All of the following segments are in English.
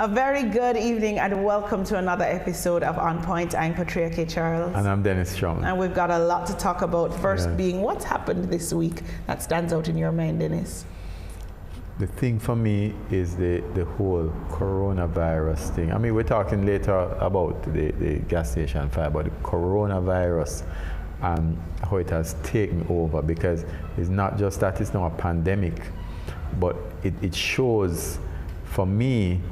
A very good evening and welcome to another episode of On Point. I'm Patria K. Charles. And I'm Dennis Strong. And we've got a lot to talk about. First being what's happened this week that stands out in your mind, Dennis? The thing for me is the whole coronavirus thing. I mean, we're talking later about the gas station fire, but the coronavirus and how it has taken over, because it's not just that it's now a pandemic, but it shows, for me,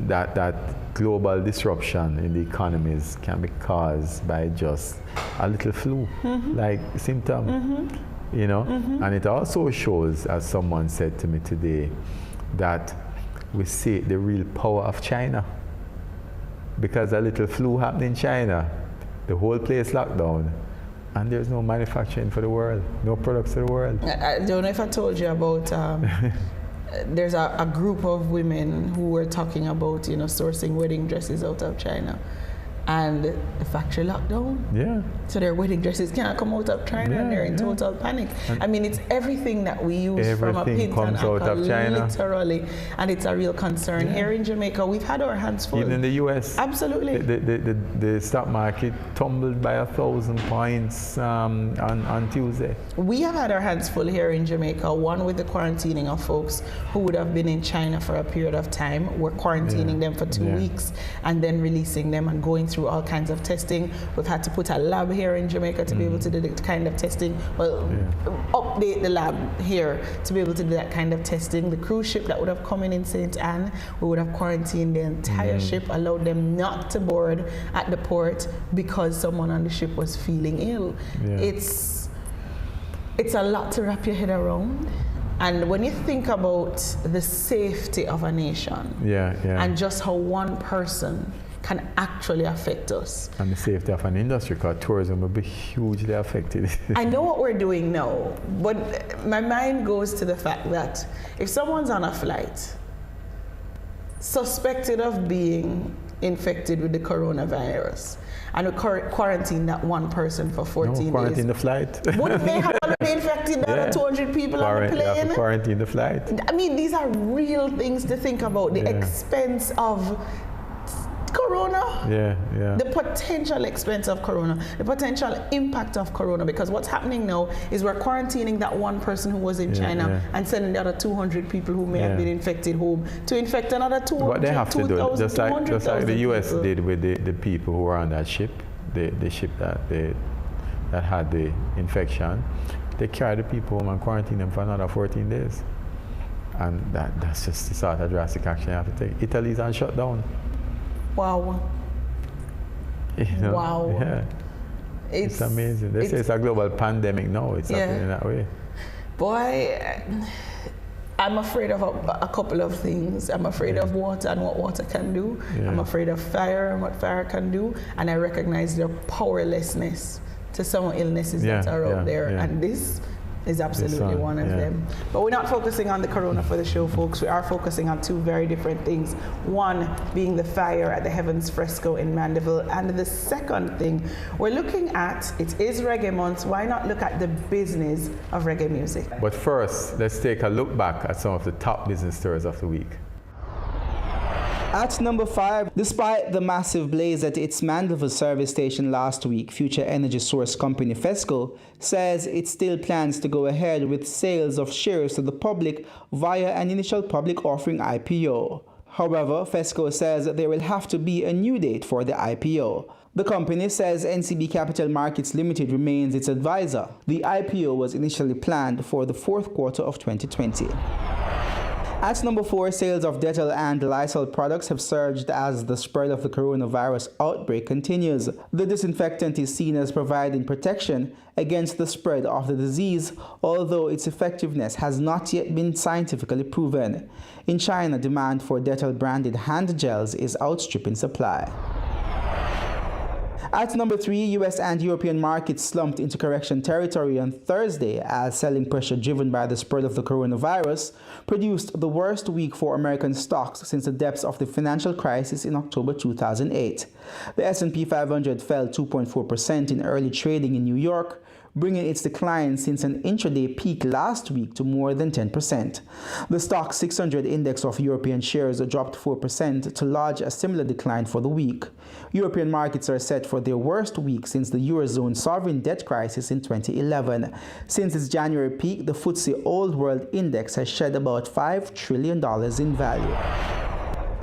that global disruption in the economies can be caused by just a little flu, like symptom, you know? And it also shows, as someone said to me today, that we see the real power of China. Because a little flu happened in China, the whole place locked down, and there's no manufacturing for the world, no products for the world. I don't know if I told you about there's a group of women who were talking about, you know, sourcing wedding dresses out of China, and the factory locked down. Yeah. So their wedding dresses can't come out of China, and they're in total panic. And I mean, it's everything that we use from a pint and alcohol, literally, and it's a real concern. Here in Jamaica, we've had our hands full. Even in the US. Absolutely. The stock market tumbled by 1,000 points on Tuesday. We have had our hands full here in Jamaica, one with the quarantining of folks who would have been in China for a period of time. We're quarantining them for 2 weeks and then releasing them and going through all kinds of testing. We've had to put a lab here in Jamaica to be able to do the kind of testing, update the lab here to be able to do that kind of testing. The cruise ship that would have come in St. Anne, we would have quarantined the entire ship, allowed them not to board at the port because someone on the ship was feeling ill. It's a lot to wrap your head around. And when you think about the safety of a nation and just how one person can actually affect us. And the safety of an industry, because tourism will be hugely affected. I know what we're doing now, but my mind goes to the fact that if someone's on a flight suspected of being infected with the coronavirus, and we quarantine that one person for 14 days. Quarantine the flight. Wouldn't they have already infected the other 200 people on the plane? Have to quarantine the flight. I mean, these are real things to think about. The expense of corona, the potential expense of corona, the potential impact of corona, because what's happening now is we're quarantining that one person who was in China and sending the other 200 people who may have been infected home to infect another 200. What they have to do, just like the US people did with the people who were on that ship, the ship that had the infection, they carried the people home and quarantined them for another 14 days. And that's just the sort of drastic action you have to take. Italy's on shutdown. Wow. You know, wow. Yeah. It's amazing. They say it's a global pandemic now. It's happening that way. Boy, I'm afraid of a couple of things. I'm afraid of water and what water can do. I'm afraid of fire and what fire can do. And I recognize their powerlessness to some illnesses that are out there. And this is absolutely one of them. But we're not focusing on the corona for the show, folks. We are focusing on two very different things. One being the fire at the Heavens Fresco in Mandeville. And the second thing we're looking at, it is Reggae Month. Why not look at the business of reggae music? But first, let's take a look back at some of the top business stories of the week. At number 5, despite the massive blaze at its Mandeville service station last week, future energy source company Fesco says it still plans to go ahead with sales of shares to the public via an initial public offering IPO. However, Fesco says that there will have to be a new date for the IPO. The company says NCB Capital Markets Limited remains its advisor. The IPO was initially planned for the fourth quarter of 2020. At number 4, sales of Dettol and Lysol products have surged as the spread of the coronavirus outbreak continues. The disinfectant is seen as providing protection against the spread of the disease, although its effectiveness has not yet been scientifically proven. In China, demand for Dettol branded hand gels is outstripping supply. At number 3, US and European markets slumped into correction territory on Thursday as selling pressure driven by the spread of the coronavirus produced the worst week for American stocks since the depths of the financial crisis in October 2008. The S&P 500 fell 2.4% in early trading in New York, bringing its decline since an intraday peak last week to more than 10%. The Stoxx 600 index of European shares dropped 4% to lodge a similar decline for the week. European markets are set for their worst week since the Eurozone sovereign debt crisis in 2011. Since its January peak, the FTSE Old World Index has shed about $5 trillion in value.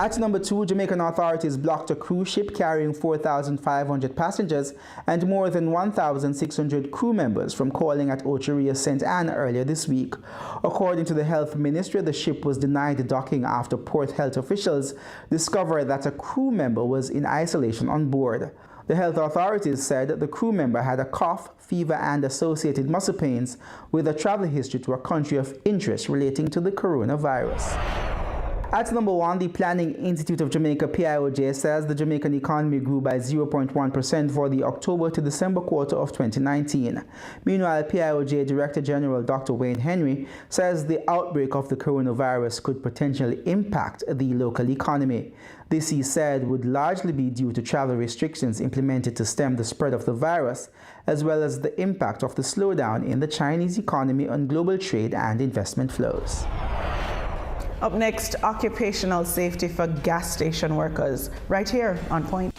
At number 2, Jamaican authorities blocked a cruise ship carrying 4,500 passengers and more than 1,600 crew members from calling at Ocheria St. Anne earlier this week. According to the Health Ministry, the ship was denied docking after port health officials discovered that a crew member was in isolation on board. The health authorities said that the crew member had a cough, fever, and associated muscle pains with a travel history to a country of interest relating to the coronavirus. At number 1, the Planning Institute of Jamaica, PIOJ, says the Jamaican economy grew by 0.1% for the October to December quarter of 2019. Meanwhile, PIOJ Director General Dr. Wayne Henry says the outbreak of the coronavirus could potentially impact the local economy. This, he said, would largely be due to travel restrictions implemented to stem the spread of the virus, as well as the impact of the slowdown in the Chinese economy on global trade and investment flows. Up next, occupational safety for gas station workers, right here on Point.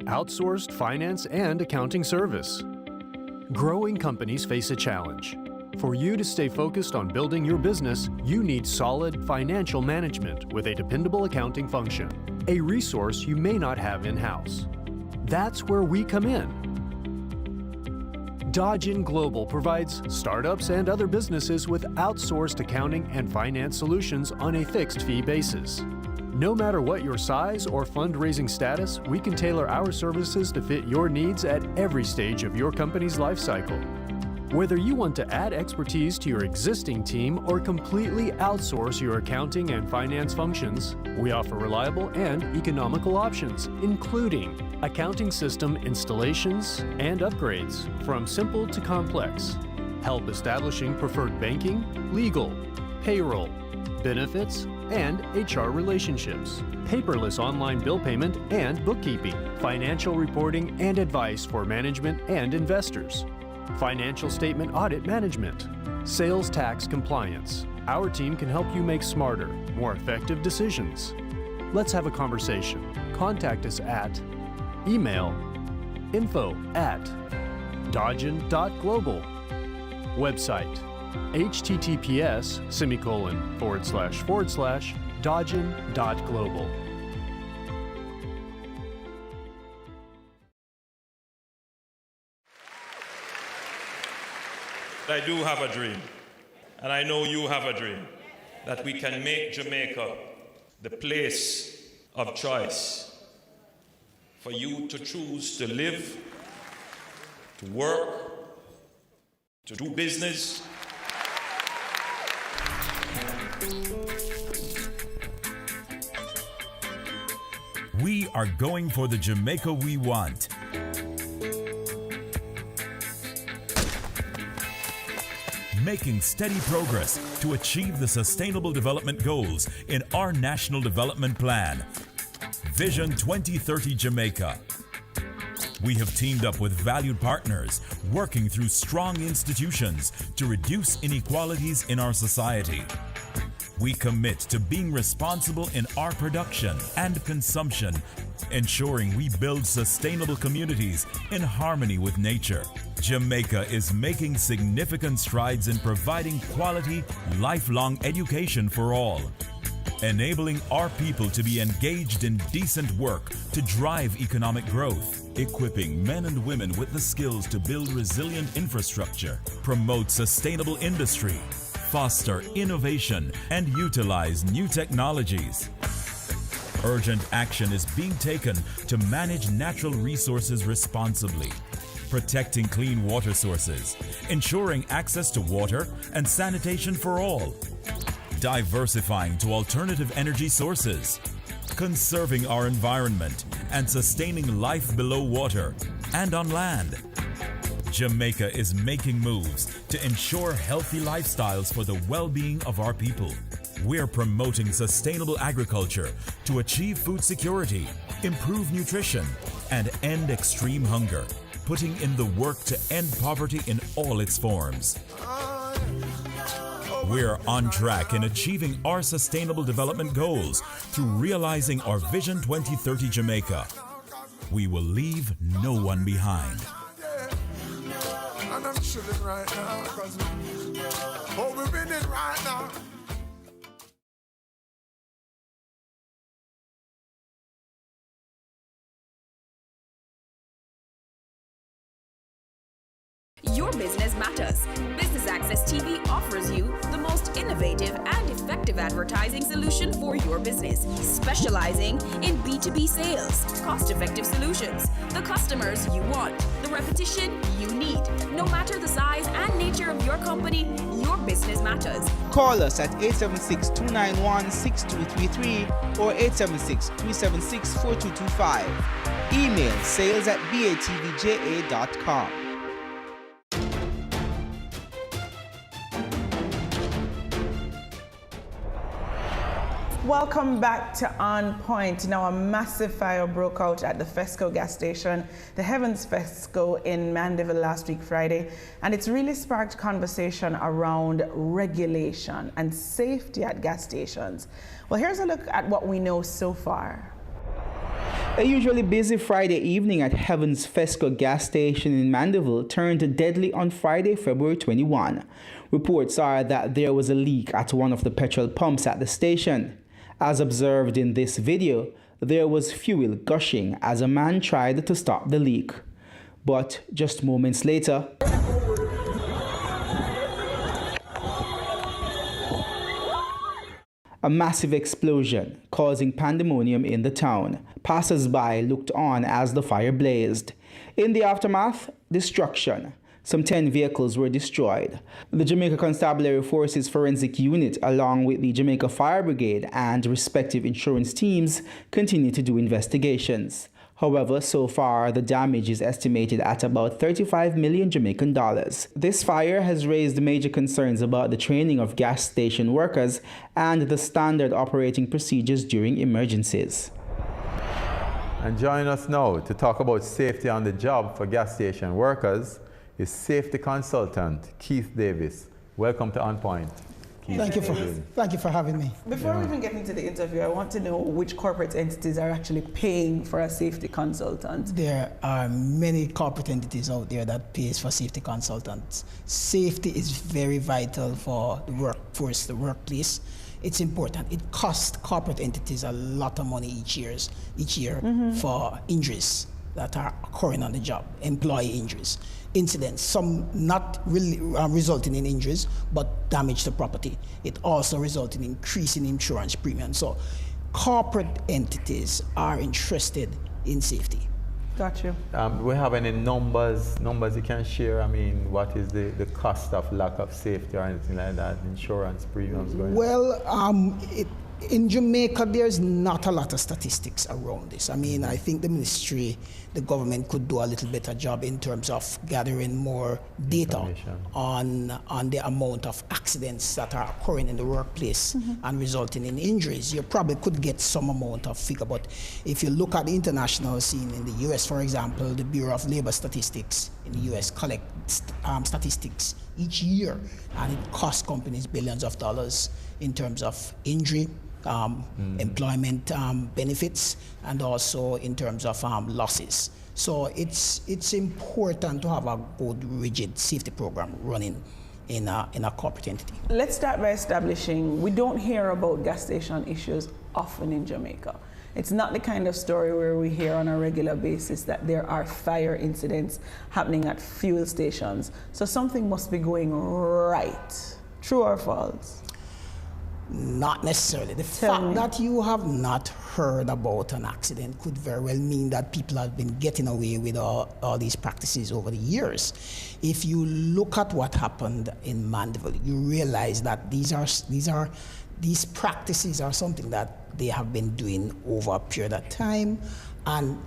Outsourced finance and accounting service. Growing companies face a challenge. For you to stay focused on building your business, you need solid financial management with a dependable accounting function, a resource you may not have in-house. That's where we come in. Dodgen Global provides startups and other businesses with outsourced accounting and finance solutions on a fixed fee basis. No matter what your size or fundraising status, we can tailor our services to fit your needs at every stage of your company's life cycle. Whether you want to add expertise to your existing team or completely outsource your accounting and finance functions, we offer reliable and economical options, including accounting system installations and upgrades, from simple to complex, help establishing preferred banking, legal, payroll, benefits, and HR relationships, paperless online bill payment and bookkeeping, financial reporting and advice for management and investors, financial statement audit management, sales tax compliance. Our team can help you make smarter, more effective decisions. Let's have a conversation. Contact us at email info@dodgen.global. Website https://dodgen.global. I do have a dream, and I know you have a dream, that we can make Jamaica the place of choice for you to choose to live, to work, to do business. We are going for the Jamaica we want. Making steady progress to achieve the Sustainable Development Goals in our National Development Plan, Vision 2030 Jamaica. We have teamed up with valued partners, working through strong institutions to reduce inequalities in our society. We commit to being responsible in our production and consumption, ensuring we build sustainable communities in harmony with nature. Jamaica is making significant strides in providing quality, lifelong education for all, enabling our people to be engaged in decent work to drive economic growth, equipping men and women with the skills to build resilient infrastructure, promote sustainable industry, foster innovation, and utilize new technologies. Urgent action is being taken to manage natural resources responsibly, protecting clean water sources, ensuring access to water and sanitation for all, diversifying to alternative energy sources, conserving our environment and sustaining life below water and on land. Jamaica is making moves to ensure healthy lifestyles for the well-being of our people. We're promoting sustainable agriculture to achieve food security, improve nutrition, and end extreme hunger, putting in the work to end poverty in all its forms. We're on track in achieving our Sustainable Development Goals through realizing our Vision 2030 Jamaica. We will leave no one behind. And I'm chilling right now, cause we're winning right now. Your business matters. Business Access TV offers you the most innovative and effective advertising solution for your business, specializing in B2B sales, cost-effective solutions, the customers you want, the repetition you need. No matter the size and nature of your company, your business matters. Call us at 876-291-6233 or 876-376-4225. Email sales@batvja.com. Welcome back to On Point. Now, a massive fire broke out at the Fesco gas station, the Heavens Fesco in Mandeville last week, Friday, and it's really sparked conversation around regulation and safety at gas stations. Well, here's a look at what we know so far. A usually busy Friday evening at Heavens Fesco gas station in Mandeville turned deadly on Friday, February 21. Reports are that there was a leak at one of the petrol pumps at the station. As observed in this video, there was fuel gushing as a man tried to stop the leak. But just moments later, a massive explosion causing pandemonium in the town. Passers-by looked on as the fire blazed. In the aftermath, destruction. Some 10 vehicles were destroyed. The Jamaica Constabulary Forces Forensic Unit, along with the Jamaica Fire Brigade and respective insurance teams, continue to do investigations. However, so far, the damage is estimated at about 35 million Jamaican dollars. This fire has raised major concerns about the training of gas station workers and the standard operating procedures during emergencies. And join us now to talk about safety on the job for gas station workers is safety consultant Keith Davis. Welcome to On Point. Keith. Thank you for having me. Before we even get into the interview, I want to know which corporate entities are actually paying for a safety consultant. There are many corporate entities out there that pays for safety consultants. Safety is very vital for the workforce, the workplace. It's important. It costs corporate entities a lot of money each year for injuries that are occurring on the job, employee injuries, incidents, some not really resulting in injuries, but damage to property. It also results in increasing insurance premiums. So corporate entities are interested in safety. Got you. Do we have any numbers you can share? I mean, what is the cost of lack of safety or anything like that, insurance premiums going Well, in Jamaica, there's not a lot of statistics around this. I mean, I think the ministry, the government could do a little better job in terms of gathering more data on the amount of accidents that are occurring in the workplace and resulting in injuries. You probably could get some amount of figure, but if you look at the international scene in the US, for example, the Bureau of Labor Statistics in the US collects statistics each year, and it costs companies billions of dollars in terms of injury, employment benefits, and also in terms of losses. So it's important to have a good, rigid safety program running in a corporate entity. Let's start by establishing we don't hear about gas station issues often in Jamaica. It's not the kind of story where we hear on a regular basis that there are fire incidents happening at fuel stations. So something must be going right. True or false? Not necessarily. The fact that you have not heard about an accident could very well mean that people have been getting away with all these practices over the years. If you look at what happened in Mandeville, you realize that these practices are something that they have been doing over a period of time, and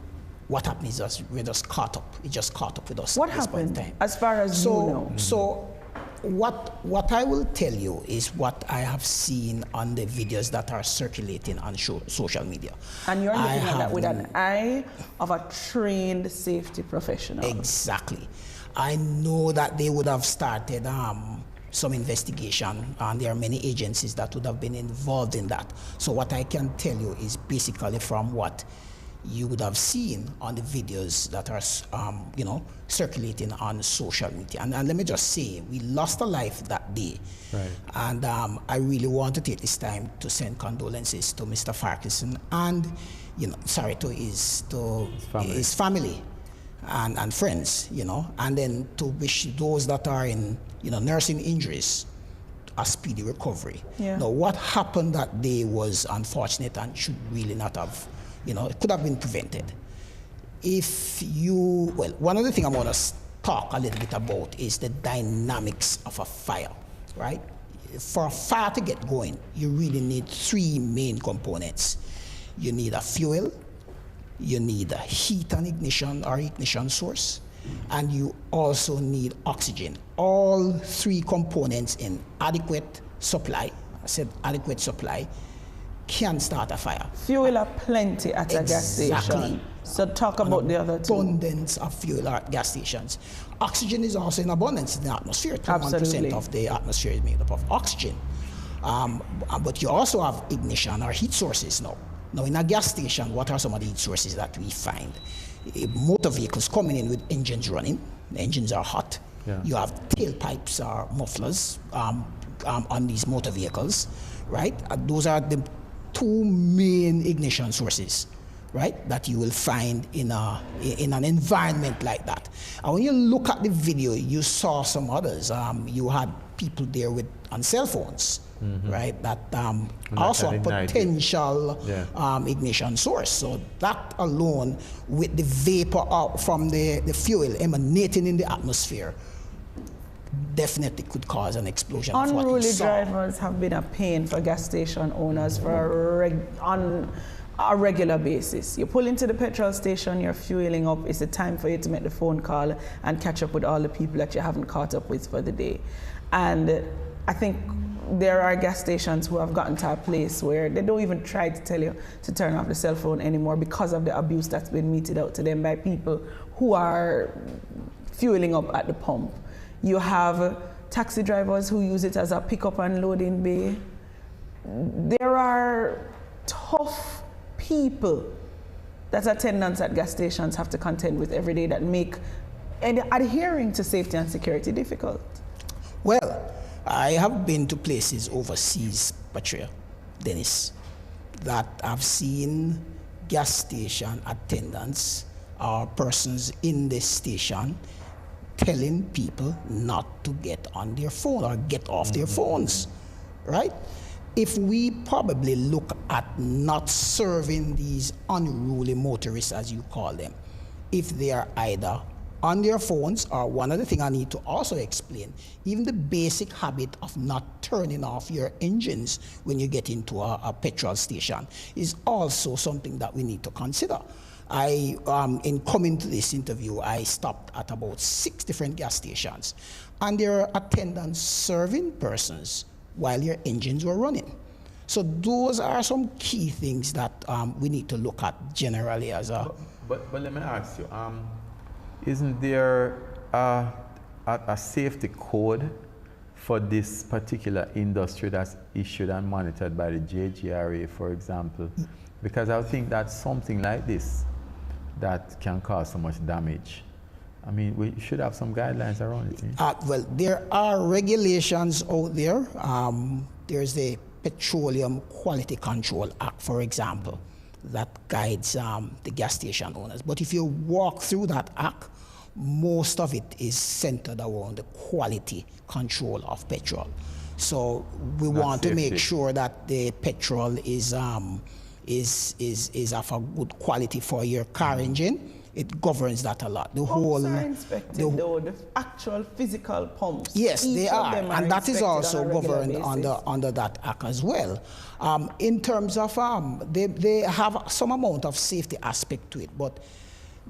what happened is we're just caught up. It just caught up with us. What happened, as far as you know? So what I will tell you is what I have seen on the videos that are circulating on social media. And you're looking at that with an eye of a trained safety professional. Exactly. I know that they would have started some investigation, and there are many agencies that would have been involved in that. So what I can tell you is basically from what you would have seen on the videos that are, circulating on social media. And let me just say, we lost a life that day. Right. And I really want to take this time to send condolences to Mr. Farquharson and, to his family and friends, and then to wish those that are in, nursing injuries a speedy recovery. Yeah. Now, what happened that day was unfortunate and should really not have, it could have been prevented. One of the things I want to talk a little bit about is the dynamics of a fire, right? For a fire to get going, you really need three main components. You need a fuel, you need a heat and ignition or ignition source, and you also need oxygen. All three components in adequate supply, I said adequate supply, can start a fire. Fuel are plenty at a gas station. So talk about the other two. Abundance of fuel at gas stations. Oxygen is also in abundance in the atmosphere. 21% of the atmosphere is made up of oxygen. But you also have ignition or heat sources now. Now in a gas station, what are some of the heat sources that we find? Motor vehicles coming in with engines running. The engines are hot. Yeah. You have tailpipes or mufflers on these motor vehicles, right? Those are the two main ignition sources, right, that you will find in an environment like that. And when you look at the video, you saw some others. You had people there on cell phones, right, that also a potential ignition source. So that alone, with the vapor out from the fuel emanating in the atmosphere, definitely could cause an explosion. Unruly drivers have been a pain for gas station owners on a regular basis. You pull into the petrol station, you're fueling up, it's the time for you to make the phone call and catch up with all the people that you haven't caught up with for the day. And I think there are gas stations who have gotten to a place where they don't even try to tell you to turn off the cell phone anymore because of the abuse that's been meted out to them by people who are fueling up at the pump. You have taxi drivers who use it as a pickup and loading bay. There are tough people that attendants at gas stations have to contend with every day that make adhering to safety and security difficult. Well, I have been to places overseas, Patria, Dennis, that I've seen gas station attendants or persons in the station telling people not to get on their phone or get off their phones, right? If we probably look at not serving these unruly motorists, as you call them, if they are either on their phones, or one other thing I need to also explain, even the basic habit of not turning off your engines when you get into a petrol station is also something that we need to consider. In coming to this interview, I stopped at about 6 different gas stations, and there are attendants serving persons while your engines were running. So those are some key things that we need to look at generally as a... But let me ask you, isn't there a safety code for this particular industry that's issued and monitored by the JGRA, for example? Because I think that something like this that can cause so much damage. I mean, we should have some guidelines around it. Well, there are regulations out there. There's the Petroleum Quality Control Act, for example, that guides the gas station owners. But if you walk through that act, most of it is centered around the quality control of petrol. So we want to make sure that the petrol is of a good quality for your car engine. It governs that a lot. Pumps are inspected, though, the actual physical pumps. Yes, they are, and that is also governed under under that act as well. In terms of they have some amount of safety aspect to it, but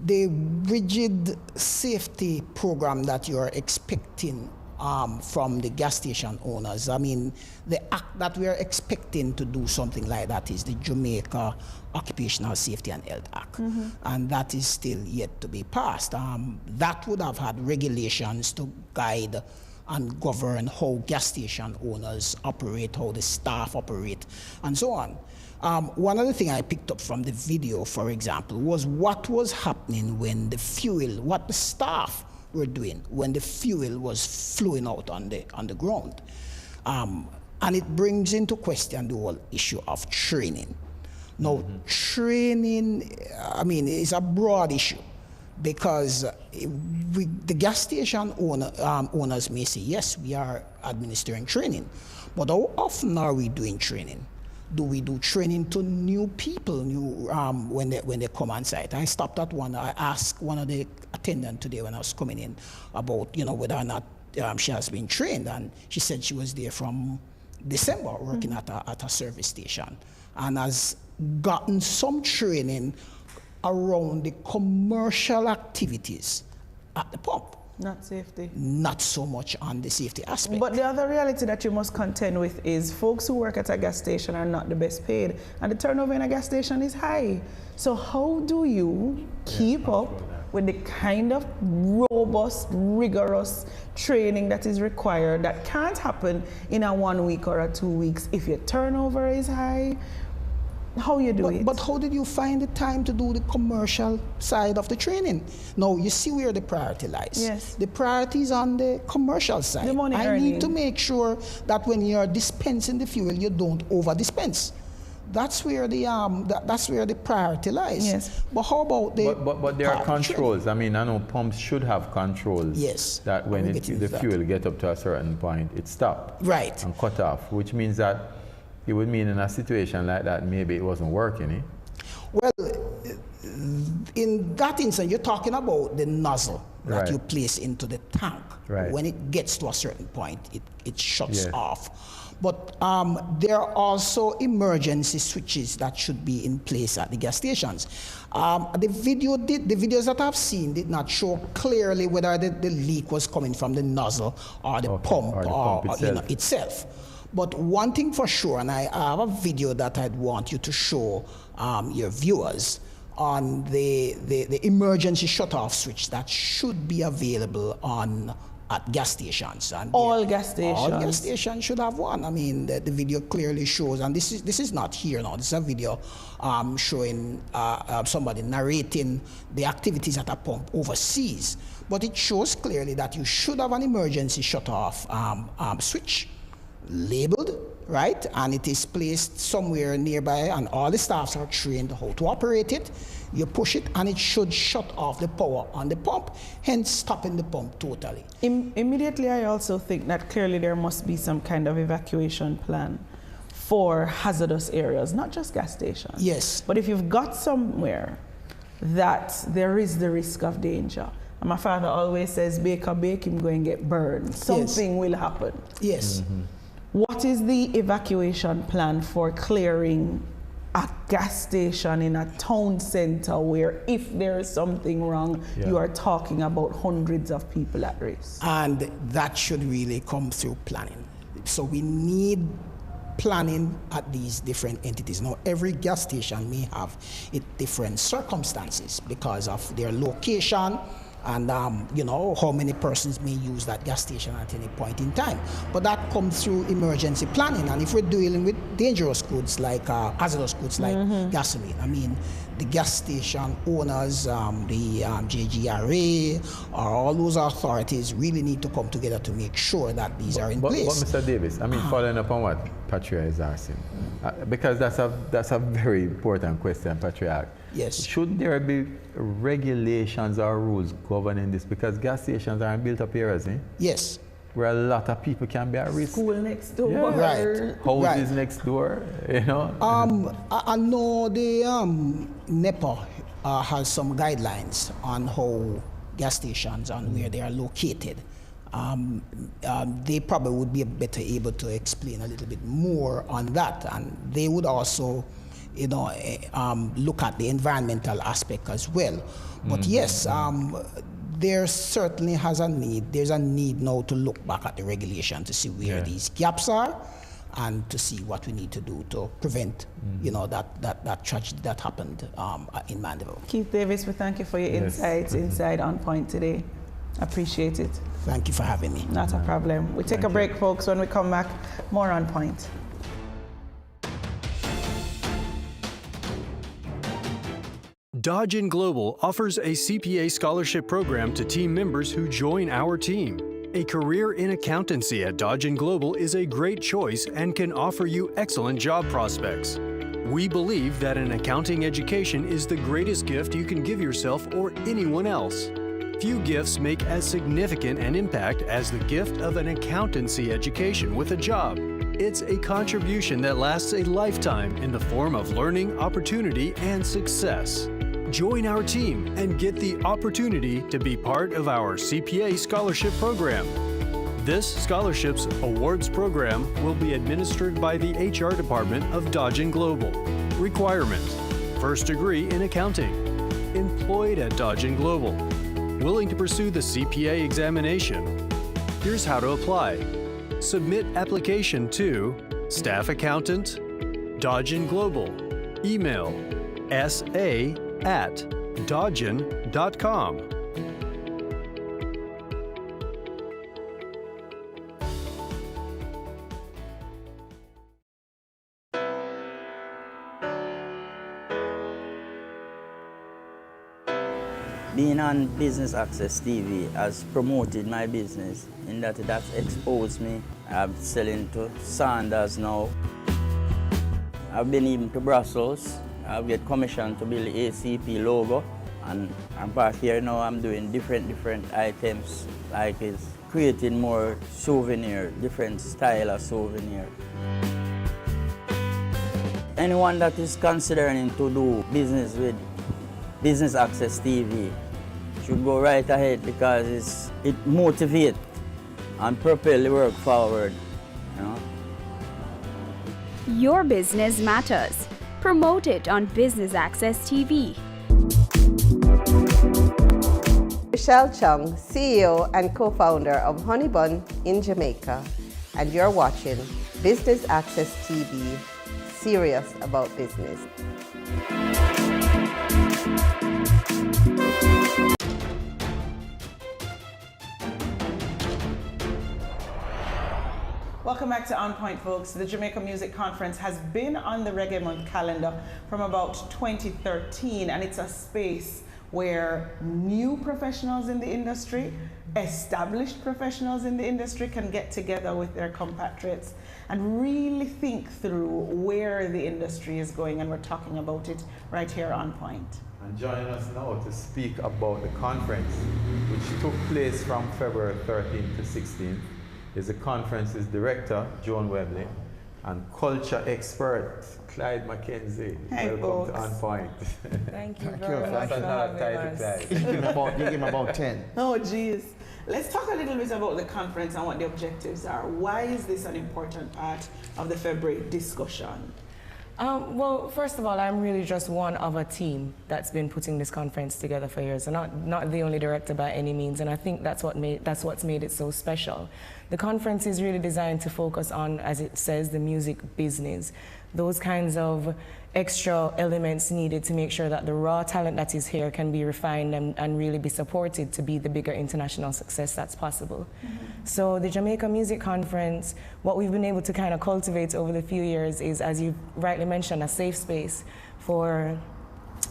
the rigid safety program that you are expecting from the gas station owners. I mean, the act that we are expecting to do something like that is the Jamaica Occupational Safety and Health Act, and that is still yet to be passed. That would have had regulations to guide and govern how gas station owners operate, how the staff operate, and so on. One other thing I picked up from the video, for example, was what was happening when the fuel, what the staff were doing when the fuel was flowing out on the ground. And it brings into question the whole issue of training. Now, training, I mean, is a broad issue, because the gas station owners may say, yes, we are administering training, but how often are we doing training? Do we do training to new people when they come on site? I stopped at one. I asked one of the attendants today when I was coming in about whether or not she has been trained, and she said she was there from December working at a service station and has gotten some training around the commercial activities at the pump. Not safety. Not so much on the safety aspect. But the other reality that you must contend with is folks who work at a gas station are not the best paid, and the turnover in a gas station is high. So how do you keep up with the kind of robust, rigorous training that is required that can't happen in a 1 week or a 2 weeks if your turnover is high? How you do it? But how did you find the time to do the commercial side of the training? Now, you see where the priority lies. Yes. The priority is on the commercial side. The money I earning. need to make sure that when you're dispensing the fuel, you don't over-dispense. That's where the priority lies. Yes. But how about the... But there are controls. I mean, I know pumps should have controls. Yes. That when the fuel get up to a certain point, it stops. Right. And cut off, which means that it would mean in a situation like that, maybe it wasn't working, eh? Well, in that instance, you're talking about the nozzle that Right. you place into the tank. Right. When it gets to a certain point, it shuts Yes. off. But there are also emergency switches that should be in place at the gas stations. The videos that I've seen did not show clearly whether the leak was coming from the nozzle or the pump, or the pump itself. But one thing for sure, and I have a video that I'd want you to show your viewers on the emergency shut-off switch that should be available at gas stations. And All gas stations? All gas stations should have one. I mean, the video clearly shows, and this is not here now, this is a video showing somebody narrating the activities at a pump overseas. But it shows clearly that you should have an emergency shut-off switch labeled, right? And it is placed somewhere nearby, and all the staffs are trained how to operate it. You push it and it should shut off the power on the pump, hence stopping the pump totally. Immediately, I also think that clearly there must be some kind of evacuation plan for hazardous areas, not just gas stations. Yes. But if you've got somewhere that there is the risk of danger, and my father always says, bake him, go and get burned. Something will happen. Yes. Mm-hmm. What is the evacuation plan for clearing a gas station in a town center where if there is something wrong, you are talking about hundreds of people at risk? And that should really come through planning. So we need planning at these different entities. Now, every gas station may have different circumstances because of their location, and how many persons may use that gas station at any point in time. But that comes through emergency planning. And if we're dealing with dangerous goods like hazardous goods like gasoline, I mean, the gas station owners, the JGRA, or all those authorities really need to come together to make sure that these are in place. But Mr. Davis, I mean, following up on what Patria is asking, because that's a very important question, Patria. Yes. Should there be regulations or rules governing this? Because gas stations are in built-up areas, eh? Yes. Where a lot of people can be at risk. School next door. Yeah. Right. Houses next door, you know? I know the NEPA has some guidelines on how gas stations and where they are located. They probably would be better able to explain a little bit more on that, and they would also look at the environmental aspect as well. But yes, there certainly has a need. There's a need now to look back at the regulation to see where these gaps are, and to see what we need to do to prevent, that tragedy that happened in Mandeville. Keith Davis, we thank you for your insights inside On Point today. Appreciate it. Thank you for having me. Not a problem. We take a break, folks. When we come back, more On Point. Dodgen Global offers a CPA scholarship program to team members who join our team. A career in accountancy at Dodgen Global is a great choice and can offer you excellent job prospects. We believe that an accounting education is the greatest gift you can give yourself or anyone else. Few gifts make as significant an impact as the gift of an accountancy education with a job. It's a contribution that lasts a lifetime in the form of learning, opportunity, and success. Join our team and get the opportunity to be part of our CPA scholarship program. This scholarships awards program will be administered by the HR department of Dodgen Global. Requirement: first degree in accounting. Employed at Dodgen Global. Willing to pursue the CPA examination. Here's how to apply. Submit application to Staff Accountant, Dodgen Global. Email sa@dodgen.com. Being on Business Access TV has promoted my business in that it has exposed me. I'm selling to Sanders now. I've been even to Brussels. I've get commissioned to build the ACP logo, and I'm back here now. I'm doing different items, like it's creating more souvenir, different style of souvenir. Anyone that is considering to do business with Business Access TV should go right ahead, because it motivates and propel the work forward. Your business matters. Promote it on Business Access TV. Michelle Chung, CEO and co-founder of Honey Bun in Jamaica, and you're watching Business Access TV, serious about business. Welcome back to On Point, folks. The Jamaica Music Conference has been on the Reggae Month calendar from about 2013, and it's a space where new professionals in the industry, established professionals in the industry can get together with their compatriots and really think through where the industry is going, and we're talking about it right here on Point. And joining us now to speak about the conference, which took place from February 13th to 16th, is the conference's director, Joan Webley, and culture expert, Clyde McKenzie. Hey, welcome folks. to On Point. Thank you very much for having us. You give him about 10. Oh, geez. Let's talk a little bit about the conference and what the objectives are. Why is this an important part of the February discussion? Well, first of all, I'm really just one of a team that's been putting this conference together for years. I'm not the only director by any means, and I think that's what's made it so special. The conference is really designed to focus on, as it says, the music business. Those kinds of extra elements needed to make sure that the raw talent that is here can be refined and really be supported to be the bigger international success that's possible. So the Jamaica Music Conference, what we've been able to kind of cultivate over the few years is, as you rightly mentioned, a safe space for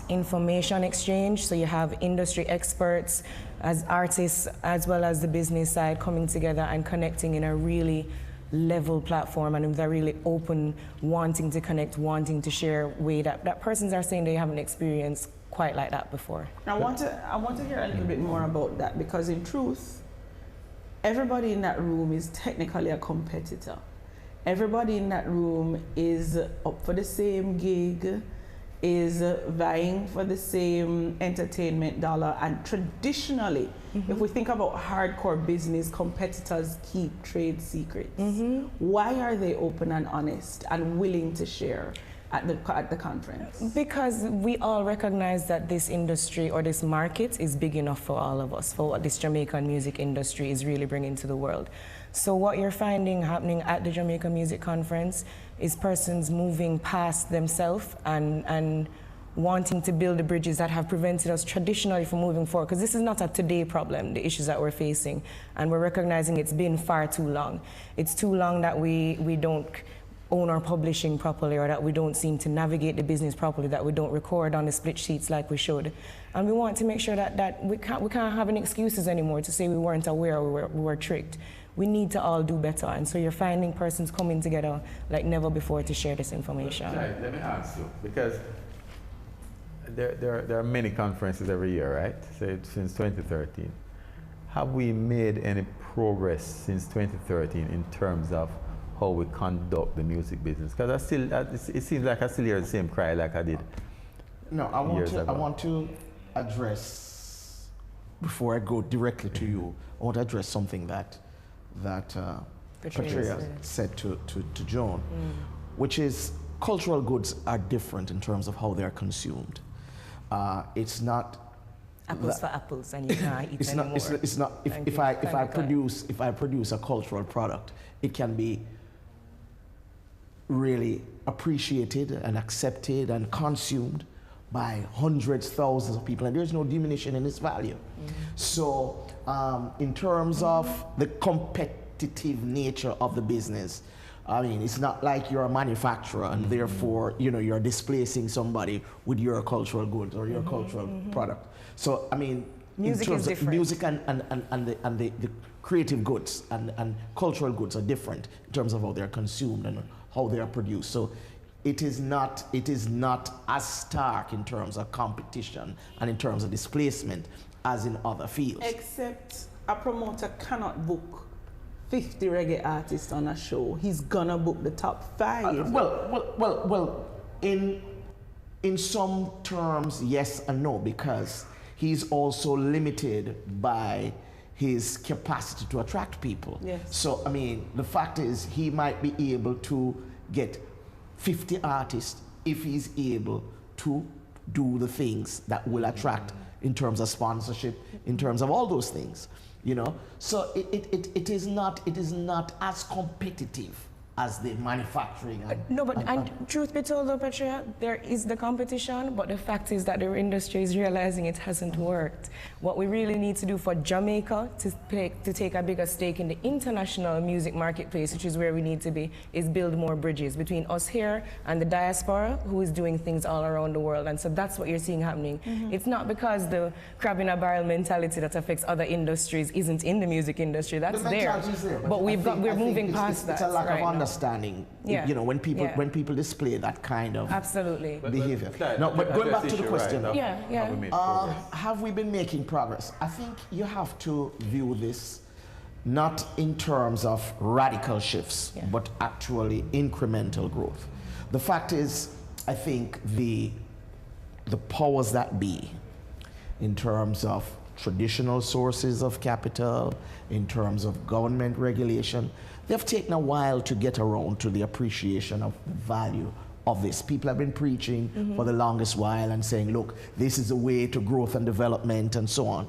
information exchange. So you have industry experts as artists as well as the business side coming together and connecting in a really level platform and with a really open, wanting to connect, wanting to share way that persons are saying they haven't experienced quite like that before. I want to hear a little bit more about that, because in truth, everybody in that room is technically a competitor. Everybody in that room is up for the same gig, is vying for the same entertainment dollar, and traditionally, if we think about hardcore business, competitors keep trade secrets. Why are they open and honest and willing to share at the conference? Because we all recognize that this industry or this market is big enough for all of us, for what this Jamaican music industry is really bringing to the world. So what you're finding happening at the Jamaica Music Conference is persons moving past themselves and wanting to build the bridges that have prevented us traditionally from moving forward. Because this is not a today problem, the issues that we're facing. And we're recognizing it's been far too long. It's too long that we don't own our publishing properly, or that we don't seem to navigate the business properly, that we don't record on the split sheets like we should. And we want to make sure that we can't have any excuses anymore to say we weren't aware or we were tricked. We need to all do better. And so you're finding persons coming together like never before to share this information. Right, let me ask you, because there are many conferences every year, right? So since 2013. Have we made any progress since 2013 in terms of how we conduct the music business? Because it seems like I still hear the same cry like I did. No, I want to address, before I go directly to you, I want to address something that Patria said to Joan, which is cultural goods are different in terms of how they're consumed. It's not apples for apples, and you can't eat anymore. It's not. If I produce a cultural product, it can be really appreciated and accepted and consumed by hundreds, thousands of people, and there's no diminution in its value. So, in terms of the competitive nature of the business, I mean, it's not like you're a manufacturer and therefore, you're displacing somebody with your cultural goods or your cultural product. So, I mean, music in terms is different. of music and the creative goods and cultural goods are different in terms of how they're consumed and how they are produced. So, it is not as stark in terms of competition and in terms of displacement as in other fields. Except a promoter cannot book 50 reggae artists on a show. He's gonna book the top 5. Well, in some terms, yes and no, because he's also limited by his capacity to attract people. Yes. So, I mean, the fact is he might be able to get 50 artists if he's able to do the things that will attract in terms of sponsorship, in terms of all those things. So it is not as competitive as the manufacturing. And truth be told though, Patria, there is the competition, but the fact is that the industry is realizing it hasn't worked. What we really need to do for Jamaica to take a bigger stake in the international music marketplace, which is where we need to be, is build more bridges between us here and the diaspora, who is doing things all around the world. And so that's what you're seeing happening. It's not because the crab in a barrel mentality that affects other industries isn't in the music industry. That's there. But we're moving past that. It's a lack of understanding. Yeah. When people display that kind of absolutely behavior. But going back to the question, right, have we been making progress? I think you have to view this not in terms of radical shifts, but actually incremental growth. The fact is, I think the powers that be, in terms of traditional sources of capital, in terms of government regulation, they've taken a while to get around to the appreciation of the value of this. People have been preaching for the longest while and saying, look, this is a way to growth and development and so on.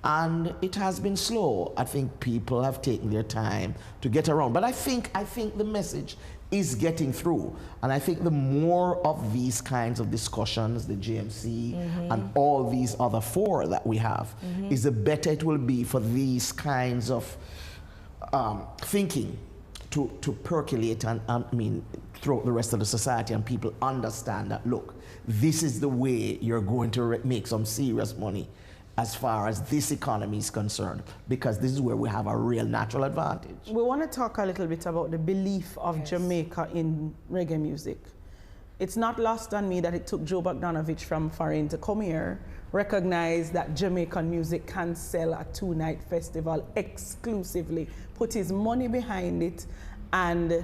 And it has been slow. I think people have taken their time to get around. But I think the message is getting through. And I think the more of these kinds of discussions, the GMC and all these other four that we have, is the better it will be for these kinds of thinking to percolate and throughout the rest of the society, and people understand that, look, this is the way you're going to make some serious money as far as this economy is concerned, because this is where we have a real natural advantage. We want to talk a little bit about the belief of Jamaica in reggae music. It's not lost on me that it took Joe Bogdanovich from foreign to come here, recognize that Jamaican music can sell a 2-night festival exclusively, put his money behind it, and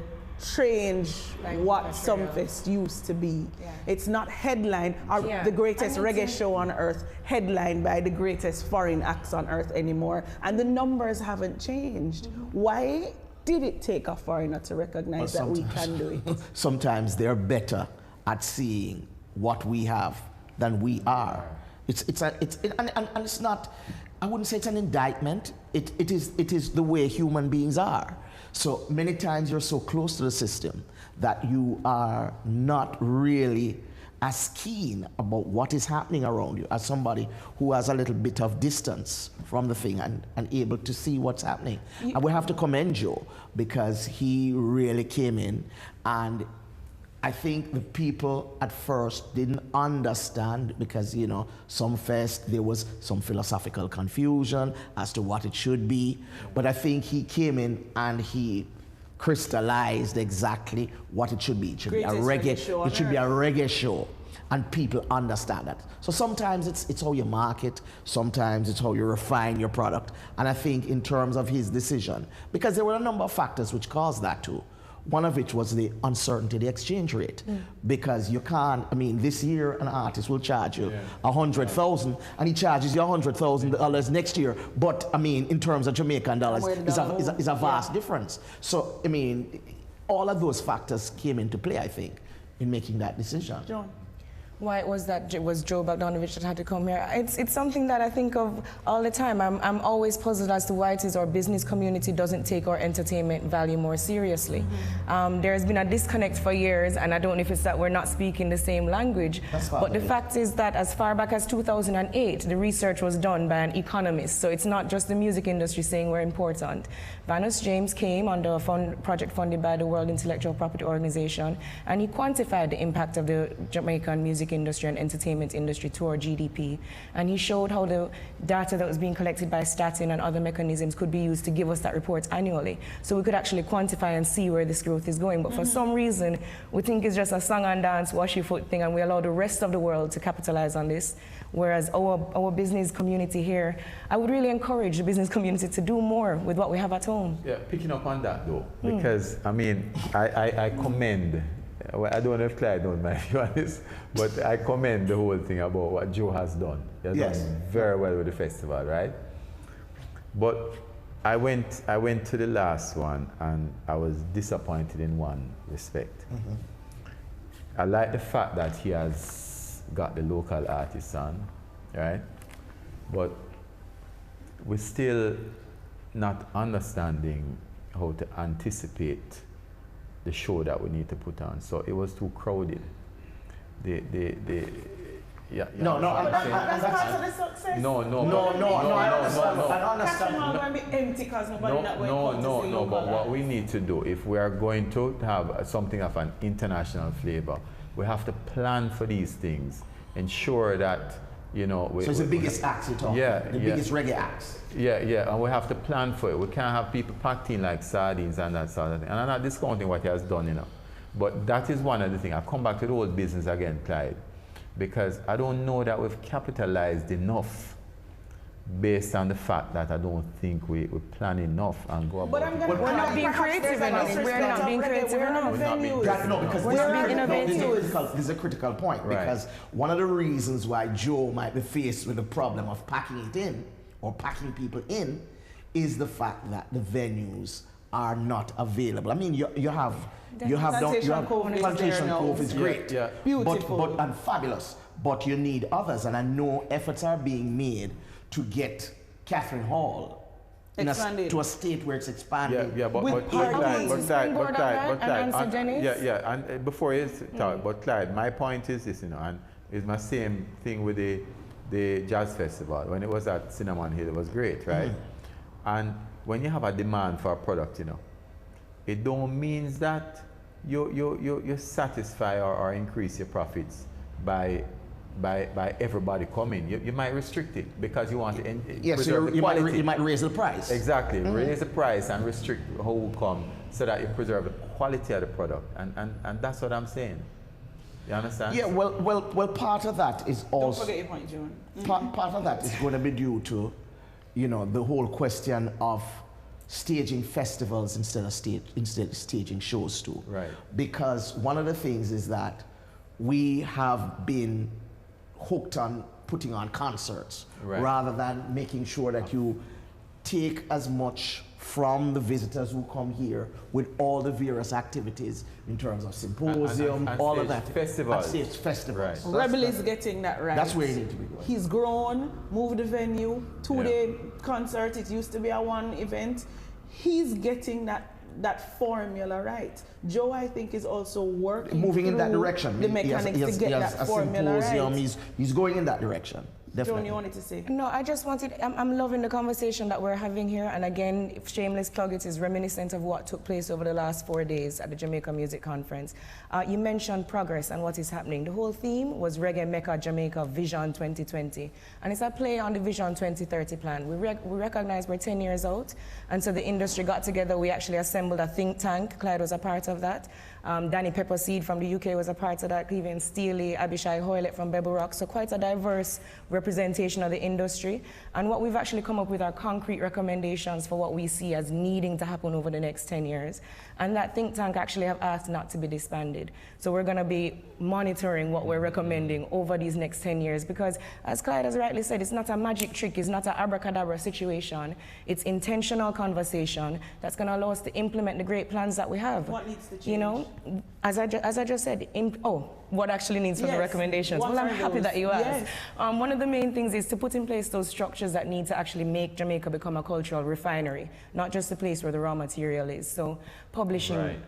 change what Sumfest used to be. It's not headline, or the greatest reggae show on earth, headlined by the greatest foreign acts on earth anymore, and the numbers haven't changed. Why did it take a foreigner to recognize that we can do it? Sometimes they're better at seeing what we have than we are. And it's not, I wouldn't say it's an indictment. It is the way human beings are. So many times you're so close to the system that you are not really as keen about what is happening around you as somebody who has a little bit of distance from the thing and able to see what's happening. And we have to commend Joe because he really came in, and I think the people at first didn't understand because, you know, there was some philosophical confusion as to what it should be. But I think he came in and he crystallized exactly what it should be. It should be a reggae. It should be a reggae show, and people understand that. So sometimes it's how you market, sometimes it's how you refine your product. And I think in terms of his decision, because there were a number of factors which caused that too. One of which was the uncertainty, the exchange rate, because you can't. I mean, this year an artist will charge you $100,000, and he charges you $100,000 next year. But I mean, in terms of Jamaican dollars, is a vast difference. So I mean, all of those factors came into play, I think, in making that decision. John. Why it was that it was Joe Bogdanovich that had to come here? It's something that I think of all the time. I'm always puzzled as to why it is our business community doesn't take our entertainment value more seriously. There's been a disconnect for years, and I don't know if it's that we're not speaking the same language. But the fact is that as far back as 2008, the research was done by an economist. So it's not just the music industry saying we're important. Vanus James came under a project funded by the World Intellectual Property Organization, and he quantified the impact of the Jamaican music industry and entertainment industry to our GDP. And he showed how the data that was being collected by Statin and other mechanisms could be used to give us that report annually. So we could actually quantify and see where this growth is going. But for some reason, we think it's just a song and dance, wash your foot thing, and we allow the rest of the world to capitalize on this. Whereas our business community here, I would really encourage the business community to do more with what we have at home. Yeah, picking up on that though, because I mean, I commend, well, I don't know if Clyde don't mind, to be honest, but I commend the whole thing about what Joe has done. He has done very well with the festival, right? But I went to the last one and I was disappointed in one respect. I like the fact that he has got the local artists on, right? But we're still not understanding how to anticipate the show that we need to put on. So it was too crowded. No, that's part of the success. No, I understand. But what we need to do, if we are going to have something of an international flavor, we have to plan for these things, ensure that, you know. So it's the biggest acts you're talking about, the biggest reggae acts. Yeah, and we have to plan for it. We can't have people packed in like sardines and that sort of thing. And I'm not discounting what he has done, you know. But that is one of the things. I've come back to the old business again, Clyde, because I don't know that we've capitalized enough based on the fact that I don't think we plan enough and go about it. We're not being creative enough. We're not being creative enough. No, because we're not being innovative. This is a critical point, because one of the reasons why Joe might be faced with the problem of packing it in or packing people in is the fact that the venues are not available. I mean, you have Plantation Cove is great, beautiful, and fabulous. But you need others, and I know efforts are being made to get Catherine Hall to a state where it's expanding. And before you talk, but Clyde, my point is this, you know, and it's my same thing with the jazz festival. When it was at Cinnamon Hill, it was great, right? And when you have a demand for a product, you know, it don't mean that you satisfy or increase your profits by everybody coming. You might restrict it because you want to preserve the quality. You might raise the price. Exactly, raise the price and restrict who come so that you preserve the quality of the product. And that's what I'm saying. You understand? Yeah, well, part of that is also... Don't forget your point, John. Part of that is going to be due to, you know, the whole question of staging festivals instead of staging shows too. Right. Because one of the things is that we have been hooked on putting on concerts rather than making sure that you take as much from the visitors who come here with all the various activities in terms of symposium, and all of that. Festivals. And festivals. Right. Rebel is getting that right. That's where you need to be going. He's grown, moved the venue, 2-day concert. It used to be a one event. He's getting that formula right. Joe, I think, is also working moving in that direction. The mechanics to get that formula right. He's going in that direction. Definitely. Joan, you wanted to say? No, I just wanted, I'm loving the conversation that we're having here. And again, if shameless plug, it is reminiscent of what took place over the last 4 days at the Jamaica Music Conference. You mentioned progress and what is happening. The whole theme was Reggae Mecca Jamaica Vision 2020. And it's a play on the Vision 2030 plan. We recognize we're 10 years out. And so the industry got together. We actually assembled a think tank. Clyde was a part of that. Danny Pepperseed from the UK was a part of that. Cleveland Steely, Abishai Hoylett from Bebel Rock. So quite a diverse representation of the industry. And what we've actually come up with are concrete recommendations for what we see as needing to happen over the next 10 years. And that think tank actually have asked not to be disbanded. So we're going to be monitoring what we're recommending over these next 10 years because, as Clyde has rightly said, it's not a magic trick, it's not an abracadabra situation. It's intentional conversation that's going to allow us to implement the great plans that we have. What needs to change? You know, as I just said, what actually needs for the recommendations? Well, I'm happy that you asked. One of the main things is to put in place those structures that need to actually make Jamaica become a cultural refinery, not just a place where the raw material is. So publishing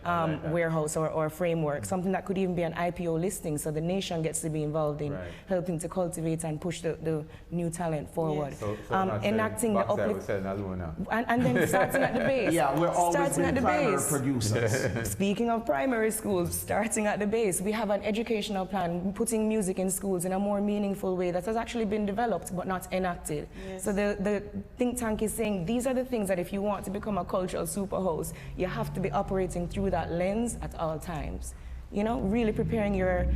warehouse or framework, something that could even be an IPO listing so the nation gets to be involved in helping to cultivate and push the new talent forward. So enacting the uplift. And then starting at the base. Yeah, we're always been primary base. producers. Speaking of primary schools, starting at the base, we have an educational plan, putting music in schools in a more meaningful way that has actually been developed but not enacted. Yes. So the think tank is saying these are the things that if you want to become a cultural superhouse, you have to be operating through that lens at all times. You know, really preparing your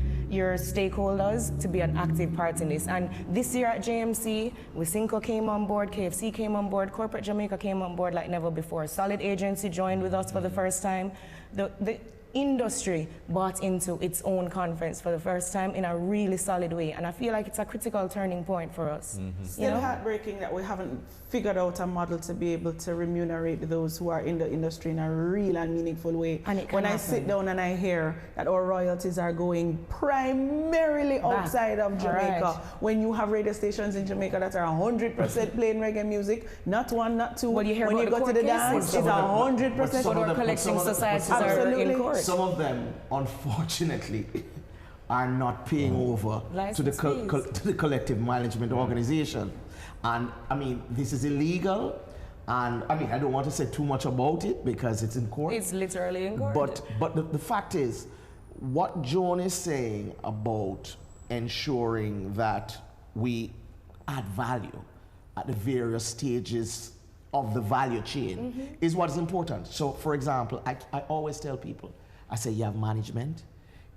stakeholders to be an active part in this. And this year at JMC, Wisinco came on board, KFC came on board, Corporate Jamaica came on board like never before. Solid Agency joined with us for the first time. The industry bought into its own conference for the first time in a really solid way. And I feel like it's a critical turning point for us. Still heartbreaking that we haven't figured out a model to be able to remunerate those who are in the industry in a real and meaningful way. And when I sit down and I hear that our royalties are going primarily outside of Jamaica, when you have radio stations in Jamaica that are 100% playing reggae music, not one, not two. Well, you hear when you go to the dance, it's 100%. But our collecting societies are in court. Some of them, unfortunately, are not paying over to the collective management organization. And I mean, this is illegal. And I mean, I don't want to say too much about it because it's in court. It's literally in court. But the fact is, what Joan is saying about ensuring that we add value at the various stages of the value chain is what is important. So, for example, I always tell people, I say, you have management.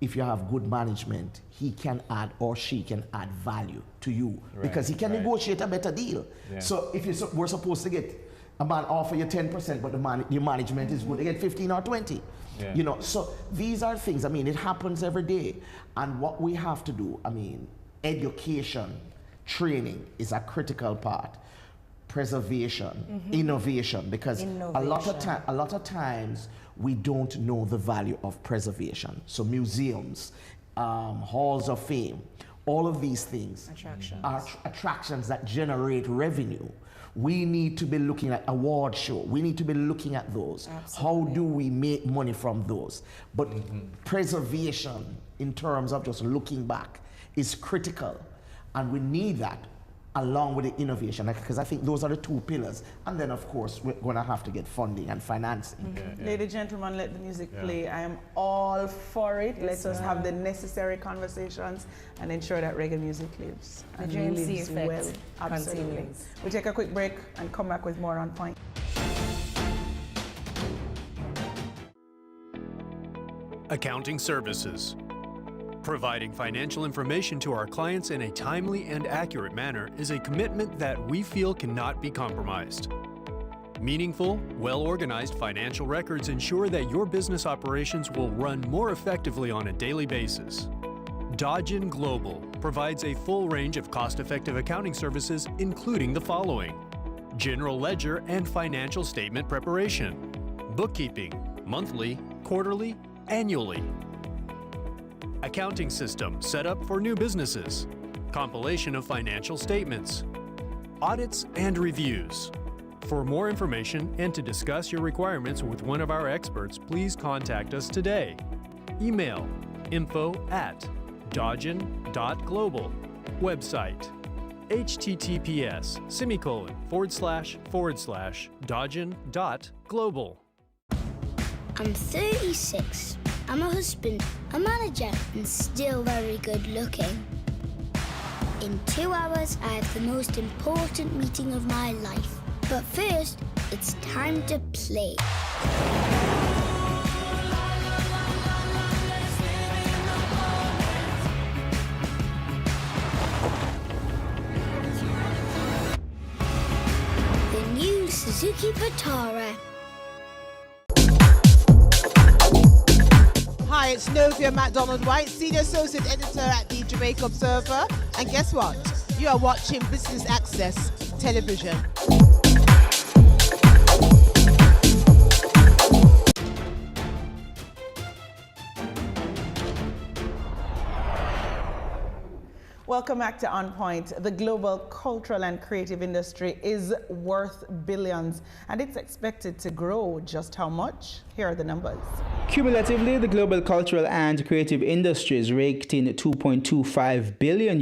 If you have good management, he can add or she can add value to you because he can negotiate a better deal. Yeah. So if we're supposed to get a man offer you 10%, but your management is going to get 15 or 20. Yeah. You know, so these are things, I mean, it happens every day. And what we have to do, I mean, education, training is a critical part. Preservation, innovation, because a lot of times we don't know the value of preservation. So museums, halls of fame, all of these things are attractions that generate revenue. We need to be looking at award show. We need to be looking at those. Absolutely. How do we make money from those? But preservation in terms of just looking back is critical. And we need that along with the innovation, because I think those are the two pillars. And then, of course, we're going to have to get funding and financing. Ladies and gentlemen, let the music play. I am all for it. Let us have the necessary conversations and ensure that reggae music lives. The and JMC lives effect well. Absolutely. continues. We'll take a quick break and come back with more on point. Accounting services. Providing financial information to our clients in a timely and accurate manner is a commitment that we feel cannot be compromised. Meaningful, well-organized financial records ensure that your business operations will run more effectively on a daily basis. Dodgen Global provides a full range of cost-effective accounting services, including the following: general ledger and financial statement preparation, bookkeeping, monthly, quarterly, annually, accounting system set up for new businesses, compilation of financial statements, audits and reviews. For more information and to discuss your requirements with one of our experts, please contact us today. Email info@dodgen.global. Website https://dodgen.global. I'm 36. I'm a husband, a manager, and still very good looking. In 2 hours, I have the most important meeting of my life. But first, it's time to play. The new Suzuki Vitara. Hi, it's Novia MacDonald White, Senior Associate Editor at the Jamaica Observer. And guess what? You are watching Business Access Television. Welcome back to On Point. The global cultural and creative industry is worth billions, and it's expected to grow. Just how much? Here are the numbers. Cumulatively, the global cultural and creative industries raked in $2.25 billion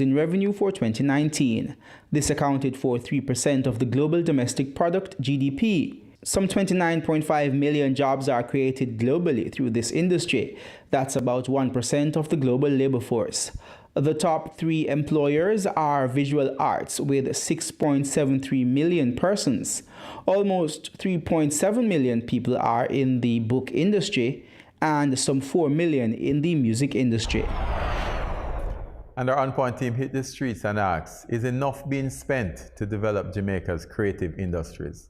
in revenue for 2019. This accounted for 3% of the global domestic product, GDP. Some 29.5 million jobs are created globally through this industry. That's about 1% of the global labor force. The top 3 employers are visual arts with 6.73 million persons. Almost 3.7 million people are in the book industry and some 4 million in the music industry. And our On Point team hit the streets and asked, is enough being spent to develop Jamaica's creative industries?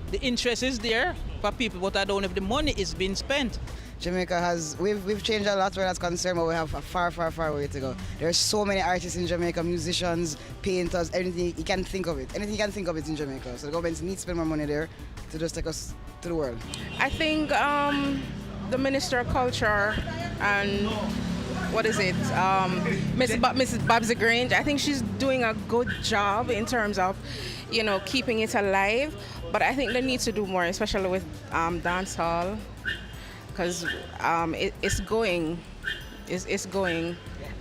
The interest is there for people, but I don't know if the money is being spent. Jamaica we've changed a lot where that's concerned, but we have a far way to go. There's so many artists in Jamaica, musicians, painters, anything you can think of it. Anything you can think of it in Jamaica. So the government needs to spend more money there to just take us to the world. I think the Minister of Culture and Mrs. Babsy Grange, I think she's doing a good job in terms of, keeping it alive. But I think they need to do more, especially with dancehall, because it's going.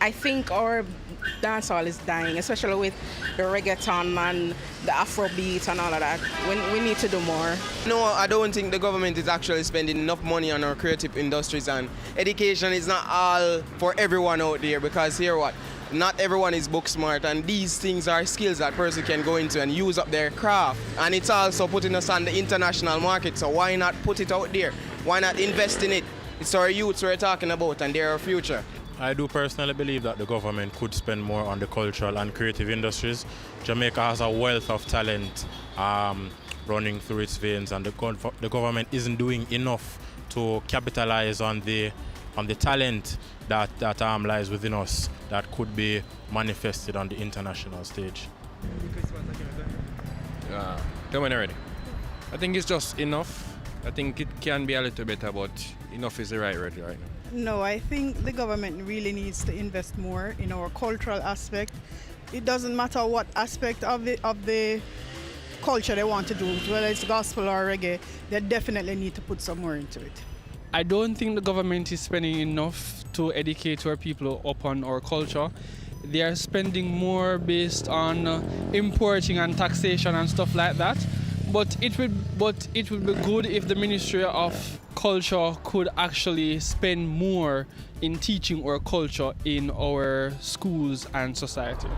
I think our dancehall is dying, especially with the reggaeton and the Afrobeat and all of that. We need to do more. No, I don't think the government is actually spending enough money on our creative industries, and education is not all for everyone out there, because not everyone is book smart, and these things are skills that person can go into and use up their craft. And it's also putting us on the international market, so why not put it out there? Why not invest in it? It's our youths we're talking about, and they're our future. I do personally believe that the government could spend more on the cultural and creative industries. Jamaica has a wealth of talent running through its veins, and the government isn't doing enough to capitalize on the talent that lies within us that could be manifested on the international stage. Coming already. I think it's just enough. I think it can be a little better, but enough is the right word right now. No, I think the government really needs to invest more in our cultural aspect. It doesn't matter what aspect of the culture they want to do, whether it's gospel or reggae, they definitely need to put some more into it. I don't think the government is spending enough to educate our people upon our culture. They are spending more based on importing and taxation and stuff like that. But it would be good if the Ministry of Culture could actually spend more in teaching our culture in our schools and society.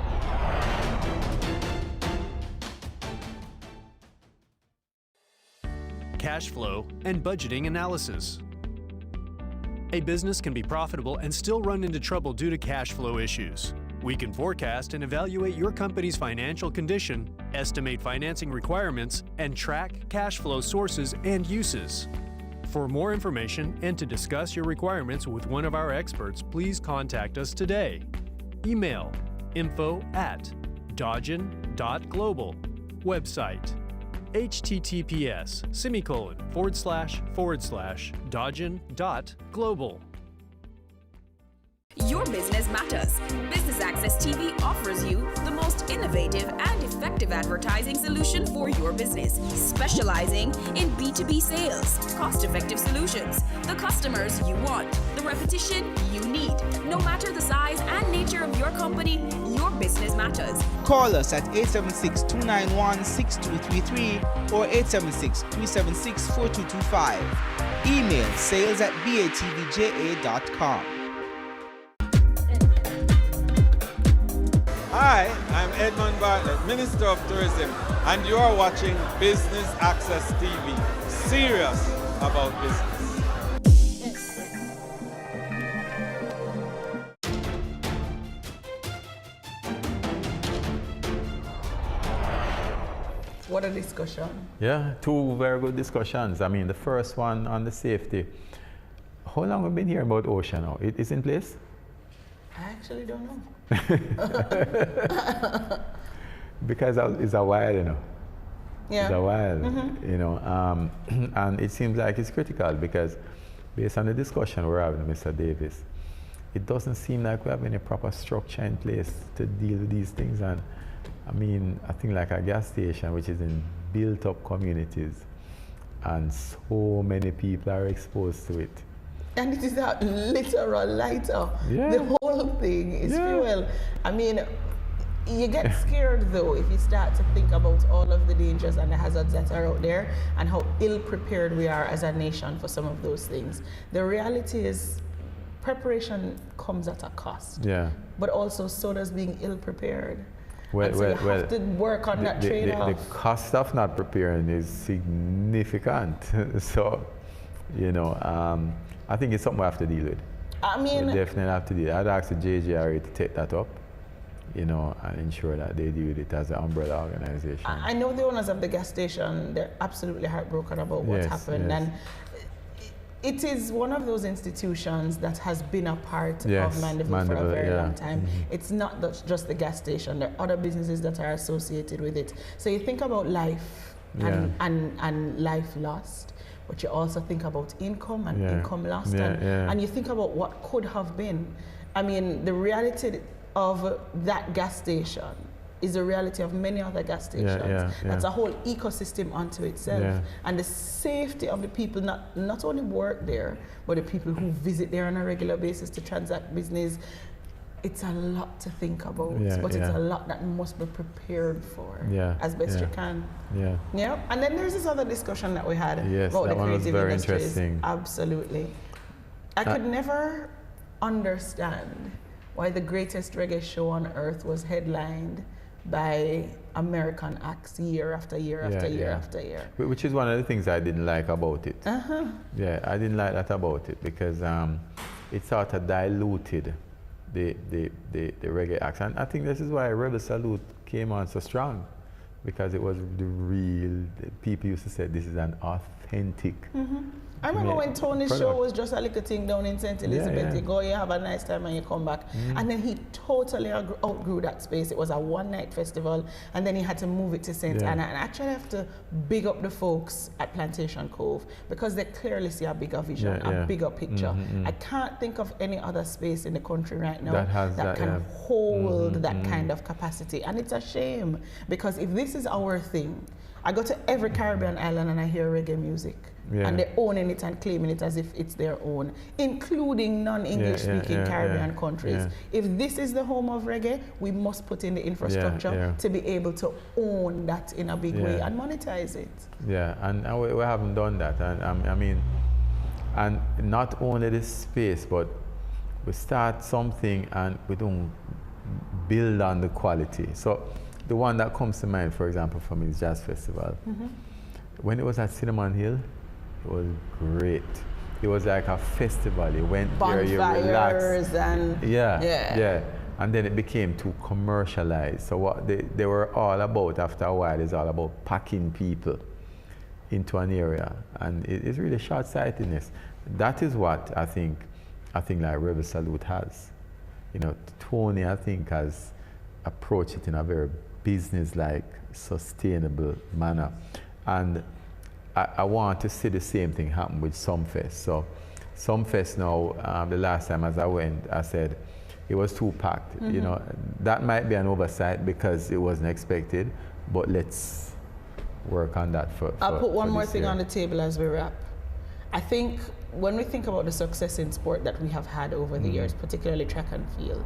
Cash flow and budgeting analysis. A business can be profitable and still run into trouble due to cash flow issues. We can forecast and evaluate your company's financial condition, estimate financing requirements, and track cash flow sources and uses. For more information and to discuss your requirements with one of our experts, please contact us today. Email info@dodgen.global. Website https://dodgen.global. Your business matters. Business Access TV offers you the most innovative and effective advertising solution for your business, specializing in B2B sales, cost-effective solutions, the customers you want, the repetition you need. No matter the size and nature of your company, your business matters. Call us at 876-291-6233 or 876-376-4225. Email sales@batvja.com. Hi, I'm Edmund Bartlett, Minister of Tourism, and you are watching Business Access TV. Serious about business. What a discussion. Yeah, two very good discussions. I mean, the first one on the safety. How long have we been hearing about OSHA now? It is in place? I actually don't know. Because it's a while, you know. Yeah. It's a while, you know. And it seems like it's critical because based on the discussion we're having with Mr. Davis, it doesn't seem like we have any proper structure in place to deal with these things. And I mean, I think like a gas station, which is in built up communities, and so many people are exposed to it. And it is a literal lighter. Yeah. The whole thing is fuel. I mean, you get scared though if you start to think about all of the dangers and the hazards that are out there and how ill prepared we are as a nation for some of those things. The reality is preparation comes at a cost. Yeah. But also so does being ill prepared. Well, so you have to work on that trade-off. The cost of not preparing is significant. So, you know, I think it's something we have to deal with. I mean, we definitely have to deal. I'd ask the JGRA to take that up, you know, and ensure that they deal with it as an umbrella organization. I know the owners of the gas station, they're absolutely heartbroken about what's happened. Yes. And it is one of those institutions that has been a part of Mandeville for a very long time. It's not just the gas station. There are other businesses that are associated with it. So you think about life and life lost, but you also think about income and income lost. And you think about what could have been. I mean, the reality of that gas station is the reality of many other gas stations. That's a whole ecosystem unto itself. And the safety of the people not only work there, but the people who visit there on a regular basis to transact business. It's a lot to think about, but it's a lot that must be prepared for as best you can. Yeah. And then there's this other discussion that we had about the creative industries. Interesting. Absolutely. I could never understand why the greatest reggae show on earth was headlined by American acts year after year after year after year. Which is one of the things I didn't like about it. Yeah, I didn't like that about it because it sort of diluted the reggae acts. And I think this is why Rebel Salute came on so strong, because it was the real, people used to say this is an authentic. I remember when Tony's show was just a little thing down in St. Elizabeth. You go, you have a nice time and you come back. And then he totally outgrew that space. It was a one-night festival, and then he had to move it to St. Anna. And I actually have to big up the folks at Plantation Cove, because they clearly see a bigger vision, a bigger picture. I can't think of any other space in the country right now that can hold that kind of capacity. And it's a shame, because if this is our thing, I go to every Caribbean island and I hear reggae music. And they're owning it and claiming it as if it's their own, including non-English speaking Caribbean countries. If this is the home of reggae, we must put in the infrastructure to be able to own that in a big way and monetize it. Yeah, and we haven't done that. And I mean, and not only this space, but we start something and we don't build on the quality. So the one that comes to mind, for example, for me is Jazz Festival. When it was at Cinnamon Hill, it was great. It was like a festival. You went there, you relaxed. And And then it became too commercialized. So what they were all about after a while is all about packing people. into an area, and it's really short-sightedness. That is what I think like Rebel Salute has. You know, Tony, I think, has approached it in a very business-like, sustainable manner. And I want to see the same thing happen with Sumfest. So Sumfest now, the last time as I went, I said it was too packed. You know, that might be an oversight because it wasn't expected, but let's work on that for I'll put one more thing year. on the table as we wrap. I think when we think about the success in sport that we have had over the years, particularly track and field,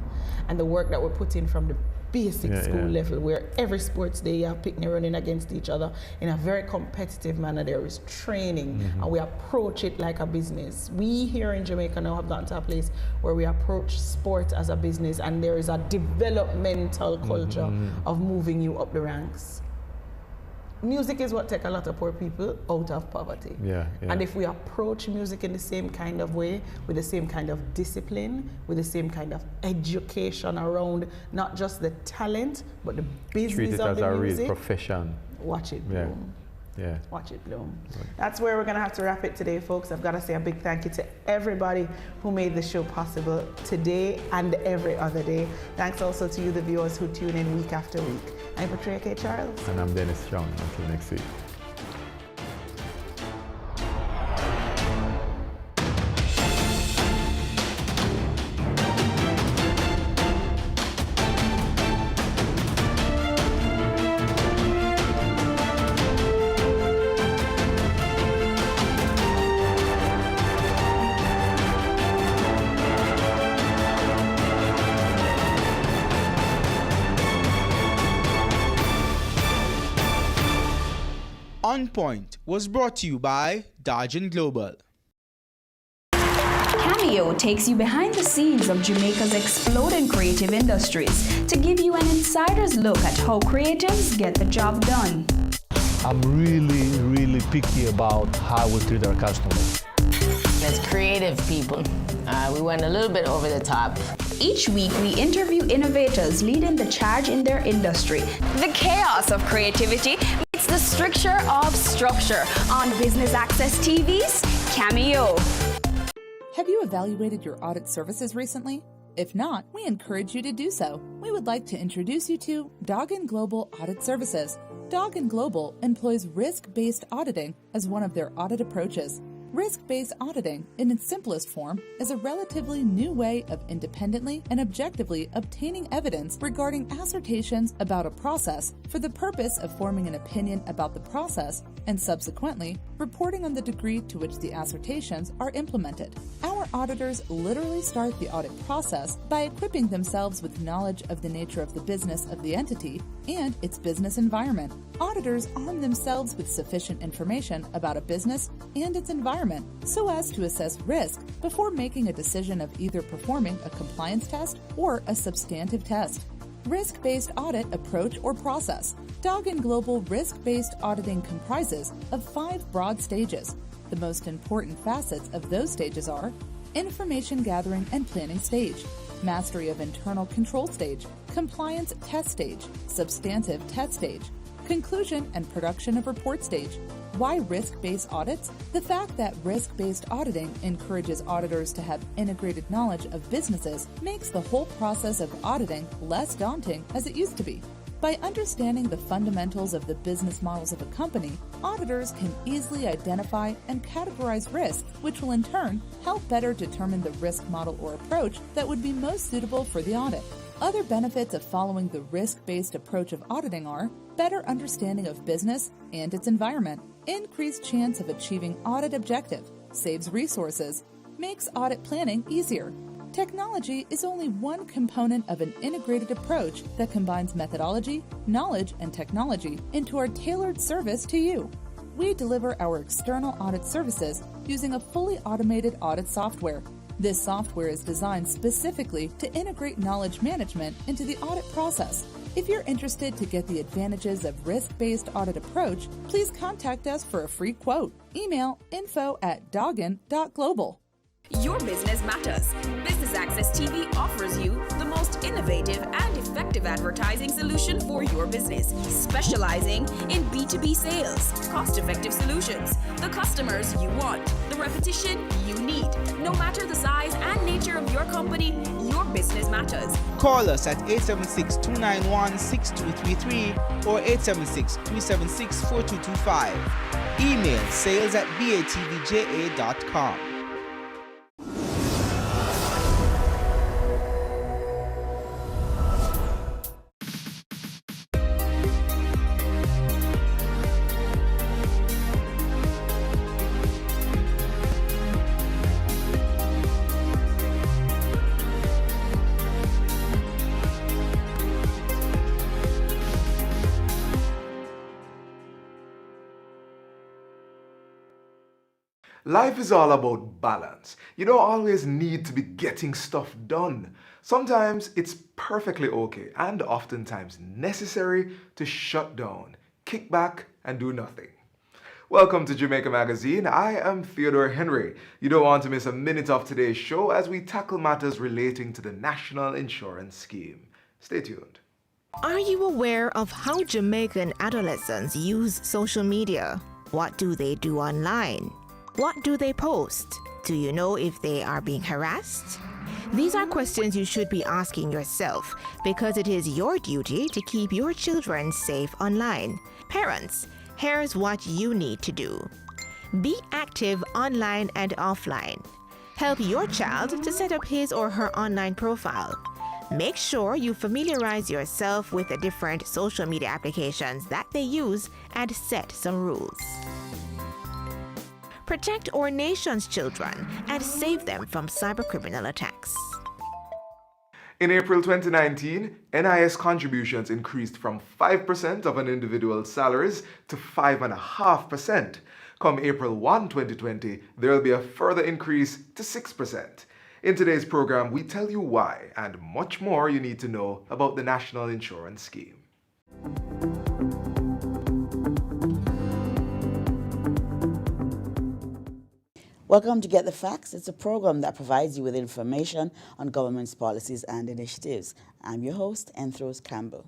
and the work that we're putting from the basic school level, where every sports day you have picnic running against each other in a very competitive manner. There is training, and we approach it like a business. We here in Jamaica now have gotten to a place where we approach sport as a business, and there is a developmental culture of moving you up the ranks. Music is what takes a lot of poor people out of poverty. And if we approach music in the same kind of way, with the same kind of discipline, with the same kind of education around not just the talent, but the business treat it of as the a music, real profession. watch it bloom. Watch it bloom. Right. That's where we're going to have to wrap it today, folks. I've got to say a big thank you to everybody who made the show possible today and every other day. Thanks also to you, the viewers who tune in week after week. I'm Patricia K. Charles. And I'm Dennis Strong. Until next week. On Point was brought to you by Dargin Global. Cameo takes you behind the scenes of Jamaica's exploding creative industries to give you an insider's look at how creatives get the job done. I'm really picky about how we treat our customers. As creative people, we went a little bit over the top. Each week, we interview innovators leading the charge in their industry. The chaos of creativity meets the stricture of structure on Business Access TV's Cameo. Have you evaluated your audit services recently? If not, we encourage you to do so. We would like to introduce you to Doggin Global Audit Services. Doggin Global employs risk-based auditing as one of their audit approaches. Risk-based auditing, in its simplest form, is a relatively new way of independently and objectively obtaining evidence regarding assertions about a process for the purpose of forming an opinion about the process and subsequently reporting on the degree to which the assertions are implemented. Our auditors literally start the audit process by equipping themselves with knowledge of the nature of the business of the entity and its business environment. Auditors arm themselves with sufficient information about a business and its environment so as to assess risk before making a decision of either performing a compliance test or a substantive test. Risk-based audit approach or process. Doggin Global risk-based auditing comprises of 5 broad stages. The most important facets of those stages are information gathering and planning stage, mastery of internal control stage, compliance test stage, substantive test stage, conclusion and production of report stage. Why risk-based audits? The fact that risk-based auditing encourages auditors to have integrated knowledge of businesses makes the whole process of auditing less daunting as it used to be. By understanding the fundamentals of the business models of a company, auditors can easily identify and categorize risk, which will in turn help better determine the risk model or approach that would be most suitable for the audit. Other benefits of following the risk-based approach of auditing are better understanding of business and its environment, increased chance of achieving audit objective, saves resources, makes audit planning easier. Technology is only one component of an integrated approach that combines methodology, knowledge, and technology into our tailored service to you. We deliver our external audit services using a fully automated audit software. This software is designed specifically to integrate knowledge management into the audit process. If you're interested to get the advantages of risk-based audit approach, please contact us for a free quote. Email info@doggin.global. Your business matters. Business Access TV offers you the most innovative and effective advertising solution for your business, specializing in B2B sales, cost-effective solutions, the customers you want, the repetition you need. No matter the size and nature of your company, your business matters. Call us at 876-291-6233 or 876-376-4225. Email sales@batvja.com. Life is all about balance. You don't always need to be getting stuff done. Sometimes it's perfectly okay and oftentimes necessary to shut down, kick back, and do nothing. Welcome to Jamaica Magazine. I am Theodore Henry. You don't want to miss a minute of today's show as we tackle matters relating to the National Insurance Scheme. Stay tuned. Are you aware of how Jamaican adolescents use social media? What do they do online? What do they post? Do you know if they are being harassed? These are questions you should be asking yourself because it is your duty to keep your children safe online. Parents, here's what you need to do. Be active online and offline. Help your child to set up his or her online profile. Make sure you familiarize yourself with the different social media applications that they use and set some rules. Protect our nation's children and save them from cybercriminal attacks. In April 2019, NIS contributions increased from 5% of an individual's salaries to 5.5%. Come April 1, 2020, there will be a further increase to 6%. In today's program, we tell you why and much more you need to know about the National Insurance Scheme. Welcome to Get the Facts. It's a program that provides you with information on government's policies and initiatives. I'm your host, Enthros Campbell.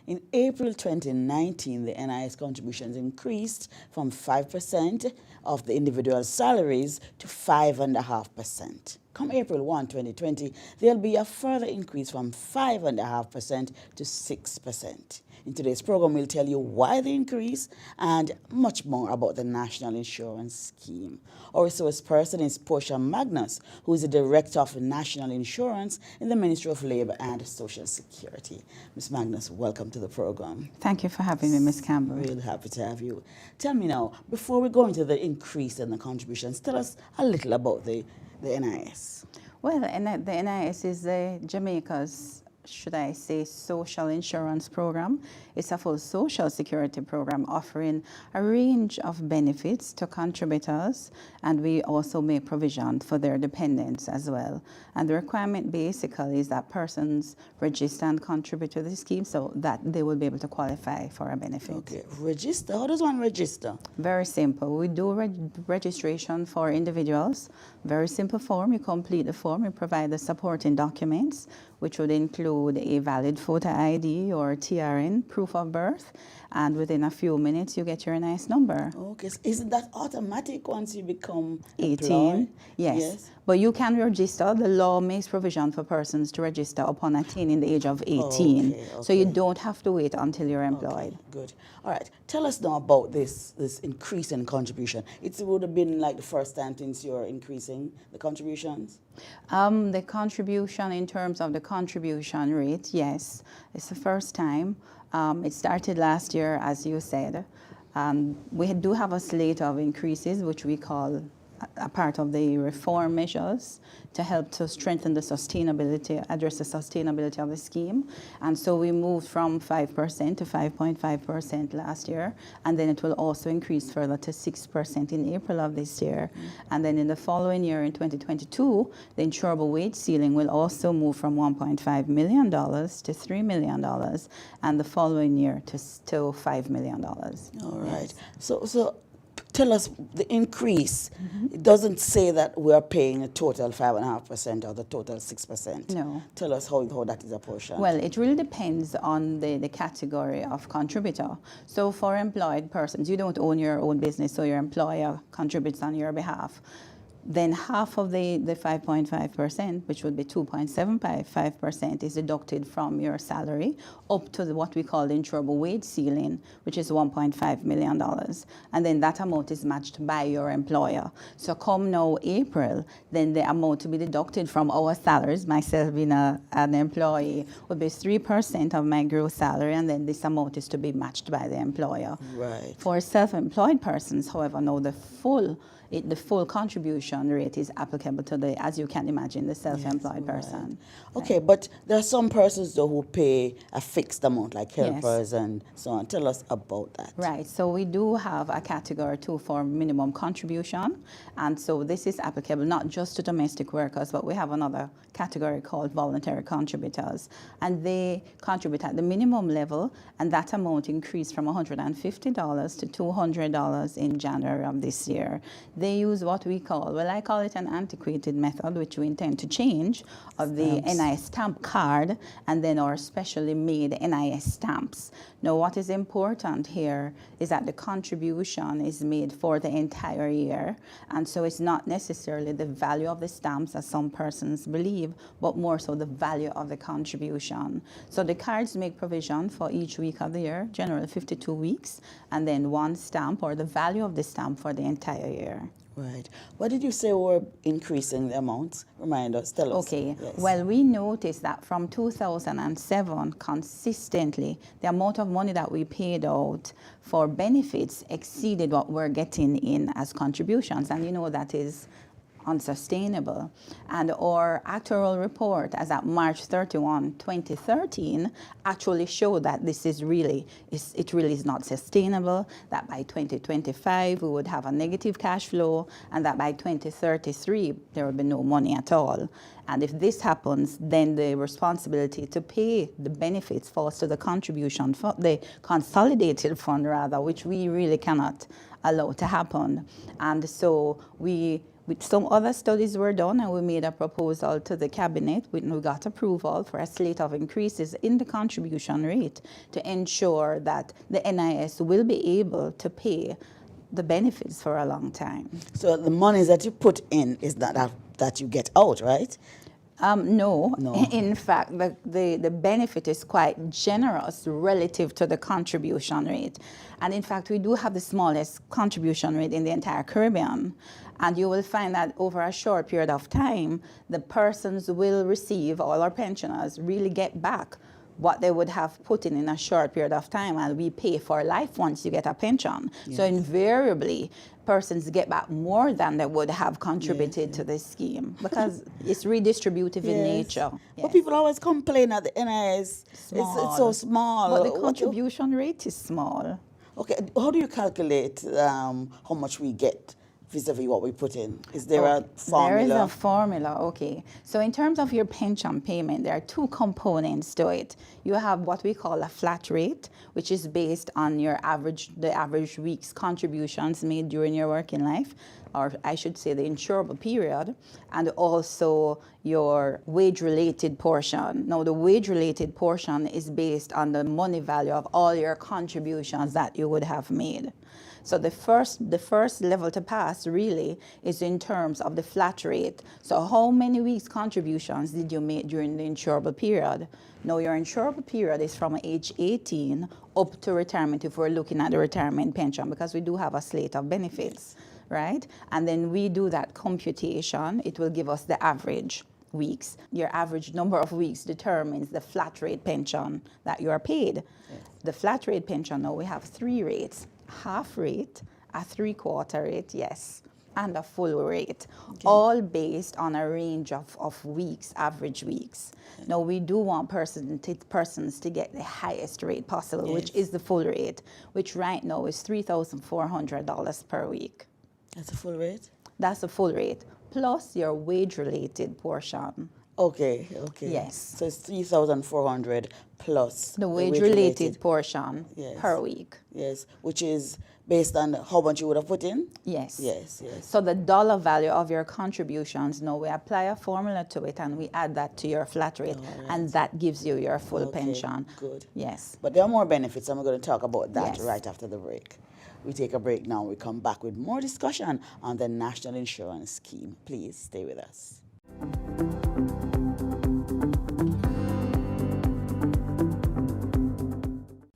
In April 2019, the NIS contributions increased from 5% of the individual salaries to 5.5%. Come April 1, 2020, there'll be a further increase from 5.5% to 6%. In today's program, we'll tell you why the increase and much more about the National Insurance Scheme. Our resource person is Portia Magnus, who is the Director of National Insurance in the Ministry of Labour and Social Security. Ms. Magnus, welcome to the program. Thank you for having me, Ms. Campbell. Really happy to have you. Tell me now, before we go into the increase in the contributions, tell us a little about the NIS. Well, the NIS is Jamaica's, should I say, social insurance program. It's a full social security program offering a range of benefits to contributors, and we also make provision for their dependents as well. And the requirement basically is that persons register and contribute to the scheme so that they will be able to qualify for a benefit. Okay, register? How does one register? Very simple. We do registration for individuals. Very simple form. You complete the form, you provide the supporting documents, which would include a valid photo ID or TRN, proof of birth, and within a few minutes you get your NIS number. Okay, so isn't that automatic once you become 18? Yes. But you can register. The law makes provision for persons to register upon attaining the age of 18. Okay. So you don't have to wait until you're employed. Okay, good. All right. Tell us now about this increase in contribution. It would have been like the first time since you're increasing the contributions? The contribution, in terms of the contribution rate, yes, it's the first time. It started last year, as you said. We do have a slate of increases, which we call a part of the reform measures to help to strengthen the sustainability, address the sustainability of the scheme. And so we moved from 5% to 5.5% last year, and then it will also increase further to 6% in April of this year. And then in the following year, in 2022, the insurable wage ceiling will also move from $1.5 million to $3 million, and the following year to $5 million. All right. So tell us the increase. It doesn't say that we are paying a total 5.5% or the total 6%. No. Tell us how that is apportioned. Well, it really depends on the category of contributor. So for employed persons, you don't own your own business, so your employer contributes on your behalf. Then half of the 5.5%, which would be 2.75%, is deducted from your salary up to what we call the insurable wage ceiling, which is $1.5 million. And then that amount is matched by your employer. So come now April, then the amount to be deducted from our salaries, myself being an employee, would be 3% of my gross salary, and then this amount is to be matched by the employer. Right. For self-employed persons, however, now the full contribution rate is applicable to the, as you can imagine, the self-employed person. Okay, but there are some persons though who pay a fixed amount, like helpers and so on. Tell us about that. Right, so we do have a category 2 for minimum contribution, and so this is applicable not just to domestic workers, but we have another category called voluntary contributors, and they contribute at the minimum level, and that amount increased from $150 to $200 in January of this year. They use what we call, well, I call it an antiquated method, which we intend to change, of the NIS stamp card and then our specially made NIS stamps. Now, what is important here is that the contribution is made for the entire year, and so it's not necessarily the value of the stamps, as some persons believe, but more so the value of the contribution. So the cards make provision for each week of the year, generally 52 weeks, and then one stamp or the value of the stamp for the entire year. Right. What did you say were increasing the amounts? Remind us, tell us. Okay. Yes. Well, we noticed that from 2007, consistently, the amount of money that we paid out for benefits exceeded what we're getting in as contributions. And you know that is unsustainable. And our actuarial report as at March 31, 2013 actually showed that this is really, it really is not sustainable, that by 2025 we would have a negative cash flow, and that by 2033 there would be no money at all. And if this happens, then the responsibility to pay the benefits falls to the contribution fund, the consolidated fund rather, which we really cannot allow to happen. And so some other studies were done, and we made a proposal to the cabinet. We got approval for a slate of increases in the contribution rate to ensure that the NIS will be able to pay the benefits for a long time. So the monies that you put in is not that you get out, right? No. In fact, the benefit is quite generous relative to the contribution rate. And in fact, we do have the smallest contribution rate in the entire Caribbean. And you will find that over a short period of time, the persons will receive, all our pensioners really get back what they would have put in a short period of time, and we pay for life once you get a pension. Yes. So invariably, persons get back more than they would have contributed to this scheme, because it's redistributive in nature. But people always complain that the NIS is so small. But the contribution rate is small. Okay, how do you calculate how much we get vis-a-vis what we put in? Is there a formula? There is a formula, okay. So in terms of your pension payment, there are two components to it. You have what we call a flat rate, which is based on the average week's contributions made during your working life, or I should say the insurable period, and also your wage-related portion. Now, the wage-related portion is based on the money value of all your contributions that you would have made. So the first level to pass really is in terms of the flat rate. So how many weeks contributions did you make during the insurable period? Now, your insurable period is from age 18 up to retirement, if we're looking at the retirement pension, because we do have a slate of benefits, right? And then we do that computation. It will give us the average weeks. Your average number of weeks determines the flat rate pension that you are paid. Yes. The flat rate pension, now we have three rates: half rate, a three-quarter rate, yes, and a full rate, all based on a range of weeks, average weeks. Now, we do want persons to get the highest rate possible, which is the full rate, which right now is $3,400 per week. That's a full rate? That's a full rate, plus your wage-related portion Okay, okay. Yes. So it's 3,400 plus The wage-related portion yes. per week. Yes, which is based on how much you would have put in? Yes. Yes, yes. So the dollar value of your contributions, now we apply a formula to it and we add that to your flat rate, and that gives you your full pension. Good. Yes. But there are more benefits, and we're going to talk about that Yes. right after the break. We take a break now. We come back with more discussion on the National Insurance Scheme. Please stay with us.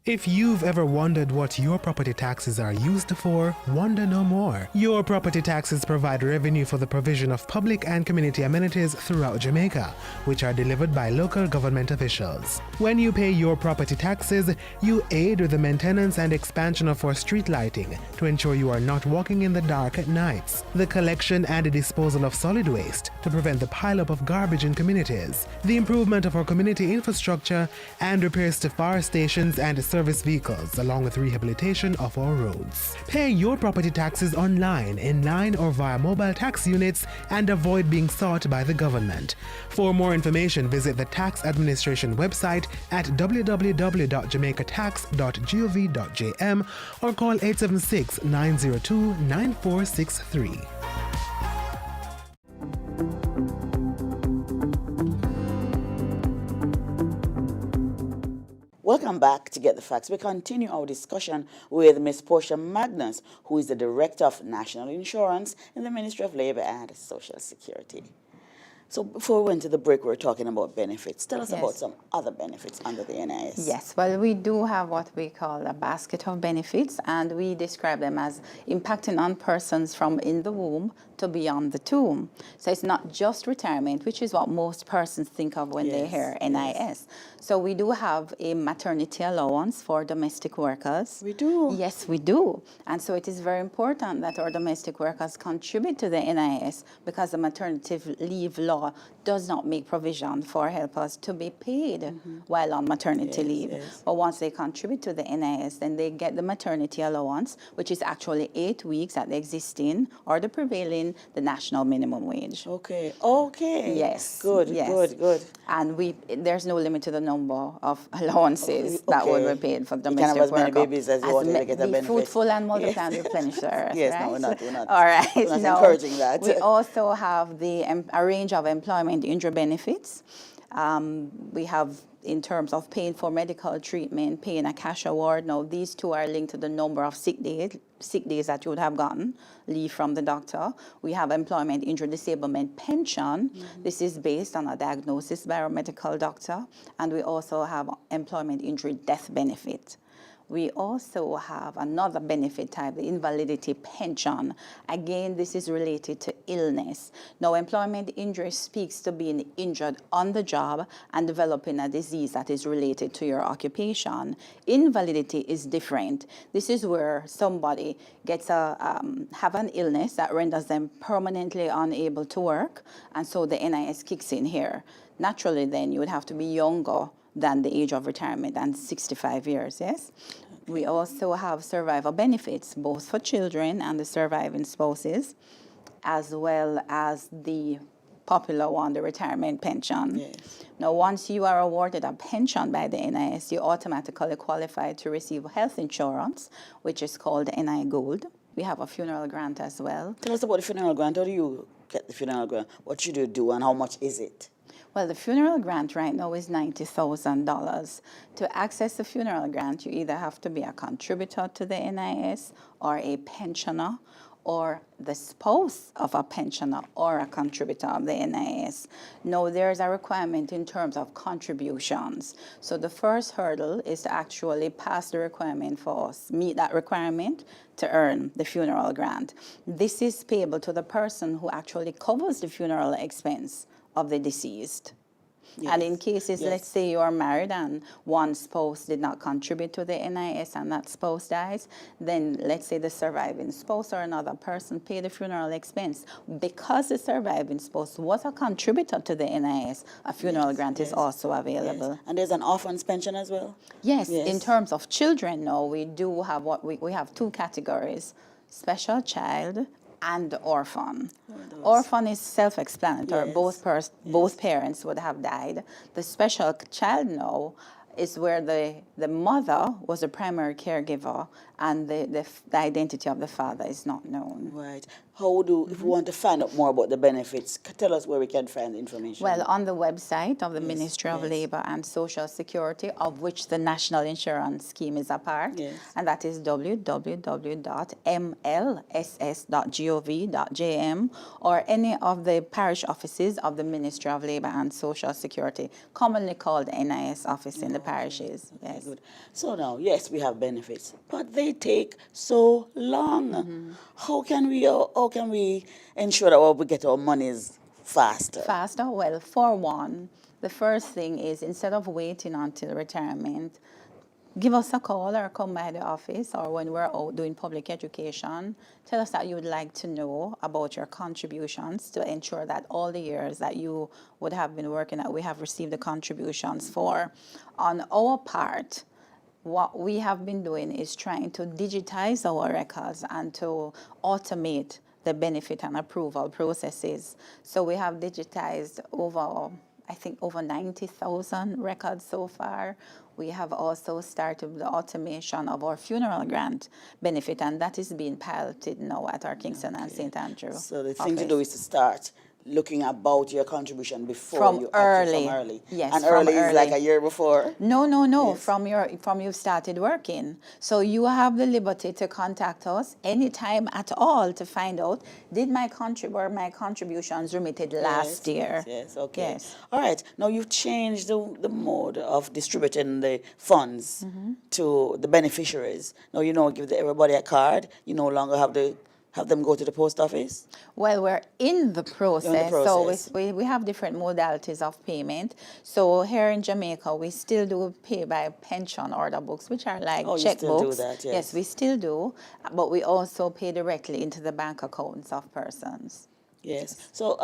If you've ever wondered what your property taxes are used for, wonder no more. Your property taxes provide revenue for the provision of public and community amenities throughout Jamaica, which are delivered by local government officials. When you pay your property taxes, you aid with the maintenance and expansion of our street lighting to ensure you are not walking in the dark at nights, the collection and disposal of solid waste to prevent the pileup of garbage in communities, the improvement of our community infrastructure, and repairs to fire stations and service vehicles, along with rehabilitation of our roads. Pay your property taxes online, in line, or via mobile tax units and avoid being sought by the government. For more information, visit the Tax Administration website at www.jamaicatax.gov.jm or call 876-902-9463. Welcome back to Get the Facts. We continue our discussion with Ms. Portia Magnus, who is the Director of National Insurance in the Ministry of Labour and Social Security. So before we went to the break, we were talking about benefits. Tell us about some other benefits under the NIS. Yes, well, we do have what we call a basket of benefits, and we describe them as impacting on persons from in the womb to beyond the tomb. So it's not just retirement, which is what most persons think of when they hear NIS. So we do have a maternity allowance for domestic workers. We do? Yes, we do. And so it is very important that our domestic workers contribute to the NIS, because the maternity leave law does not make provision for helpers to be paid while on maternity leave. But once they contribute to the NIS, then they get the maternity allowance, which is actually 8 weeks at the existing or the prevailing, the national minimum wage. Okay, okay. Yes. Good, good, good. And there's no limit to the number of allowances that would be paid for domestic you can have as many worker. babies as you want to get a benefit. Be fruitful and multiply and replenish the earth. Yes, right? no, we're not. All right. We're not encouraging that. We also have a range of employment injury benefits. We have, in terms of paying for medical treatment, paying a cash award. Now, these two are linked to the number of sick days that you would have gotten, leave from the doctor. We have employment injury disablement pension. This is based on a diagnosis by our medical doctor. And we also have employment injury death benefit. We also have another benefit type, the invalidity pension. Again, this is related to illness. Now, employment injury speaks to being injured on the job and developing a disease that is related to your occupation. Invalidity is different. This is where somebody gets have an illness that renders them permanently unable to work, and so the NIS kicks in here. Naturally, then, you would have to be younger than the age of retirement, and 65 years, yes? We also have survivor benefits, both for children and the surviving spouses, as well as the popular one, the retirement pension. Yes. Now, once you are awarded a pension by the NIS, you automatically qualify to receive health insurance, which is called NI Gold. We have a funeral grant as well. Tell us about the funeral grant. How do you get the funeral grant? What should you do, and how much is it? Well, the funeral grant right now is $90,000. To access the funeral grant, you either have to be a contributor to the NIS or a pensioner or the spouse of a pensioner or a contributor of the NIS. Now, there's a requirement in terms of contributions. So the first hurdle is to actually pass the requirement for us, meet that requirement to earn the funeral grant. This is payable to the person who actually covers the funeral expense of the deceased. Yes. And in cases, let's say you are married and one spouse did not contribute to the NIS and that spouse dies, then let's say the surviving spouse or another person pay the funeral expense. Because the surviving spouse was a contributor to the NIS, a funeral grant is also available. Yes. And there's an orphan's pension as well? Yes. In terms of children now, we do have we have two categories, special child and orphan. Orphan is self-explanatory. Yes. Both parents would have died. The special child now is where the mother was the primary caregiver and the identity of the father is not known. Right. If we want to find out more about the benefits, tell us where we can find the information. Well, on the website of the Ministry of Labour and Social Security, of which the National Insurance Scheme is a part, and that is www.mlss.gov.jm, or any of the parish offices of the Ministry of Labour and Social Security, commonly called the NIS office in the parishes. Yes. Good. So now, yes, we have benefits, but they take so long. How can we ensure that we get our monies faster? Faster? Well, for one, the first thing is, instead of waiting until retirement, give us a call or come by the office, or when we're out doing public education, tell us that you would like to know about your contributions to ensure that all the years that you would have been working at, we have received the contributions for. On our part, what we have been doing is trying to digitize our records and to automate the benefit and approval processes. So we have digitized over 90,000 records so far. We have also started the automation of our funeral grant benefit, and that is being piloted now at our Kingston and St. Andrew So the thing to do is to start looking about your contribution before from you early. from early. Yes, and from early is early. like a year before. No. Yes. From you've started working. So you have the liberty to contact us anytime at all to find out, were my contributions remitted last year? Yes, okay. Yes. All right. Now you've changed the mode of distributing the funds to the beneficiaries. Now give everybody a card. You no longer have them go to the post office? Well, we're in the process. So we have different modalities of payment. So here in Jamaica, we still do pay by pension order books, which are like checkbooks. You still do that, Yes, we still do. But we also pay directly into the bank accounts of persons. Yes. So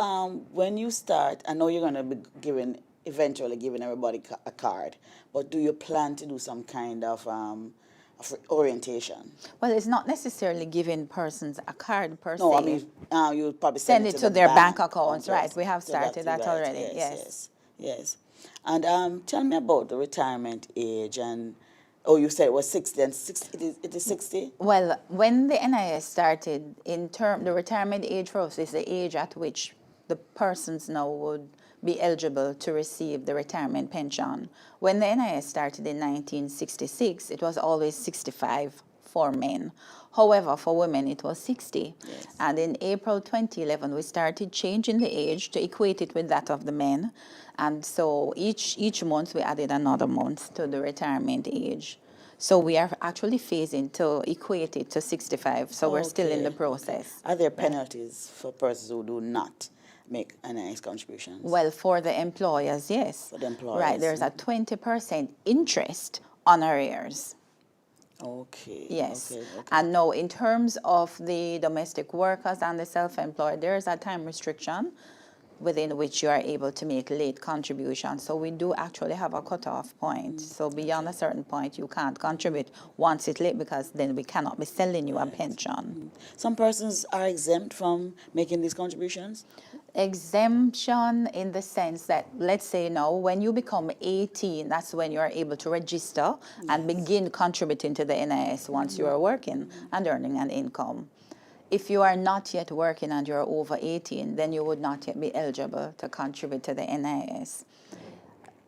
when you start, I know you're going to be eventually giving everybody a card, but do you plan to do some kind of orientation? Well, it's not necessarily giving persons a card per se. No, I mean, you probably send it to their bank accounts, right? We have So started that right. already, Yes. And tell me about the retirement age. And you said it was 60, and 60, it is 60? Well, when the NIS started, the retirement age for us is the age at which the persons now would be eligible to receive the retirement pension. When the NIS started in 1966, it was always 65 for men. However, for women, it was 60. Yes. And in April 2011, we started changing the age to equate it with that of the men. And so each month, we added another month to the retirement age. So we are actually phasing to equate it to 65. So we're still in the process. Are there penalties for persons who do not make NIS contributions? Well, for the employers, yes. For the employers. Right, there's a 20% interest on arrears. Okay. Yes. Okay. And now, in terms of the domestic workers and the self-employed, there is a time restriction within which you are able to make late contributions. So we do actually have a cutoff point. So beyond a certain point, you can't contribute once it's late, because then we cannot be selling you a pension. Some persons are exempt from making these contributions? Exemption in the sense that, let's say now, when you become 18, that's when you are able to register and begin contributing to the NIS once you are working and earning an income. If you are not yet working and you're over 18, then you would not yet be eligible to contribute to the NIS.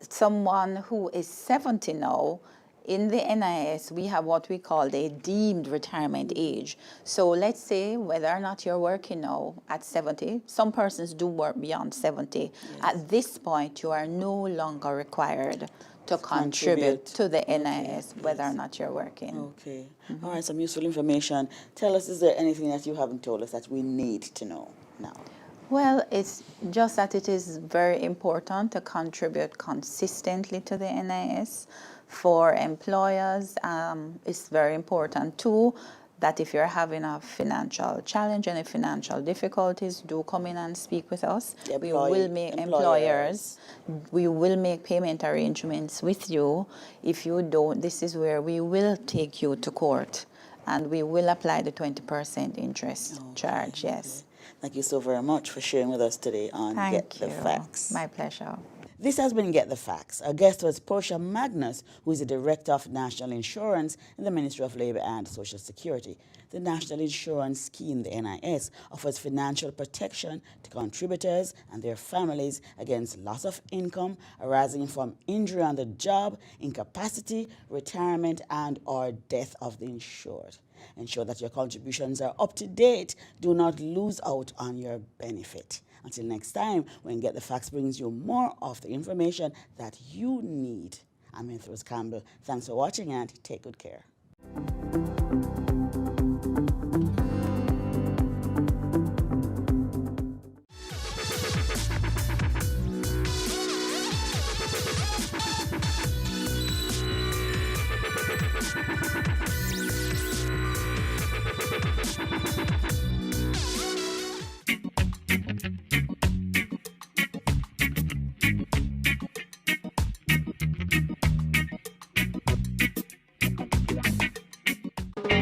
Someone who is 70 now, in the NIS, we have what we call the deemed retirement age. So let's say whether or not you're working now at 70, some persons do work beyond 70. Yes. At this point, you are no longer required to contribute to the NIS, whether or not you're working. Okay. All right, some useful information. Tell us, is there anything that you haven't told us that we need to know now? Well, it's just that it is very important to contribute consistently to the NIS. For employers, it's very important too that if you're having a financial challenge and financial difficulties, do come in and speak with us. We will make we will make payment arrangements with you. If you don't, this is where we will take you to court and we will apply the 20% interest charge, yes. Thank you so very much for sharing with us today on Get the Facts. My pleasure. This has been Get the Facts. Our guest was Portia Magnus, who is the Director of National Insurance in the Ministry of Labour and Social Security. The National Insurance Scheme, the NIS, offers financial protection to contributors and their families against loss of income arising from injury on the job, incapacity, retirement, and/or death of the insured. Ensure that your contributions are up to date. Do not lose out on your benefit. Until next time, when Get the Facts brings you more of the information that you need. I'm Rose Campbell. Thanks for watching and take good care.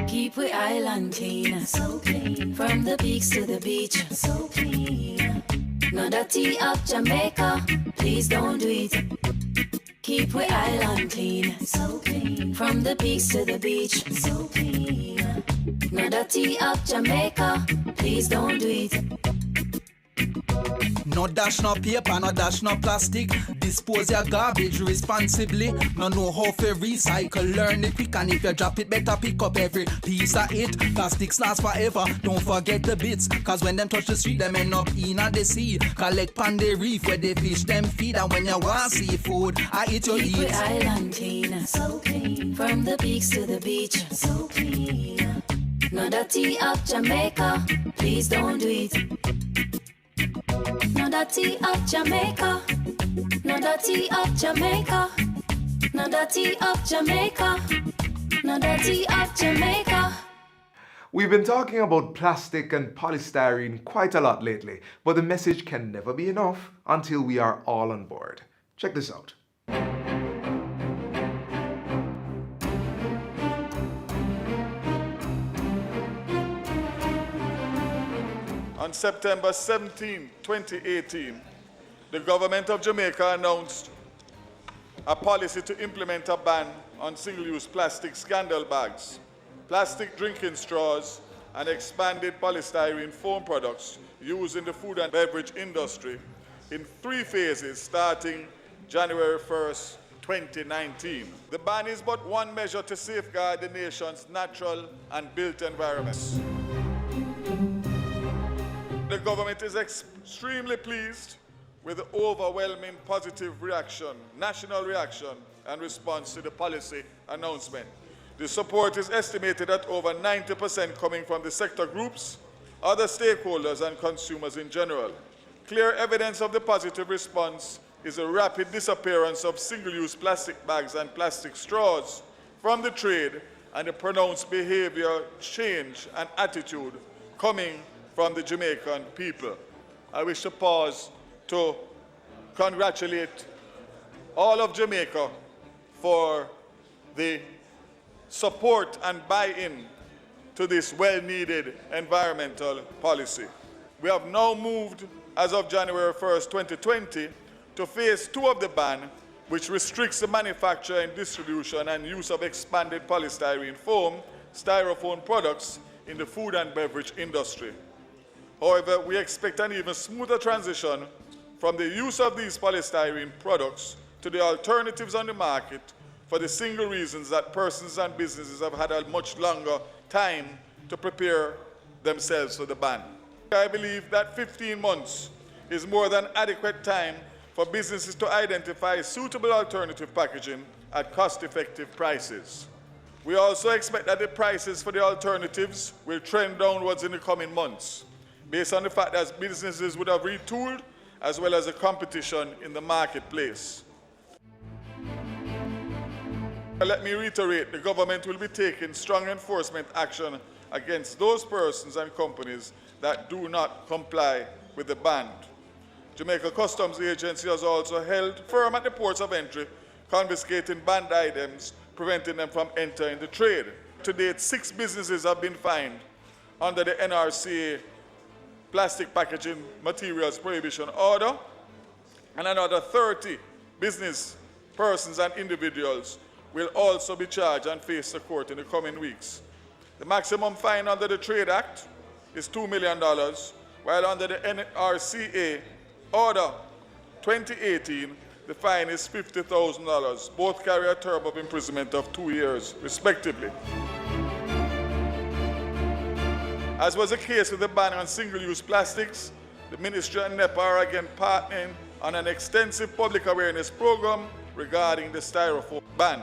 Keep we island clean, so clean. From the peaks to the beach, so clean. No dirty up Jamaica, please don't do it. Keep we island clean, so clean. From the peaks to the beach, so clean. No dirty up Jamaica, please don't do it. No dash, no paper, no dash, no plastic. Dispose your garbage responsibly. No know how to recycle, learn it quick. And if you drop it, better pick up every piece of it. Plastics last forever, don't forget the bits. Cause when them touch the street, them end up in the sea. Collect pan the reef where they fish them feed. And when you want seafood, I eat your Keep eat. we island clean, so clean. From the peaks to the beach, so clean. No dirty up Jamaica, please don't do it. No dirty up Jamaica, no dirty up Jamaica, no dirty up Jamaica, no dirty up Jamaica. We've been talking about plastic and polystyrene quite a lot lately, but the message can never be enough until we are all on board. Check this out. On September 17, 2018, the government of Jamaica announced a policy to implement a ban on single-use plastic scandal bags, plastic drinking straws, and expanded polystyrene foam products used in the food and beverage industry in 3 phases starting January 1st, 2019. The ban is but one measure to safeguard the nation's natural and built environments. The government is extremely pleased with the overwhelming positive reaction, national reaction, and response to the policy announcement. The support is estimated at over 90% coming from the sector groups, other stakeholders, and consumers in general. Clear evidence of the positive response is a rapid disappearance of single-use plastic bags and plastic straws from the trade and a pronounced behavior change and attitude coming from the Jamaican people. I wish to pause to congratulate all of Jamaica for the support and buy-in to this well-needed environmental policy. We have now moved, as of January 1st, 2020, to phase 2 of the ban, which restricts the manufacture and distribution and use of expanded polystyrene foam, styrofoam products in the food and beverage industry. However, we expect an even smoother transition from the use of these polystyrene products to the alternatives on the market for the single reasons that persons and businesses have had a much longer time to prepare themselves for the ban. I believe that 15 months is more than adequate time for businesses to identify suitable alternative packaging at cost-effective prices. We also expect that the prices for the alternatives will trend downwards in the coming months, based on the fact that businesses would have retooled as well as the competition in the marketplace. Let me reiterate, the government will be taking strong enforcement action against those persons and companies that do not comply with the ban. Jamaica Customs Agency has also held firm at the ports of entry, confiscating banned items, preventing them from entering the trade. To date, 6 businesses have been fined under the NRCA Plastic Packaging Materials Prohibition Order, and another 30 business persons and individuals will also be charged and face the court in the coming weeks. The maximum fine under the Trade Act is $2 million, while under the NRCA Order 2018, the fine is $50,000. Both carry a term of imprisonment of 2 years, respectively. As was the case with the ban on single-use plastics, the Ministry and NEPA are again partnering on an extensive public awareness program regarding the styrofoam ban.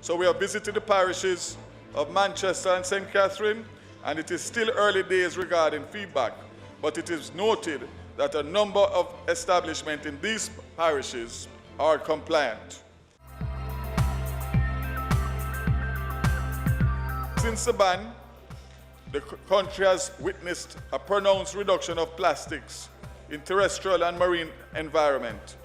So we have visited the parishes of Manchester and St. Catherine, and it is still early days regarding feedback, but it is noted that a number of establishments in these parishes are compliant. Since the ban, the country has witnessed a pronounced reduction of plastics in terrestrial and marine environment.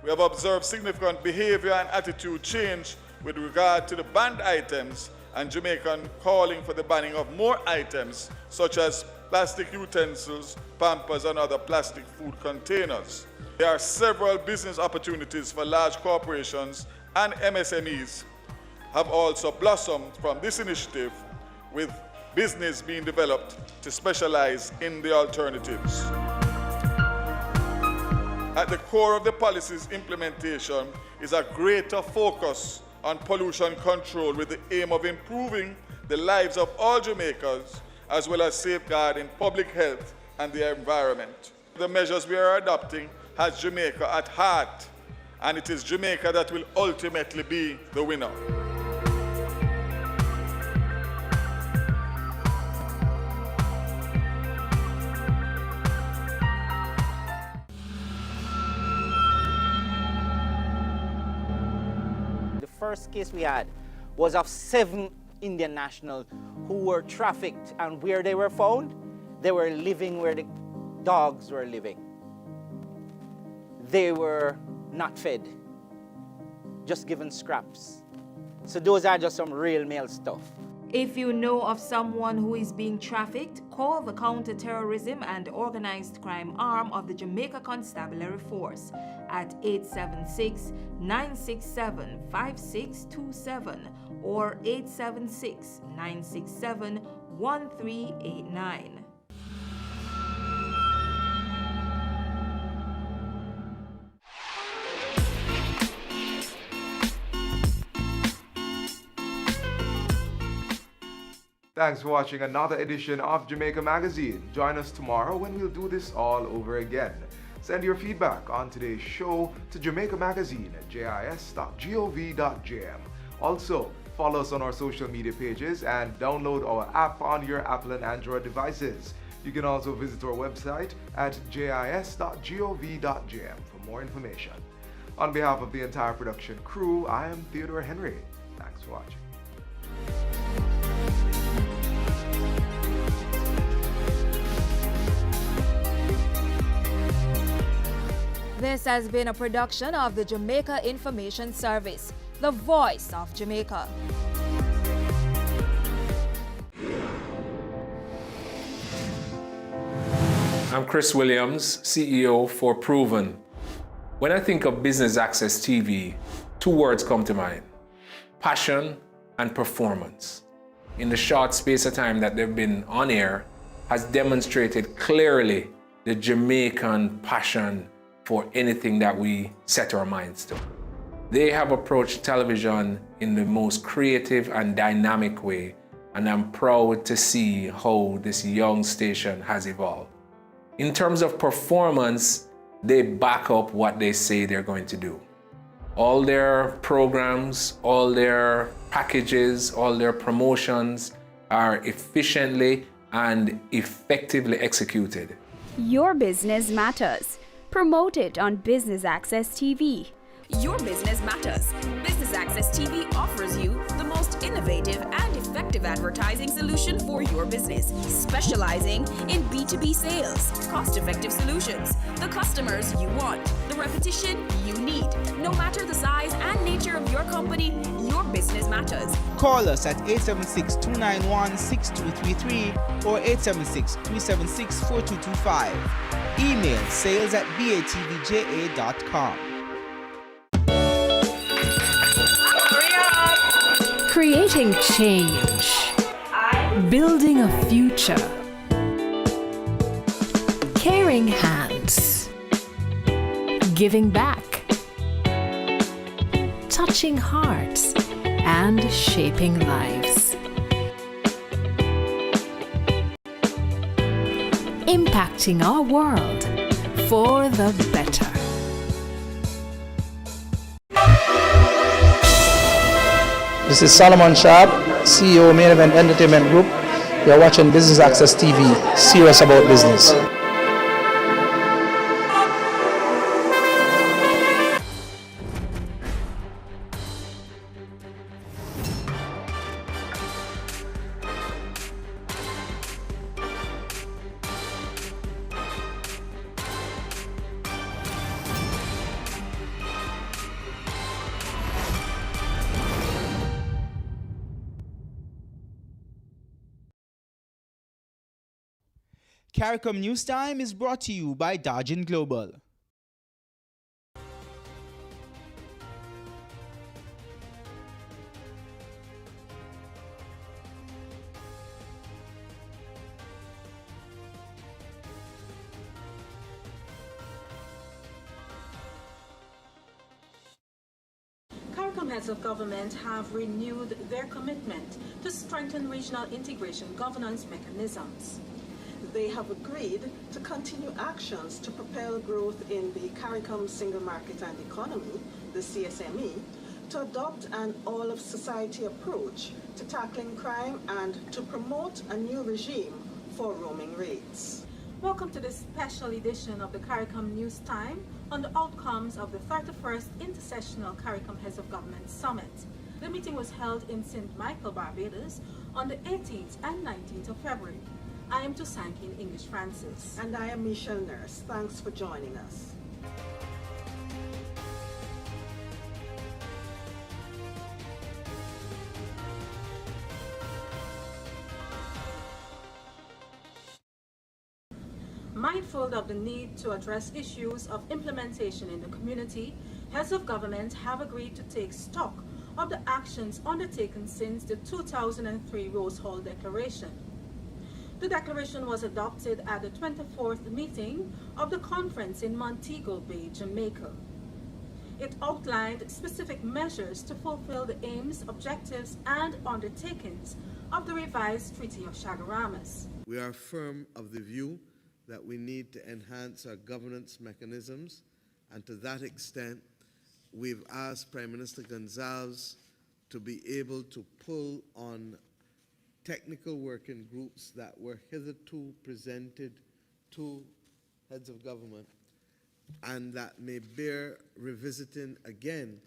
We have observed significant behavior and attitude change with regard to the banned items, and Jamaican calling for the banning of more items such as plastic utensils, Pampers, and other plastic food containers. There are several business opportunities for large corporations, and MSMEs have also blossomed from this initiative, with business being developed to specialize in the alternatives. At the core of the policy's implementation is a greater focus on pollution control with the aim of improving the lives of all Jamaicans, as well as safeguarding public health and the environment. The measures we are adopting has Jamaica at heart, and it is Jamaica that will ultimately be the winner. First case we had was of 7 Indian nationals who were trafficked, and where they were found, they were living where the dogs were living. They were not fed, just given scraps. So those are just some real male stuff. If you know of someone who is being trafficked, call the Counter-Terrorism and Organized Crime Arm of the Jamaica Constabulary Force at 876-967-5627 or 876-967-1389. Thanks for watching another edition of Jamaica Magazine. Join us tomorrow when we'll do this all over again. Send your feedback on today's show to Jamaica Magazine at jis.gov.jm. Also, follow us on our social media pages and download our app on your Apple and Android devices. You can also visit our website at jis.gov.jm for more information. On behalf of the entire production crew, I am Theodore Henry. Thanks for watching. This has been a production of the Jamaica Information Service, the voice of Jamaica. I'm Chris Williams, CEO for Proven. When I think of Business Access TV, 2 words come to mind: passion and performance. In the short space of time that they've been on air, has demonstrated clearly the Jamaican passion for anything that we set our minds to. They have approached television in the most creative and dynamic way, and I'm proud to see how this young station has evolved. In terms of performance, they back up what they say they're going to do. All their programs, all their packages, all their promotions are efficiently and effectively executed. Your business matters. Promote it on Business Access TV. Your business matters. Business Access TV offers you the most most innovative and effective advertising solution for your business, specializing in B2B sales, cost-effective solutions, the customers you want, the repetition you need. No matter the size and nature of your company, your business matters. Call us at 876-291-6233 or 876-376-4225. Email sales@batvja.com. Creating change. Building a future. Caring hands. Giving back. Touching hearts and shaping lives. Impacting our world for the better. This is Solomon Sharp, CEO, Main Event Entertainment Group. You're watching Business Access TV, serious about business. CARICOM News Time is brought to you by Dodgen Global. CARICOM heads of government have renewed their commitment to strengthen regional integration governance mechanisms. They have agreed to continue actions to propel growth in the CARICOM Single Market and Economy, the CSME, to adopt an all-of-society approach to tackling crime and to promote a new regime for roaming rates. Welcome to this special edition of the CARICOM News Time on the outcomes of the 31st Intersessional CARICOM Heads of Government Summit. The meeting was held in St. Michael, Barbados on the 18th and 19th of February. I am Tosankin English Francis. And I am Michelle Nurse. Thanks for joining us. Mindful of the need to address issues of implementation in the community, heads of government have agreed to take stock of the actions undertaken since the 2003 Rose Hall Declaration. The declaration was adopted at the 24th meeting of the conference in Montego Bay, Jamaica. It outlined specific measures to fulfill the aims, objectives, and undertakings of the revised Treaty of Chaguaramas. We are firm of the view that we need to enhance our governance mechanisms, and to that extent, we've asked Prime Minister Gonzalez to be able to pull on technical working groups that were hitherto presented to heads of government and that may bear revisiting again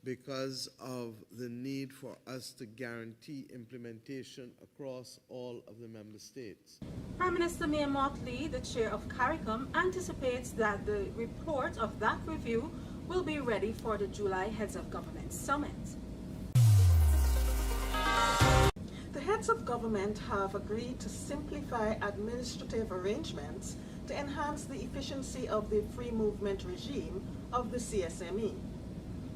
because of the need for us to guarantee implementation across all of the member states. Prime Minister Mayor Motley, the chair of CARICOM, anticipates that the report of that review will be ready for the July Heads of Government Summit. The heads of government have agreed to simplify administrative arrangements to enhance the efficiency of the free movement regime of the CSME.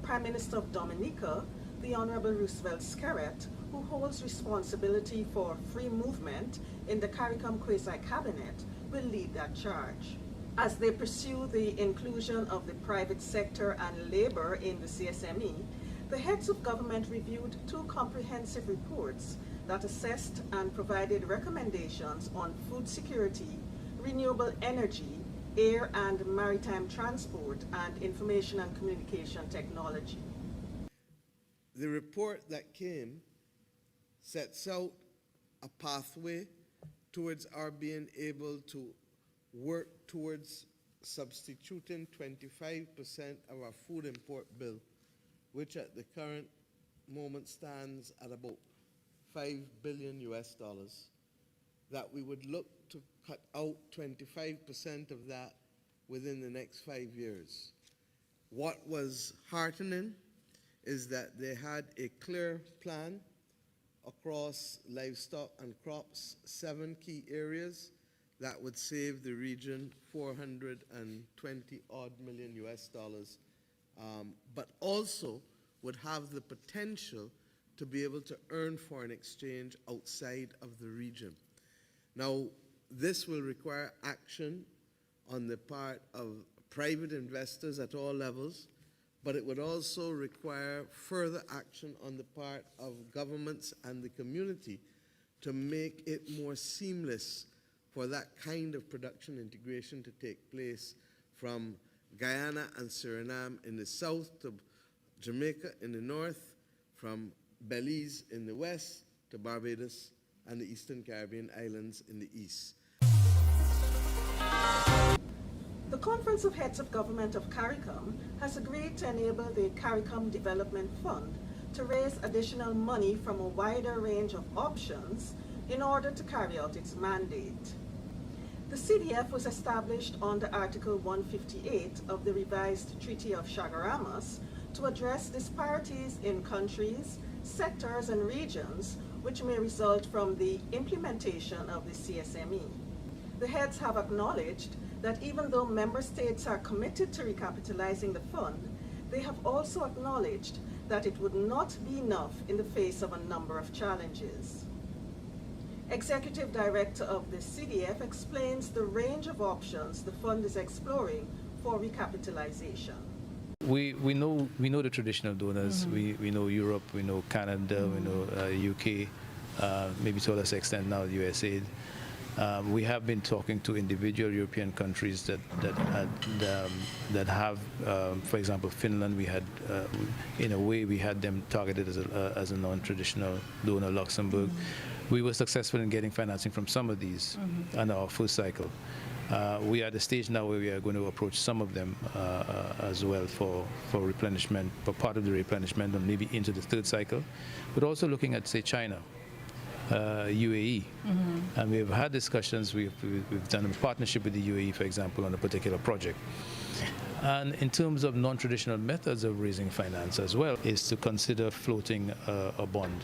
Prime Minister of Dominica, the Honorable Roosevelt Skerrit, who holds responsibility for free movement in the CARICOM Quasi-Cabinet, will lead that charge. As they pursue the inclusion of the private sector and labor in the CSME, the heads of government reviewed 2 comprehensive reports that assessed and provided recommendations on food security, renewable energy, air and maritime transport, and information and communication technology. The report that came sets out a pathway towards our being able to work towards substituting 25% of our food import bill, which at the current moment stands at about $5 billion US, that we would look to cut out 25% of that within the next 5 years. What was heartening is that they had a clear plan across livestock and crops, 7 key areas that would save the region $420 odd million US, but also would have the potential to be able to earn foreign exchange outside of the region. Now, this will require action on the part of private investors at all levels, but it would also require further action on the part of governments and the community to make it more seamless for that kind of production integration to take place from Guyana and Suriname in the south to Jamaica in the north, from Belize in the west to Barbados and the Eastern Caribbean islands in the east. The Conference of Heads of Government of CARICOM has agreed to enable the CARICOM Development Fund to raise additional money from a wider range of options in order to carry out its mandate. The CDF was established under Article 158 of the revised Treaty of Chaguaramas to address disparities in countries, sectors, and regions which may result from the implementation of the CSME. The heads have acknowledged that even though member states are committed to recapitalizing the fund, they have also acknowledged that it would not be enough in the face of a number of challenges. Executive Director of the CDF explains the range of options the fund is exploring for recapitalization. We know the traditional donors. We know Europe, we know Canada, we know UK, maybe to a lesser extent now USAID. We have been talking to individual European countries that have, for example, Finland. We had, in a way, we had them targeted as a non-traditional donor. Luxembourg. We were successful in getting financing from some of these under our first cycle. We are at the stage now where we are going to approach some of them as well for replenishment, for part of the replenishment, and maybe into the third cycle, but also looking at, say, China. UAE, and we've had discussions. We've done a partnership with the UAE, for example, on a particular project. And in terms of non-traditional methods of raising finance as well, is to consider floating a bond,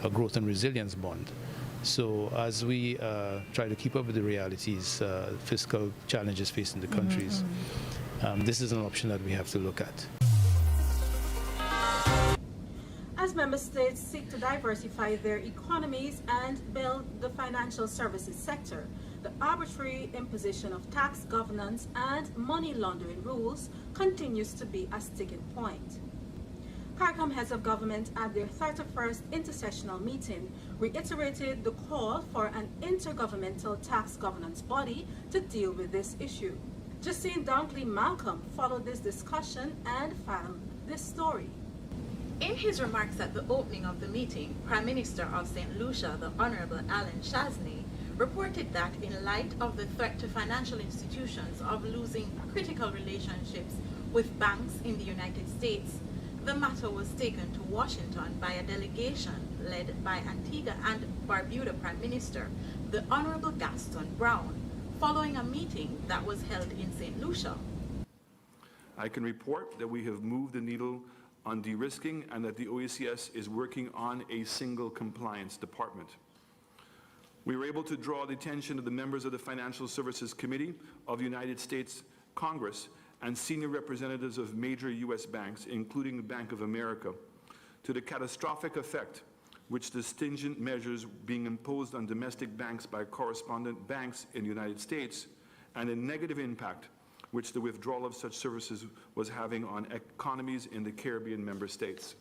a growth and resilience bond. So as we try to keep up with the realities, fiscal challenges facing the countries, this is an option that we have to look at. As member states seek to diversify their economies and build the financial services sector, the arbitrary imposition of tax governance and money laundering rules continues to be a sticking point. CARICOM heads of government at their 31st intersessional meeting reiterated the call for an intergovernmental tax governance body to deal with this issue. Justine Dunkley-Malcolm followed this discussion and found this story. In his remarks at the opening of the meeting, Prime Minister of St. Lucia, the Honorable Alan Chasney, reported that in light of the threat to financial institutions of losing critical relationships with banks in the United States, the matter was taken to Washington by a delegation led by Antigua and Barbuda Prime Minister, the Honorable Gaston Brown, following a meeting that was held in St. Lucia. I can report that we have moved the needle on de-risking and that the OECS is working on a single compliance department. We were able to draw the attention of the members of the Financial Services Committee of the United States Congress and senior representatives of major U.S. banks, including the Bank of America, to the catastrophic effect which the stringent measures being imposed on domestic banks by correspondent banks in the United States and a negative impact which the withdrawal of such services was having on economies in the Caribbean member states.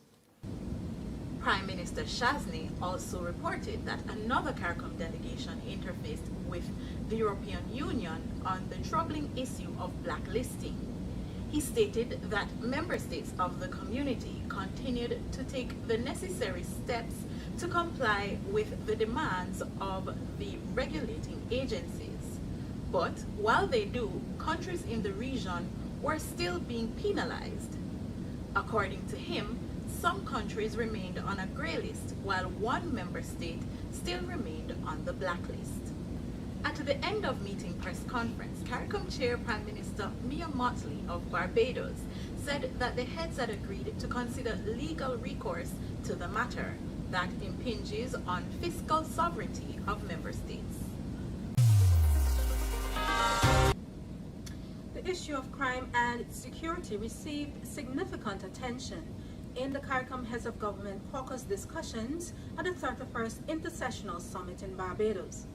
Prime Minister Chasney also reported that another CARICOM delegation interfaced with the European Union on the troubling issue of blacklisting. He stated that member states of the community continued to take the necessary steps to comply with the demands of the regulating agencies. But while they do, countries in the region were still being penalized. According to him, some countries remained on a grey list, while one member state still remained on the blacklist. At the end of meeting press conference, CARICOM Chair Prime Minister Mia Mottley of Barbados said that the heads had agreed to consider legal recourse to the matter that impinges on fiscal sovereignty of member states. The issue of crime and security received significant attention in the CARICOM Heads of Government Caucus discussions at the 31st Intersessional Summit in Barbados.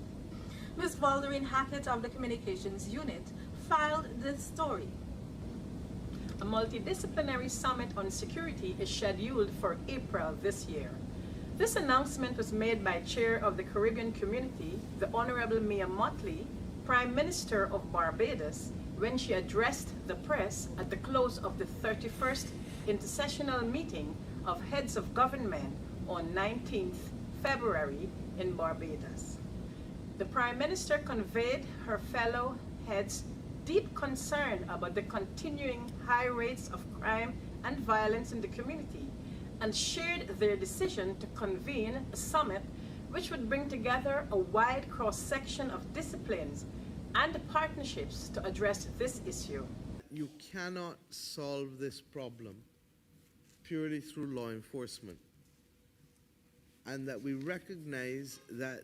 Ms. Valderine Hackett of the Communications Unit filed this story. A multidisciplinary summit on security is scheduled for April this year. This announcement was made by Chair of the Caribbean Community, the Honorable Mia Mottley, Prime Minister of Barbados, when she addressed the press at the close of the 31st Intersessional Meeting of Heads of Government on 19th February in Barbados. The Prime Minister conveyed her fellow heads deep concern about the continuing high rates of crime and violence in the community and shared their decision to convene a summit which would bring together a wide cross-section of disciplines and partnerships to address this issue. You cannot solve this problem purely through law enforcement, and that we recognize that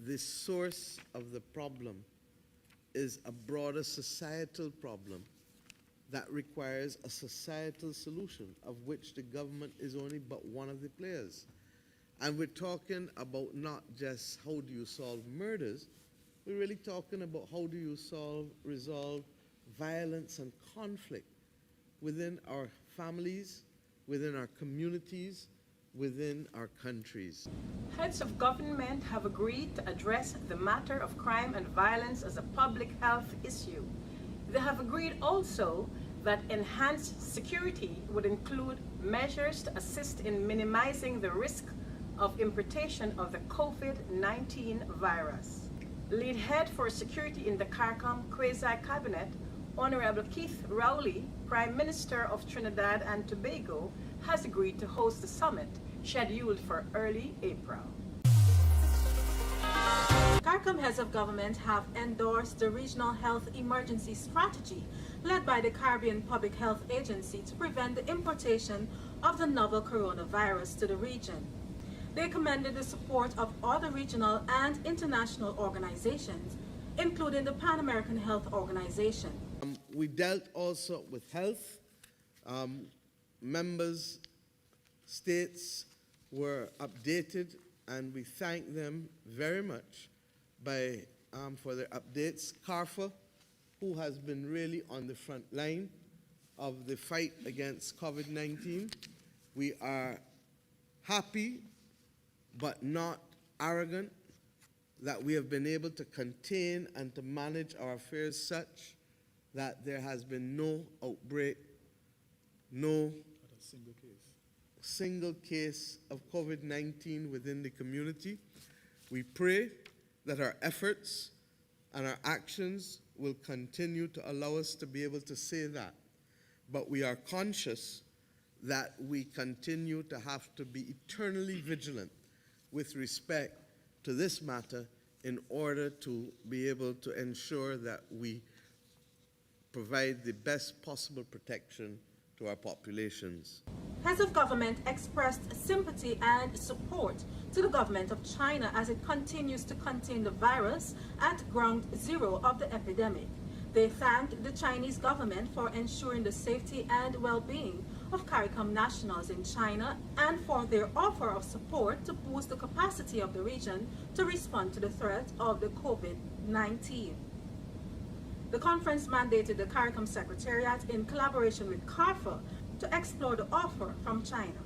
the source of the problem is a broader societal problem that requires a societal solution, of which the government is only but one of the players. And we're talking about not just how do you solve murders, we're really talking about how do you resolve violence and conflict within our families, within our communities, within our countries. Heads of government have agreed to address the matter of crime and violence as a public health issue. They have agreed also that enhanced security would include measures to assist in minimizing the risk of importation of the COVID-19 virus. Lead head for security in the CARICOM Quasi-Cabinet, Honorable Keith Rowley, Prime Minister of Trinidad and Tobago, has agreed to host the summit scheduled for early April. CARICOM Heads of Government have endorsed the Regional Health Emergency Strategy led by the Caribbean Public Health Agency to prevent the importation of the novel coronavirus to the region. They commended the support of other regional and international organizations, including the Pan American Health Organization. We dealt also with health. Members, states were updated, and we thank them very much for their updates. CARFA, who has been really on the front line of the fight against COVID-19. We are happy but not arrogant that we have been able to contain and to manage our affairs such that there has been no outbreak, no single case of COVID-19 within the community. We pray that our efforts and our actions will continue to allow us to be able to say that. But we are conscious that we continue to have to be eternally vigilant with respect to this matter in order to be able to ensure that we provide the best possible protection to our populations. Heads of government expressed sympathy and support to the government of China as it continues to contain the virus at ground zero of the epidemic. They thanked the Chinese government for ensuring the safety and well-being of CARICOM nationals in China and for their offer of support to boost the capacity of the region to respond to the threat of the COVID-19. The conference mandated the CARICOM Secretariat in collaboration with CARFA to explore the offer from China.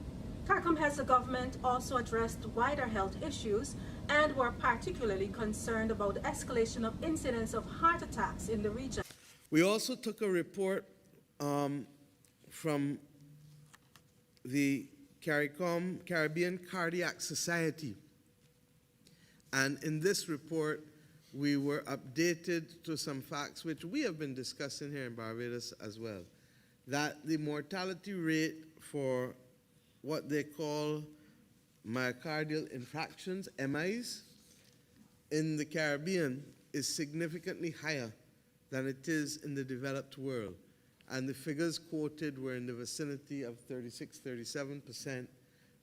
CARICOM Heads of Government also addressed wider health issues and were particularly concerned about the escalation of incidents of heart attacks in the region. We also took a report from the Caribbean Cardiac Society, and in this report we were updated to some facts which we have been discussing here in Barbados as well, that the mortality rate for what they call myocardial infarctions, MIs, in the Caribbean is significantly higher than it is in the developed world. And the figures quoted were in the vicinity of 36, 37%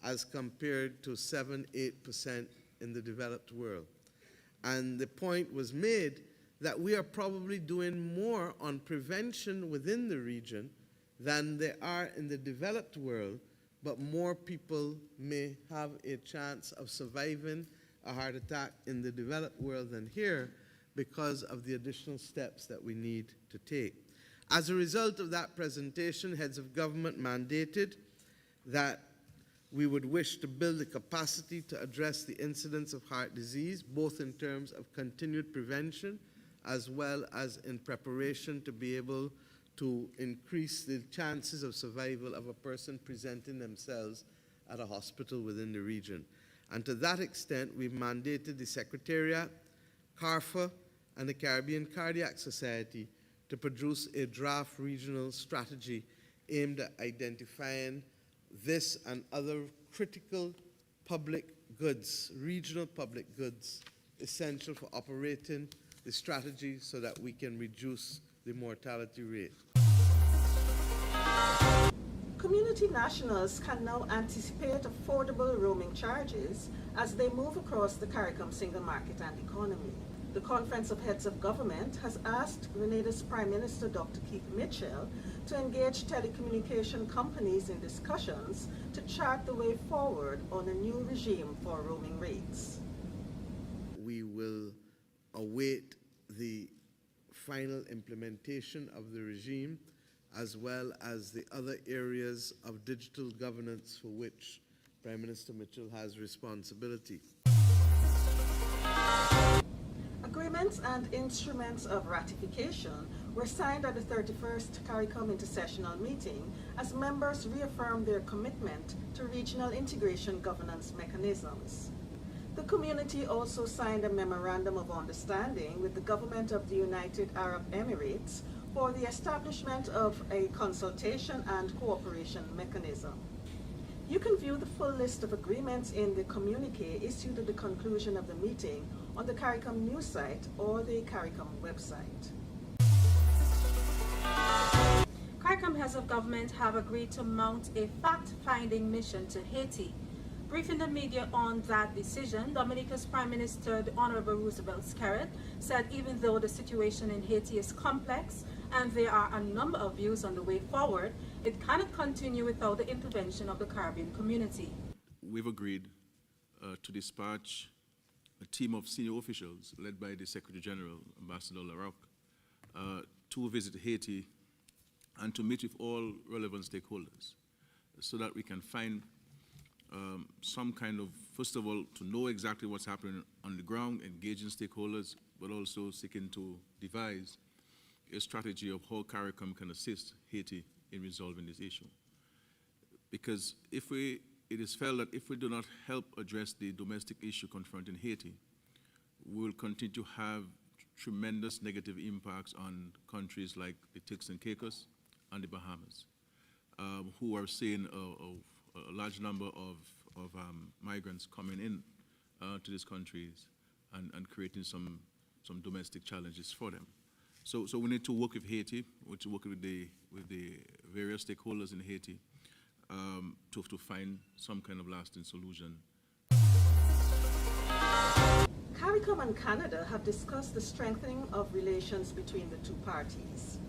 as compared to 7, 8% in the developed world. And the point was made that we are probably doing more on prevention within the region than they are in the developed world, but more people may have a chance of surviving a heart attack in the developed world than here because of the additional steps that we need to take. As a result of that presentation, heads of government mandated that we would wish to build the capacity to address the incidence of heart disease, both in terms of continued prevention as well as in preparation to be able to increase the chances of survival of a person presenting themselves at a hospital within the region. And to that extent, we've mandated the Secretariat, CARFA, and the Caribbean Cardiac Society to produce a draft regional strategy aimed at identifying this and other critical public goods, regional public goods, essential for operating the strategy so that we can reduce the mortality rate. Community nationals can now anticipate affordable roaming charges as they move across the CARICOM single market and economy. The Conference of Heads of Government has asked Grenada's Prime Minister Dr. Keith Mitchell to engage telecommunication companies in discussions to chart the way forward on a new regime for roaming rates. We will await the final implementation of the regime as well as the other areas of digital governance for which Prime Minister Mitchell has responsibility. Agreements and instruments of ratification were signed at the 31st CARICOM Intersessional Meeting as members reaffirmed their commitment to regional integration governance mechanisms. The community also signed a Memorandum of Understanding with the Government of the United Arab Emirates for the establishment of a consultation and cooperation mechanism. You can view the full list of agreements in the communique issued at the conclusion of the meeting on the CARICOM news site or the CARICOM website. CARICOM heads of government have agreed to mount a fact-finding mission to Haiti. Briefing the media on that decision, Dominica's Prime Minister, the Honorable Roosevelt Skerrit, said even though the situation in Haiti is complex and there are a number of views on the way forward, it cannot continue without the intervention of the Caribbean community. We've agreed to dispatch a team of senior officials led by the Secretary General, Ambassador Larocque, to visit Haiti and to meet with all relevant stakeholders so that we can find some kind of, first of all, to know exactly what's happening on the ground, engaging stakeholders, but also seeking to devise a strategy of how CARICOM can assist Haiti in resolving this issue. Because it is felt that if we do not help address the domestic issue confronting Haiti, we will continue to have tremendous negative impacts on countries like the Turks and Caicos and the Bahamas, who are seeing a large number of migrants coming in to these countries and creating some domestic challenges for them. So we need to work with Haiti, we need to work with the various stakeholders in Haiti to find some kind of lasting solution. CARICOM and Canada have discussed the strengthening of relations between the two parties.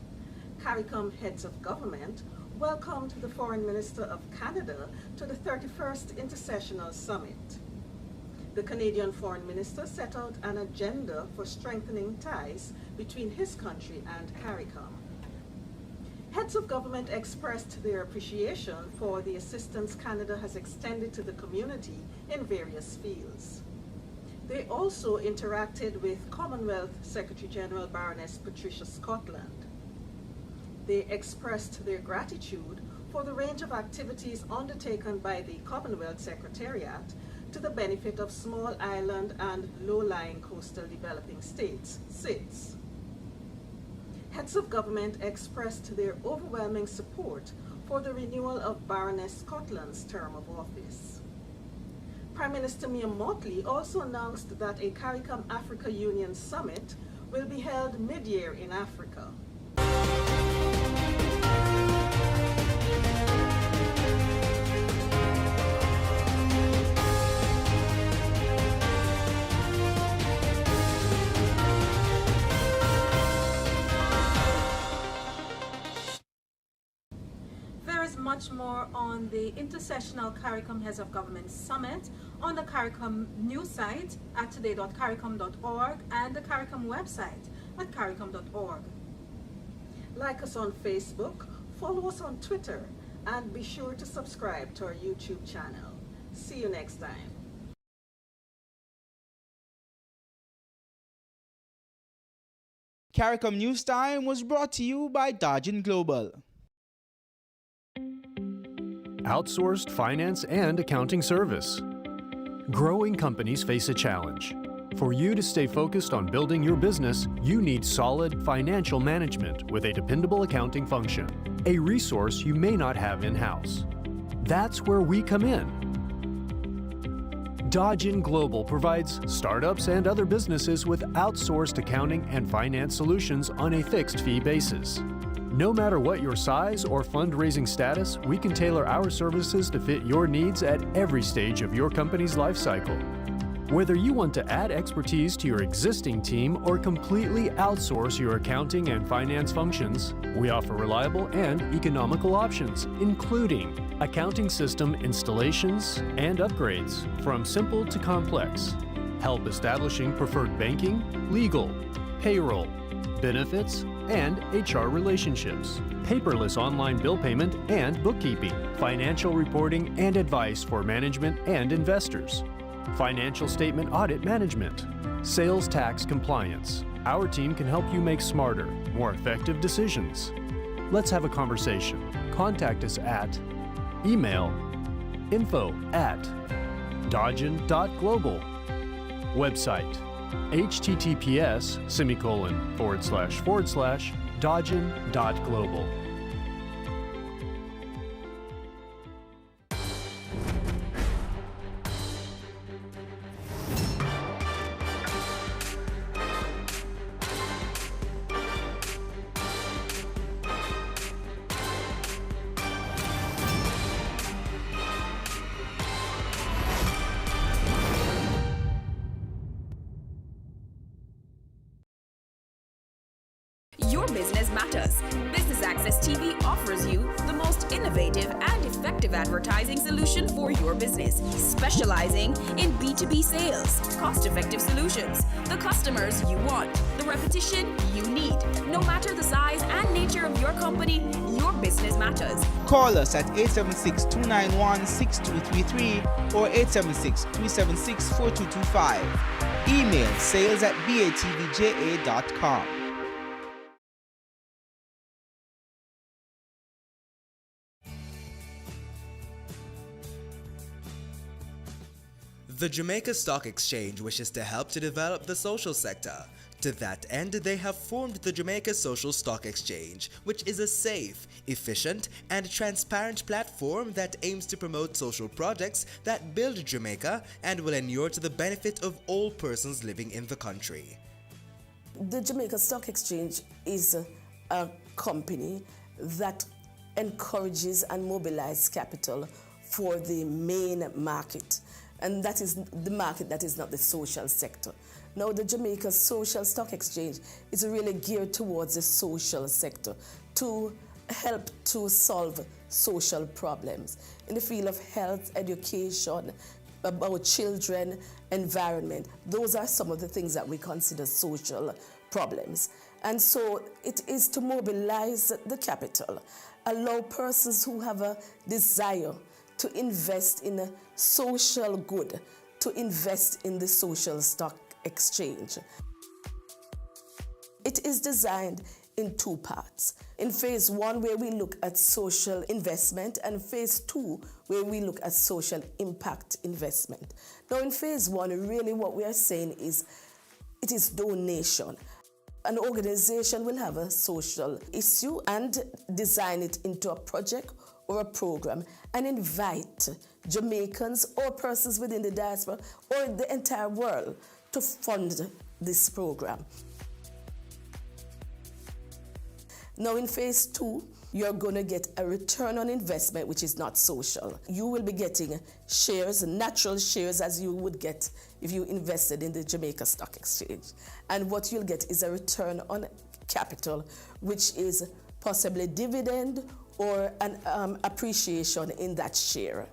CARICOM heads of government welcomed the Foreign Minister of Canada to the 31st Intersessional Summit. The Canadian Foreign Minister set out an agenda for strengthening ties between his country and CARICOM. Heads of government expressed their appreciation for the assistance Canada has extended to the community in various fields. They also interacted with Commonwealth Secretary General Baroness Patricia Scotland. They expressed their gratitude for the range of activities undertaken by the Commonwealth Secretariat to the benefit of small island and low-lying coastal developing states, SIDS. Heads of government expressed their overwhelming support for the renewal of Baroness Scotland's term of office. Prime Minister Mia Mottley also announced that a CARICOM Africa Union Summit will be held mid-year in Africa. Much more on the Intersessional CARICOM Heads of Government Summit on the CARICOM news site at today.caricom.org and the CARICOM website at caricom.org. Like us on Facebook, follow us on Twitter, and be sure to subscribe to our YouTube channel. See you next time. CARICOM News Time was brought to you by Dodgen Global. Outsourced finance and accounting service. Growing companies face a challenge. For you to stay focused on building your business, you need solid financial management with a dependable accounting function, a resource you may not have in-house. That's where we come in. Dodgen Global provides startups and other businesses with outsourced accounting and finance solutions on a fixed fee basis. No matter what your size or fundraising status, we can tailor our services to fit your needs at every stage of your company's life cycle. Whether you want to add expertise to your existing team or completely outsource your accounting and finance functions, we offer reliable and economical options, including accounting system installations and upgrades, from simple to complex, help establishing preferred banking, legal, payroll, benefits, and HR relationships, paperless online bill payment and bookkeeping, financial reporting and advice for management and investors, financial statement audit management, sales tax compliance. Our team can help you make smarter, more effective decisions. Let's have a conversation. Contact us at email info@dodgen.global, website https://dodgen.global. Your business matters. Business Access TV offers you the most innovative and effective advertising solution for your business, specializing in B2B sales, cost-effective solutions, the customers you want, the repetition you need. No matter the size and nature of your company, your business matters. Call us at 876-291-6233 or 876-376-4225. Email sales@batvja.com. The Jamaica Stock Exchange wishes to help to develop the social sector. To that end, they have formed the Jamaica Social Stock Exchange, which is a safe, efficient, and transparent platform that aims to promote social projects that build Jamaica and will inure to the benefit of all persons living in the country. The Jamaica Stock Exchange is a company that encourages and mobilizes capital for the main market. And that is the market that is not the social sector. Now, the Jamaica Social Stock Exchange is really geared towards the social sector to help to solve social problems in the field of health, education, about children, environment. Those are some of the things that we consider social problems. And so it is to mobilize the capital, allow persons who have a desire to invest in a social good, to invest in the social stock exchange. It is designed in two parts. In phase one, where we look at social investment, and phase two, where we look at social impact investment. Now, in phase one, really what we are saying is it is donation. An organization will have a social issue and design it into a project or a program and invite Jamaicans or persons within the diaspora or the entire world to fund this program. Now in phase 2, you're going to get a return on investment, which is not social. You will be getting shares, natural shares, as you would get if you invested in the Jamaica Stock Exchange. And what you'll get is a return on capital, which is possibly dividend or an appreciation in that share.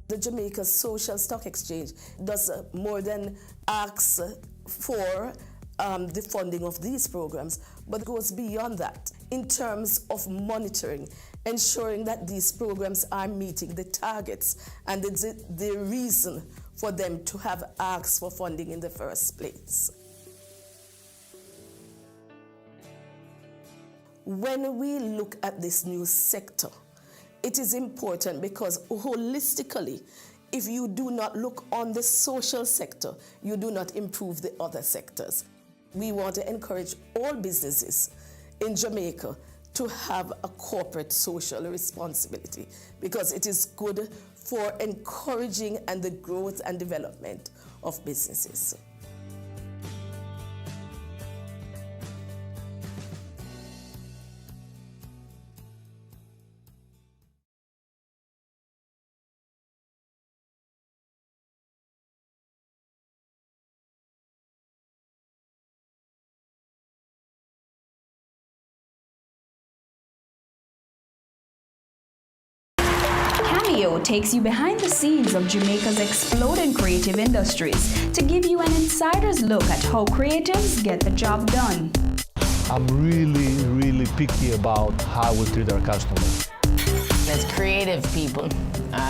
The Jamaica Social Stock Exchange does more than ask for the funding of these programs, but goes beyond that in terms of monitoring, ensuring that these programs are meeting the targets and the reason for them to have asked for funding in the first place. When we look at this new sector, it is important because holistically, if you do not look on the social sector, you do not improve the other sectors. We want to encourage all businesses in Jamaica to have a corporate social responsibility because it is good for encouraging and the growth and development of businesses. Cameo takes you behind the scenes of Jamaica's exploding creative industries to give you an insider's look at how creatives get the job done. I'm really picky about how we treat our customers. As creative people,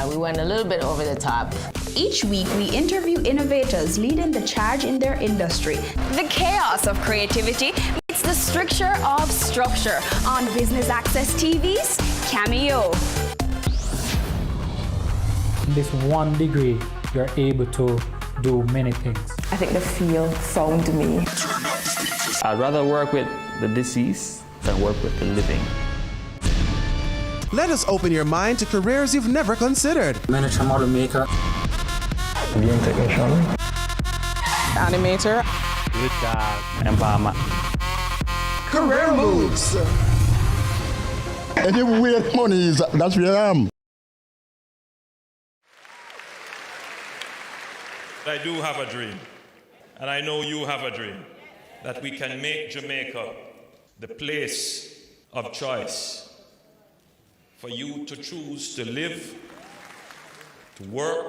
we went a little bit over the top. Each week, we interview innovators leading the charge in their industry. The chaos of creativity meets the stricture of structure on Business Access TV's Cameo. In this 1 degree, you're able to do many things. I think the field found me. I'd rather work with the deceased than work with the living. Let us open your mind to careers you've never considered. Miniature model maker. Game technician. Animator. Empowerment. Career moves. Anywhere money is, that's where I am. I do have a dream, and I know you have a dream, that we can make Jamaica the place of choice for you to choose to live, to work,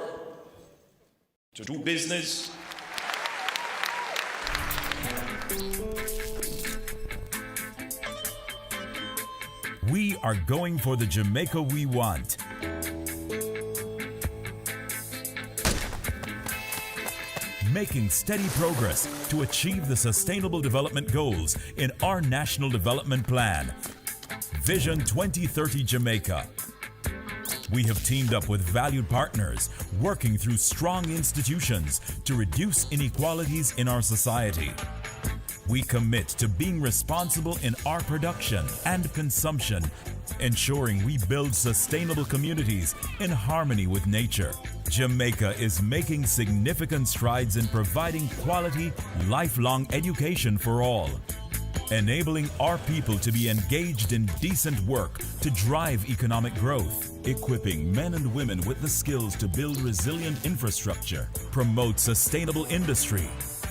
to do business. We are going for the Jamaica we want. Making steady progress to achieve the Sustainable Development Goals in our National Development Plan, Vision 2030 Jamaica. We have teamed up with valued partners, working through strong institutions to reduce inequalities in our society. We commit to being responsible in our production and consumption, ensuring we build sustainable communities in harmony with nature. Jamaica is making significant strides in providing quality, lifelong education for all, enabling our people to be engaged in decent work to drive economic growth, equipping men and women with the skills to build resilient infrastructure, promote sustainable industry,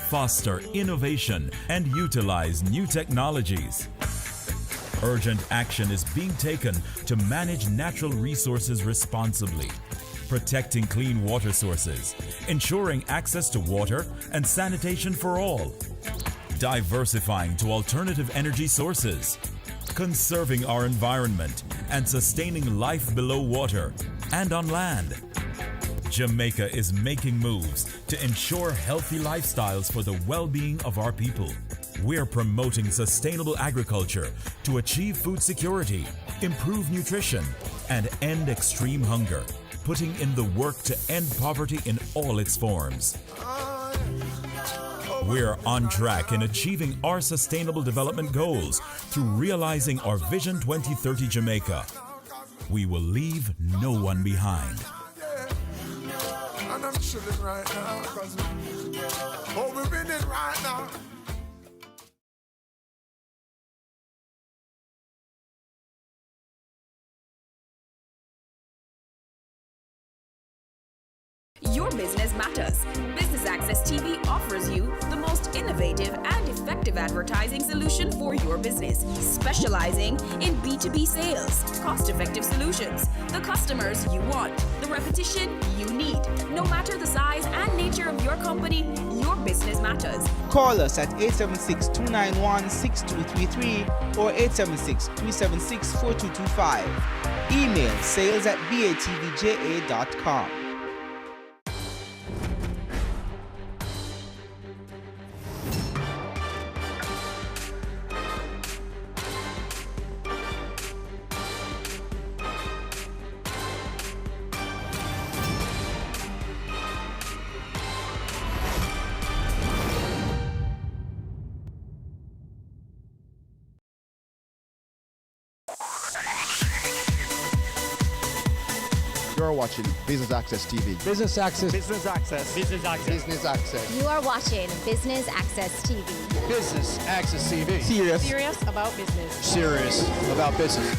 foster innovation, and utilize new technologies. Urgent action is being taken to manage natural resources responsibly, protecting clean water sources, ensuring access to water and sanitation for all, diversifying to alternative energy sources, conserving our environment and sustaining life below water and on land. Jamaica is making moves to ensure healthy lifestyles for the well-being of our people. We're promoting sustainable agriculture to achieve food security, improve nutrition, and end extreme hunger, putting in the work to end poverty in all its forms. We're on track in achieving our sustainable development goals through realizing our Vision 2030 Jamaica. We will leave no one behind. And I'm chilling right now, cause we're winning right now. Your business matters. Business Access TV offers you the most innovative and effective advertising solution for your business, specializing in B2B sales, cost-effective solutions, the customers you want, the repetition you need. No matter the size and nature of your company, your business matters. Call us at 876-291-6233 or 876-376-4225. Email sales@batvja.com. You're watching Business Access TV. Business Access. Business Access. Business Access. Business Access. You are watching Business Access TV. Business Access TV. Serious about business. Serious about business.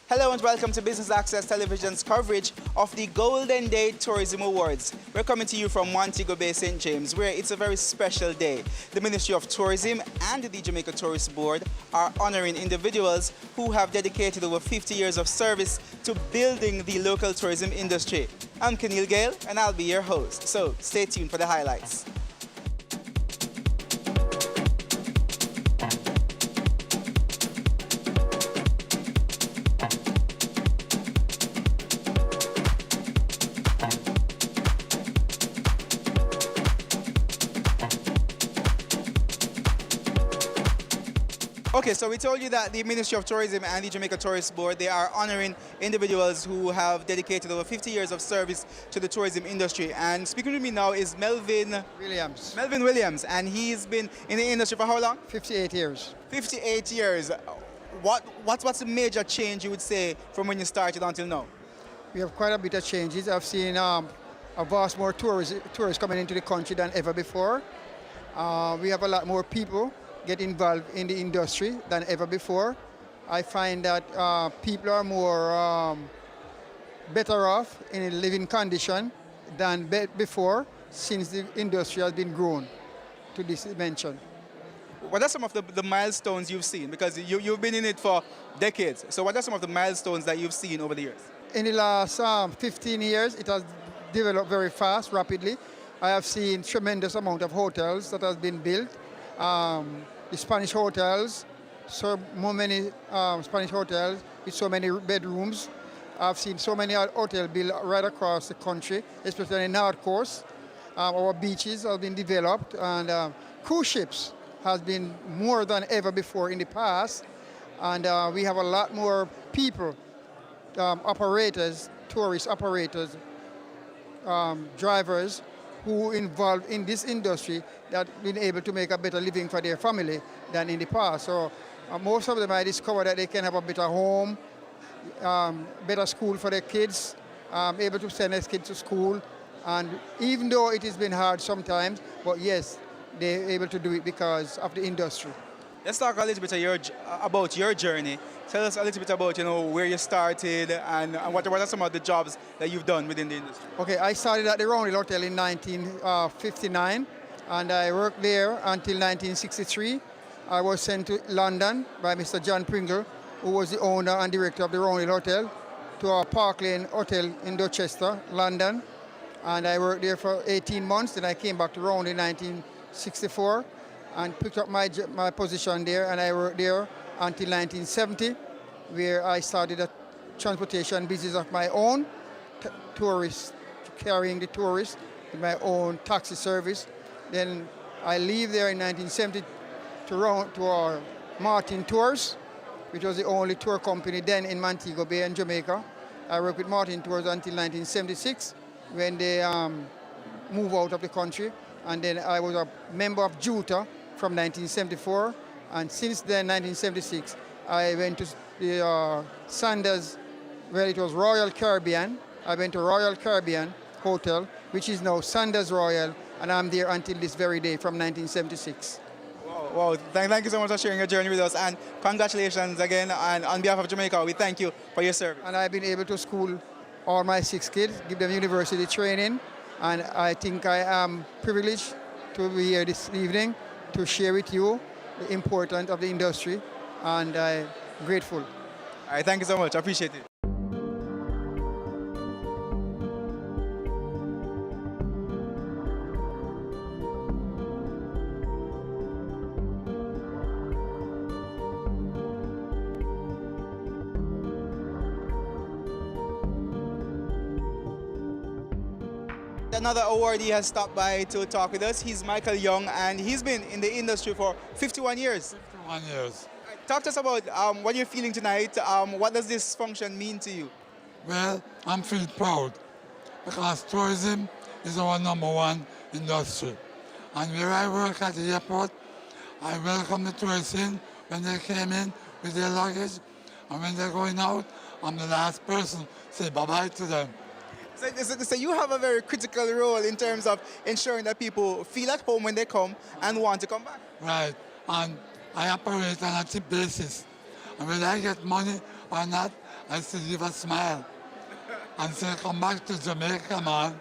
Hello and welcome to Business Access Television's coverage of the Golden Day Tourism Awards. We're coming to you from Montego Bay, St. James, where it's a very special day. The Ministry of Tourism and the Jamaica Tourist Board are honoring individuals who have dedicated over 50 years of service to building the local tourism industry. I'm Keneal Gale and I'll be your host, so stay tuned for the highlights. Okay, so we told you that the Ministry of Tourism and the Jamaica Tourist Board, they are honoring individuals who have dedicated over 50 years of service to the tourism industry. And speaking with me now is Melvin Williams. Melvin Williams, and he's been in the industry for how long? 58 years. 58 years. What's the major change you would say from when you started until now? We have quite a bit of changes. I've seen a vast more tourists coming into the country than ever before. We have a lot more people get involved in the industry than ever before. I find that people are more better off in a living condition than before, since the industry has been grown to this dimension. What are some of the milestones you've seen? Because you've been in it for decades. So what are some of the milestones that you've seen over the years? In the last 15 years, it has developed very fast, rapidly. I have seen tremendous amount of hotels that has been built. The Spanish hotels, so many Spanish hotels with so many bedrooms. I've seen so many hotels built right across the country, especially in the North Coast. Our beaches have been developed, and cruise ships has been more than ever before in the past. And we have a lot more people, operators, tourist operators, drivers, who involved in this industry that been able to make a better living for their family than in the past. So most of them I discovered that they can have a better home, better school for their kids, able to send their kids to school. And even though it has been hard sometimes, but yes, they're able to do it because of the industry. Let's talk a little bit about your journey. Tell us a little bit about where you started and what are some of the jobs that you've done within the industry. Okay, I started at the Roundel Hotel in 1959, and I worked there until 1963. I was sent to London by Mr. John Pringle, who was the owner and director of the Roundel Hotel, to our Park Lane Hotel in Dorchester, London. And I worked there for 18 months. Then I came back to Roundel in 1964 and picked up my position there, and I worked there until 1970, where I started a transportation business of my own, carrying the tourists with my own taxi service. Then I leave there in 1970 to our Martin Tours, which was the only tour company then in Montego Bay and Jamaica. I worked with Martin Tours until 1976. when they moved out of the country. And then I was a member of JUTA from 1974. And since then, 1976, I went to the Sanders, where it was Royal Caribbean. I went to Royal Caribbean Hotel, which is now Sanders Royal, and I'm there until this very day from 1976. Wow. Thank you so much for sharing your journey with us, and congratulations again. And on behalf of Jamaica, we thank you for your service. And I've been able to school all my 6 kids, give them university training, and I think I am privileged to be here this evening to share with you the importance of the industry, and I'm grateful. All right, thank you so much. I appreciate it. Another awardee has stopped by to talk with us. He's Michael Young, and he's been in the industry for 51 years. 51 years. Talk to us about what you're feeling tonight. What does this function mean to you? Well, I'm feeling proud because tourism is our #1 industry. And where I work at the airport, I welcome the tourists in when they came in with their luggage, and when they're going out, I'm the last person to say bye-bye to them. So you have a very critical role in terms of ensuring that people feel at home when they come and want to come back. Right, and I operate on a tip basis. And whether I get money or not, I still give a smile and say, come back to Jamaica, man.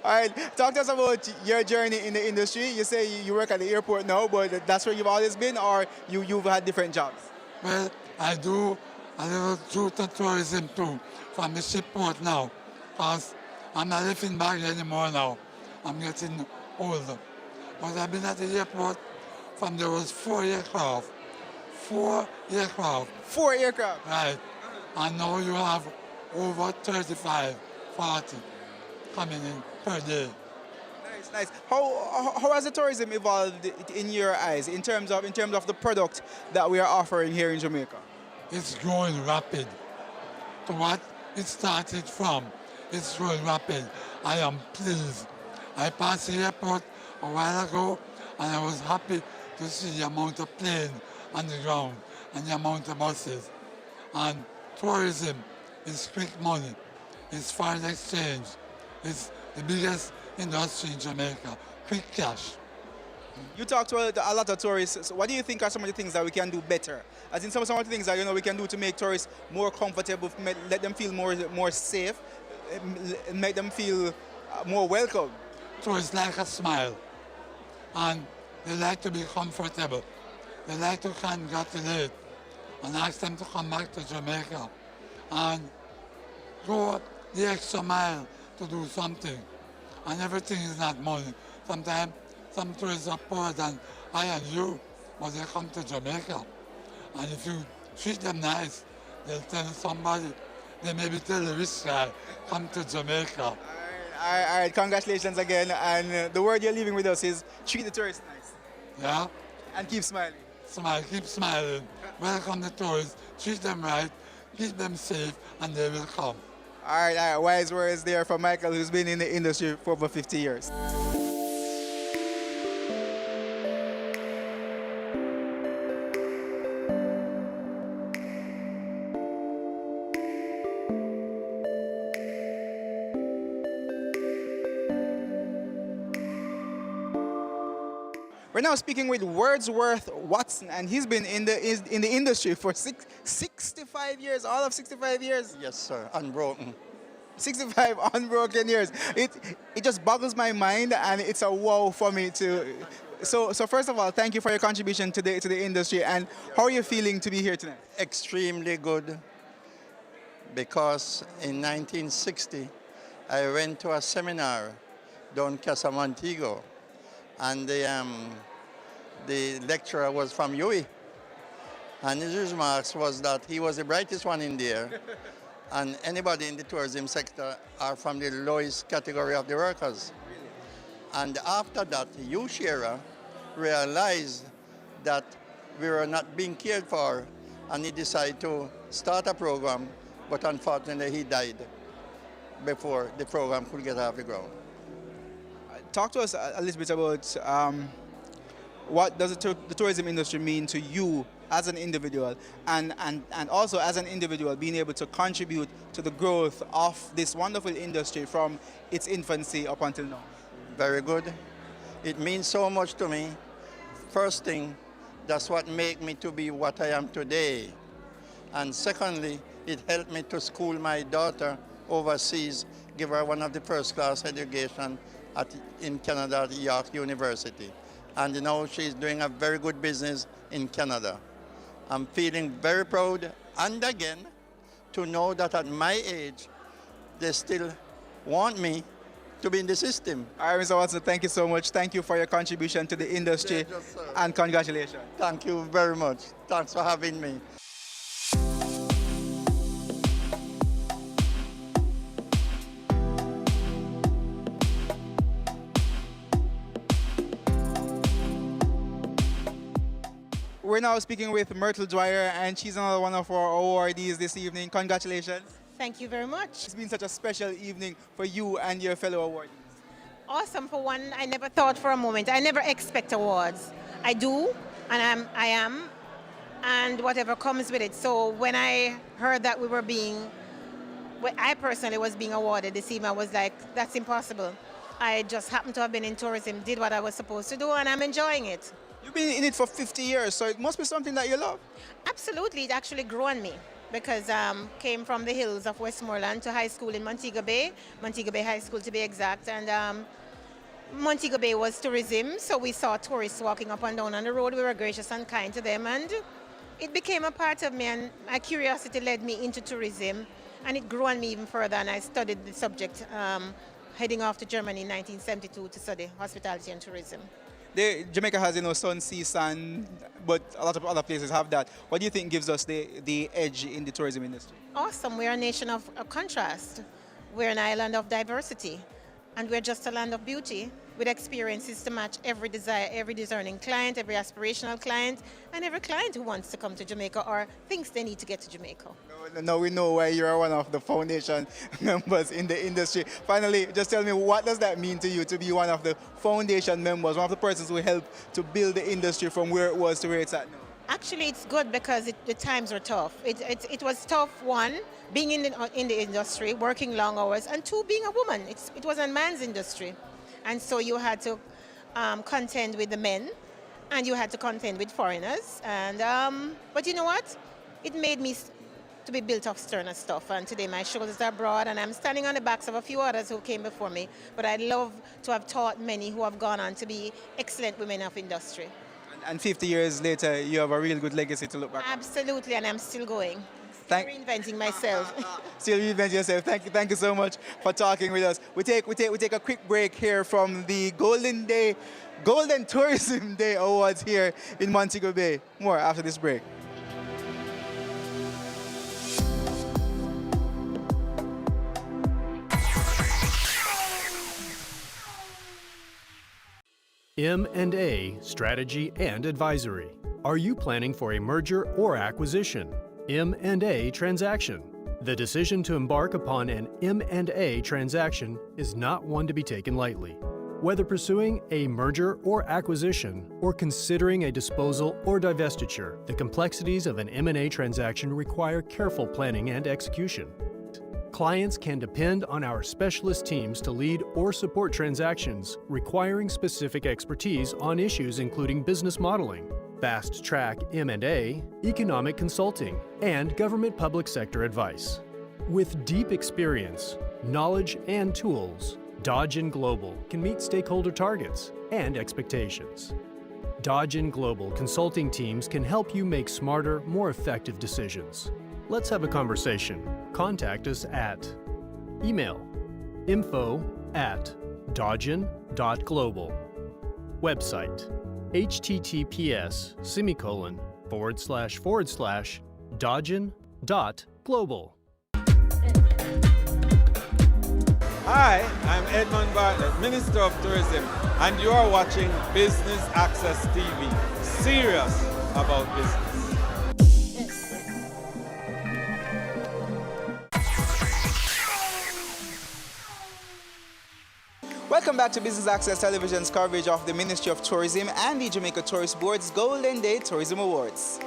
All right, talk to us about your journey in the industry. You say you work at the airport now, but that's where you've always been, or you've had different jobs? Well, I do a little Juta tourism too, from the shipport now, because I'm not living back anymore now. I'm getting older. But I've been at the airport from there was 4 aircraft. 4 aircraft. 4 aircraft? Right. And now you have over 35, 40 coming in per day. Nice. How has the tourism evolved in your eyes in terms of the product that we are offering here in Jamaica? It's growing rapid. To what it started from, it's growing rapid. I am pleased. I passed the airport a while ago, and I was happy to see the amount of planes on the ground and the amount of buses. And tourism is quick money. It's foreign exchange. It's the biggest industry in Jamaica. Quick cash. You talk to a lot of tourists. So what do you think are some of the things that we can do better? As in some of the things that we can do to make tourists more comfortable, let them feel more safe, make them feel more welcome. Tourists like a smile, and they like to be comfortable. They like to congratulate and ask them to come back to Jamaica and go the extra mile to do something. And everything is not money. Sometimes some tourists are poorer than I and you, but they come to Jamaica. And if you treat them nice, they'll tell somebody, they maybe tell the rich guy, come to Jamaica. All right, congratulations again. And the word you're leaving with us is treat the tourists nice. Yeah? And keep smiling. Smile, keep smiling. Welcome the tourists, treat them right, keep them safe, and they will come. All right, wise words there from Michael, who's been in the industry for over 50 years. We're now speaking with Wordsworth Watson, and he's been in the industry for 65 years, all of 65 years. Yes, sir, unbroken. 65 unbroken years. It just boggles my mind, and it's a wow for me to. So first of all, thank you for your contribution to the industry. And how are you feeling to be here tonight? Extremely good, because in 1960 I went to a seminar down Casa Montego, and the lecturer was from UWI, and his remarks was that he was the brightest one in there, and anybody in the tourism sector are from the lowest category of the workers. And after that, Shearer realized that we were not being cared for, and he decided to start a program, but unfortunately he died. before the program could get off the ground. Talk to us a little bit about what does the tourism industry mean to you as an individual, and also as an individual being able to contribute to the growth of this wonderful industry from its infancy up until now? Very good. It means so much to me. First thing, that's what made me to be what I am today. And secondly, it helped me to school my daughter overseas, give her one of the first-class education in Canada at York University. And now she's doing a very good business in Canada. I'm feeling very proud, and again, to know that at my age, they still want me to be in the system. All right, Mr. Watson, thank you so much. Thank you for your contribution to the industry, and congratulations. Thank you very much. Thanks for having me. We're now speaking with Myrtle Dwyer, and she's another one of our awardees this evening. Congratulations. Thank you very much. It's been such a special evening for you and your fellow awardees. Awesome. For one, I never thought for a moment. I never expect awards. I do, and I am, and whatever comes with it. So when I heard that I personally was being awarded this evening, I was like, that's impossible. I just happened to have been in tourism, did what I was supposed to do, and I'm enjoying it. You've been in it for 50 years, so it must be something that you love. Absolutely. It actually grew on me because came from the hills of Westmoreland to high school in Montego Bay High School to be exact. And Montego Bay was tourism, so we saw tourists walking up and down on the road. We were gracious and kind to them, and it became a part of me, and my curiosity led me into tourism, and it grew on me even further, and I studied the subject heading off to Germany in 1972 to study hospitality and tourism. Jamaica has, sun, sea, sun, but a lot of other places have that. What do you think gives us the edge in the tourism industry? Awesome. We're a nation of contrast. We're an island of diversity, and we're just a land of beauty with experiences to match every desire, every discerning client, every aspirational client, and every client who wants to come to Jamaica or thinks they need to get to Jamaica. Now we know why you're one of the foundation members in the industry. Finally, just tell me, what does that mean to you to be one of the foundation members, one of the persons who helped to build the industry from where it was to where it's at now? Actually, it's good because the times were tough. It was tough, one, being in the industry, working long hours, and two, being a woman. It was a man's industry. And so you had to contend with the men, and you had to contend with foreigners. And but you know what? It made me to be built of sterner stuff. And today my shoulders are broad, and I'm standing on the backs of a few others who came before me. But I'd love to have taught many who have gone on to be excellent women of industry. And 50 years later, you have a real good legacy to look back on. Absolutely, and I'm still going. Reinventing myself. Still reinventing yourself. Thank you so much for talking with us. We take a quick break here from the Golden Tourism Day Awards here in Montego Bay. More after this break. M&A Strategy and Advisory. Are you planning for a merger or acquisition? M&A transaction. The decision to embark upon an M&A transaction is not one to be taken lightly. Whether pursuing a merger or acquisition or considering a disposal or divestiture, the complexities of an M&A transaction require careful planning and execution. Clients can depend on our specialist teams to lead or support transactions requiring specific expertise on issues including business modeling, fast-track M&A, economic consulting, and government public sector advice. With deep experience, knowledge, and tools, Dodge & Global can meet stakeholder targets and expectations. Dodge & Global consulting teams can help you make smarter, more effective decisions. Let's have a conversation. Contact us at email info@dodgen.global. Website https://dodgen.global. Hi, I'm Edmund Bartlett, Minister of Tourism, and you are watching Business Access TV. Serious about business. Welcome back to Business Access Television's coverage of the Ministry of Tourism and the Jamaica Tourist Board's Golden Day Tourism Awards.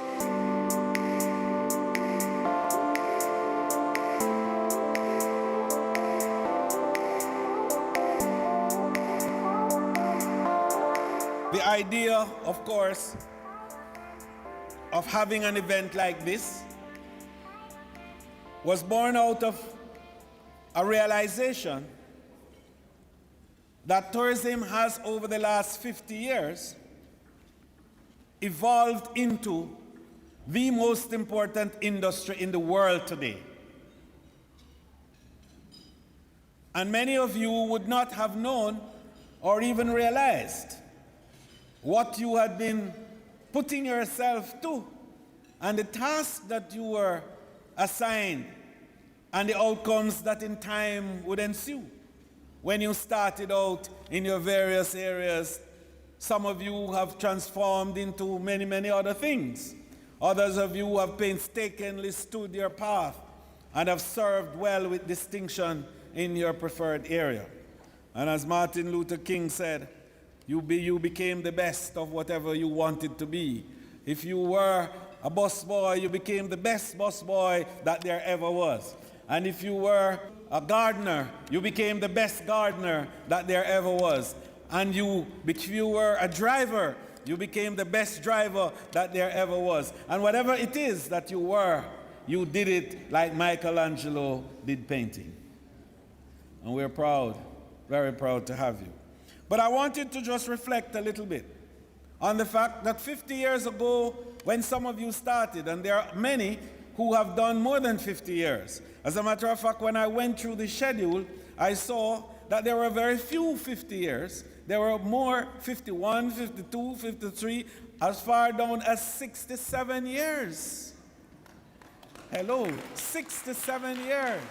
The idea, of course, of having an event like this was born out of a realization that tourism has, over the last 50 years, evolved into the most important industry in the world today. And many of you would not have known or even realized what you had been putting yourself to and the tasks that you were assigned and the outcomes that in time would ensue. When you started out in your various areas, some of you have transformed into many, many other things. Others of you have painstakingly stood your path and have served well with distinction in your preferred area. And as Martin Luther King said, you became the best of whatever you wanted to be. If you were a busboy, you became the best busboy that there ever was. And if you were a gardener, you became the best gardener that there ever was. And if you were a driver, you became the best driver that there ever was. And whatever it is that you were, you did it like Michelangelo did painting. And we're proud, very proud to have you. But I wanted to just reflect a little bit on the fact that 50 years ago, when some of you started, and there are many who have done more than 50 years. As a matter of fact, when I went through the schedule, I saw that there were very few 50 years. There were more 51, 52, 53, as far down as 67 years. Hello, 67 years.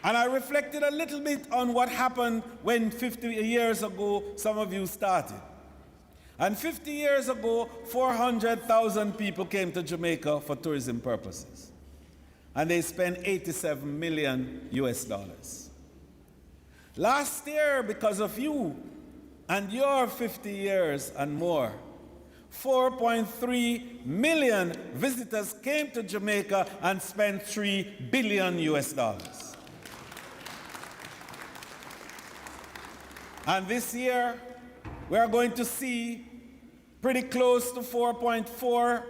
And I reflected a little bit on what happened when 50 years ago some of you started. And 50 years ago, 400,000 people came to Jamaica for tourism purposes. And they spent $87 million US. Last year, because of you and your 50 years and more, 4.3 million visitors came to Jamaica and spent $3 billion US. And this year, we are going to see pretty close to 4.4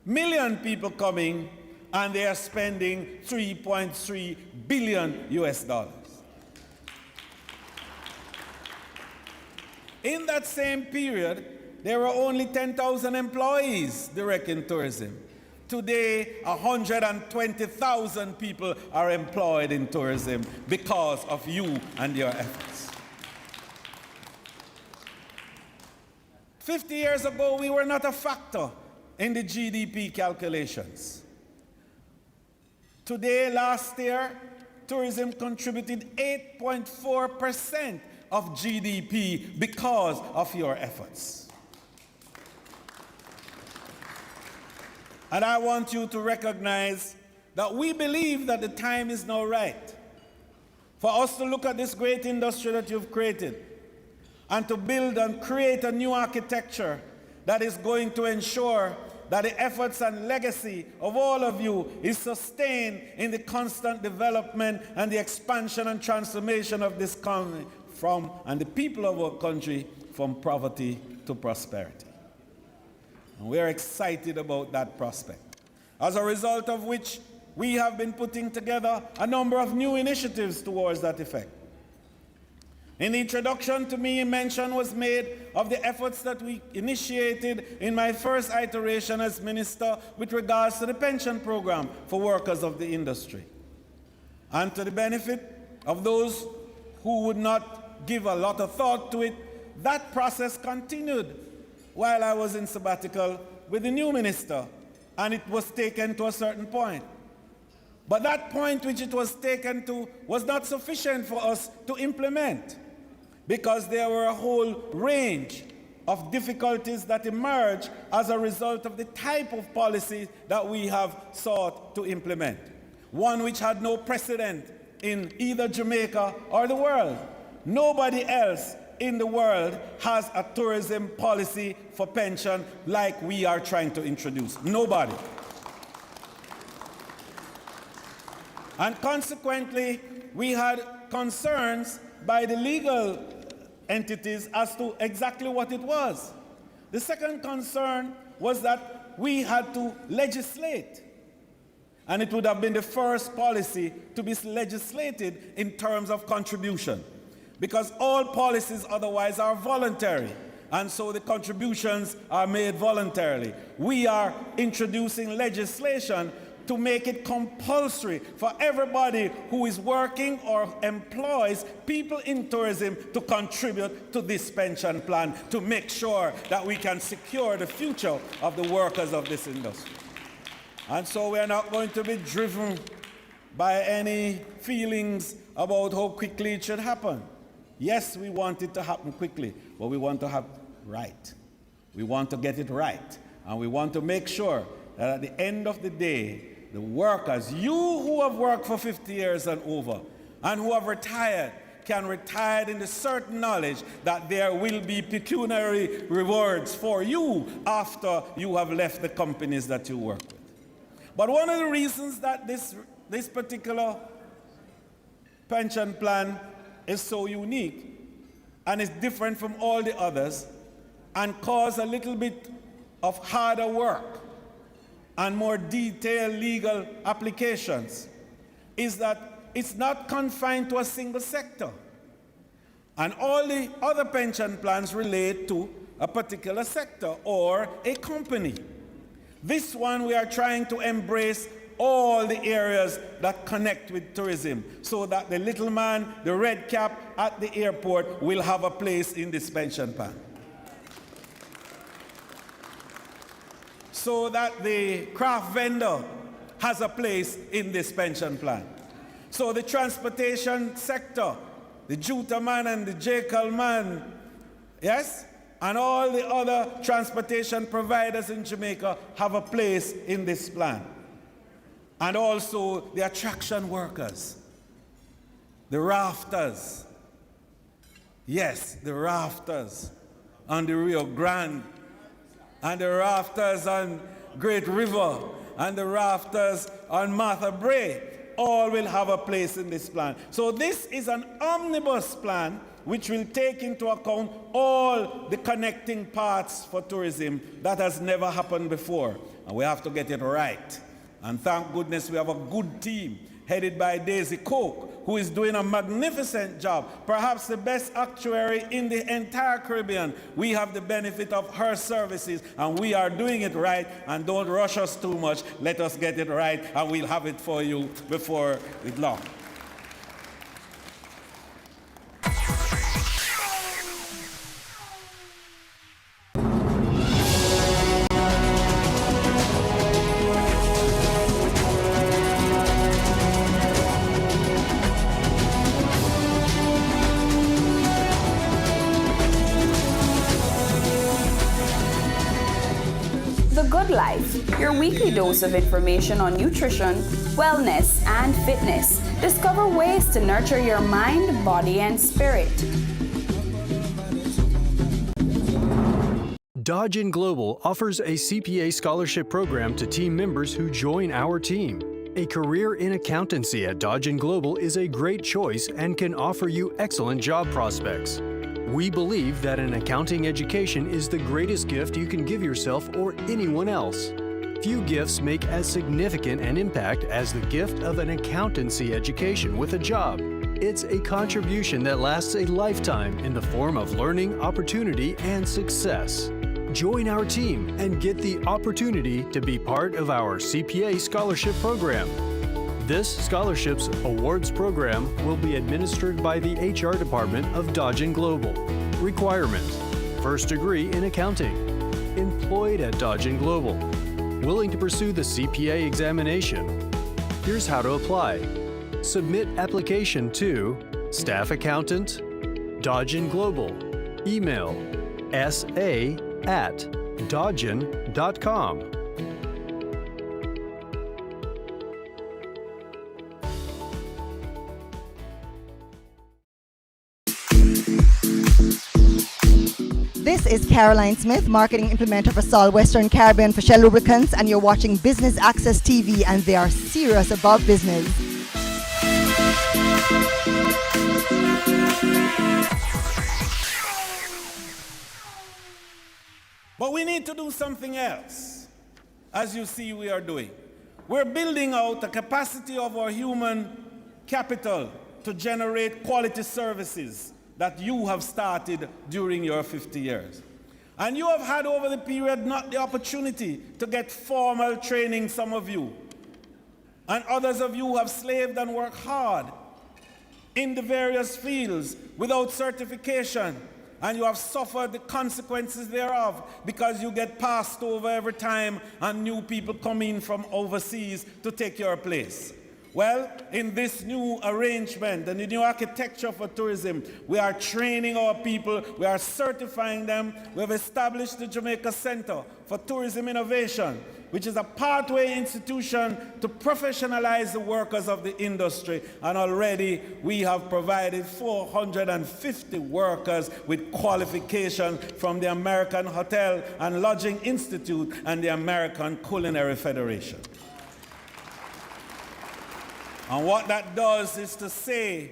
million people coming, and they are spending $3.3 billion US. In that same period, there were only 10,000 employees direct in tourism. Today, 120,000 people are employed in tourism because of you and your efforts. 50 years ago, we were not a factor in the GDP calculations. Today, last year, tourism contributed 8.4% of GDP because of your efforts. And I want you to recognize that we believe that the time is now right for us to look at this great industry that you've created and to build and create a new architecture that is going to ensure that the efforts and legacy of all of you is sustained in the constant development and the expansion and transformation of this country and the people of our country from poverty to prosperity. And we are excited about that prospect. As a result of which, we have been putting together a number of new initiatives towards that effect. In the introduction to me, mention was made of the efforts that we initiated in my first iteration as minister with regards to the pension program for workers of the industry. And to the benefit of those who would not give a lot of thought to it, that process continued while I was in sabbatical with the new minister, and it was taken to a certain point. But that point which it was taken to was not sufficient for us to implement, because there were a whole range of difficulties that emerge as a result of the type of policy that we have sought to implement. One which had no precedent in either Jamaica or the world. Nobody else in the world has a tourism policy for pension like we are trying to introduce. Nobody. And consequently, we had concerns by the legal entities as to exactly what it was. The second concern was that we had to legislate. And it would have been the first policy to be legislated in terms of contribution, because all policies otherwise are voluntary, and so the contributions are made voluntarily. We are introducing legislation to make it compulsory for everybody who is working or employs people in tourism to contribute to this pension plan to make sure that we can secure the future of the workers of this industry. And so we are not going to be driven by any feelings about how quickly it should happen. Yes, we want it to happen quickly, but we want to have it right. We want to get it right. And we want to make sure that at the end of the day, the workers, you who have worked for 50 years and over, and who have retired, can retire in the certain knowledge that there will be pecuniary rewards for you after you have left the companies that you work with. But one of the reasons that this particular pension plan is so unique and is different from all the others and cause a little bit of harder work and more detailed legal applications is that it's not confined to a single sector. And all the other pension plans relate to a particular sector or a company. This one, we are trying to embrace all the areas that connect with tourism so that the little man, the red cap at the airport will have a place in this pension plan. So that the craft vendor has a place in this pension plan. So the transportation sector, the Juta man and the Jekyll man, yes? And all the other transportation providers in Jamaica have a place in this plan. And also the attraction workers, the rafters. Yes, the rafters on the Rio Grande, and the rafters on Great River, and the rafters on Martha Brae, all will have a place in this plan. So this is an omnibus plan which will take into account all the connecting parts for tourism that has never happened before. And we have to get it right. And thank goodness we have a good team headed by Daisy Coke, who is doing a magnificent job, perhaps the best actuary in the entire Caribbean. We have the benefit of her services, and we are doing it right. And don't rush us too much. Let us get it right, and we'll have it for you before it's long. Life, your weekly dose of information on nutrition, wellness, and fitness. Discover ways to nurture your mind, body, and spirit. Dodge & Global offers a CPA scholarship program to team members who join our team. A career in accountancy at Dodge & Global is a great choice and can offer you excellent job prospects. We believe that an accounting education is the greatest gift you can give yourself or anyone else. Few gifts make as significant an impact as the gift of an accountancy education with a job. It's a contribution that lasts a lifetime in the form of learning, opportunity, and success. Join our team and get the opportunity to be part of our CPA scholarship program. This scholarships awards program will be administered by the HR department of Dodge & Global. Requirement: first degree in accounting. Employed at Dodge & Global. Willing to pursue the CPA examination. Here's how to apply. Submit application to Staff Accountant, Dodge & Global. Email sa@dodgen.com. This is Caroline Smith, marketing implementer for Sol Western Caribbean for Shell Lubricants, and you're watching Business Access TV, and they are serious about business. But we need to do something else, as you see we are doing. We're building out the capacity of our human capital to generate quality services that you have started during your 50 years. And you have had over the period not the opportunity to get formal training, some of you. And others of you have slaved and worked hard in the various fields without certification. And you have suffered the consequences thereof because you get passed over every time and new people come in from overseas to take your place. Well, in this new arrangement and the new architecture for tourism, we are training our people, we are certifying them. We have established the Jamaica Center for Tourism Innovation, which is a pathway institution to professionalize the workers of the industry. And already we have provided 450 workers with qualifications from the American Hotel and Lodging Institute and the American Culinary Federation. And what that does is to say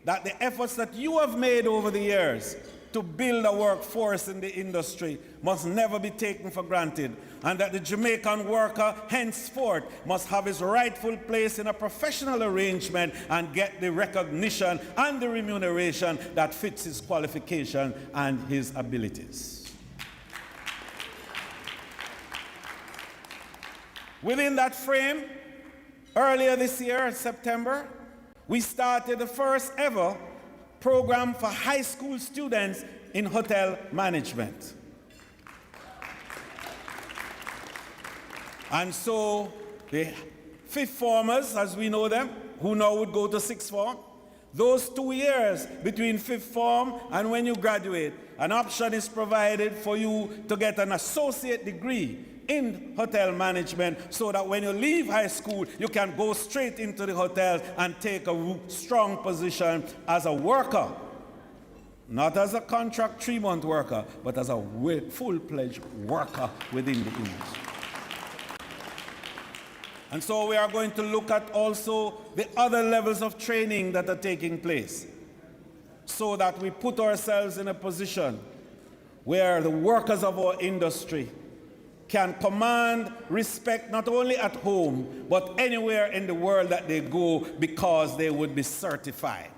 that the efforts that you have made over the years to build a workforce in the industry must never be taken for granted, and that the Jamaican worker henceforth must have his rightful place in a professional arrangement and get the recognition and the remuneration that fits his qualification and his abilities. Within that frame, earlier this year, in September, we started the first ever program for high school students in hotel management. And so the fifth formers, as we know them, who now would go to sixth form, those 2 years between fifth form and when you graduate, an option is provided for you to get an associate degree in hotel management, so that when you leave high school, you can go straight into the hotel and take a strong position as a worker. Not as a contract 3-month worker, but as a full-fledged worker within the industry. And so we are going to look at also the other levels of training that are taking place, so that we put ourselves in a position where the workers of our industry can command respect not only at home, but anywhere in the world that they go, because they would be certified.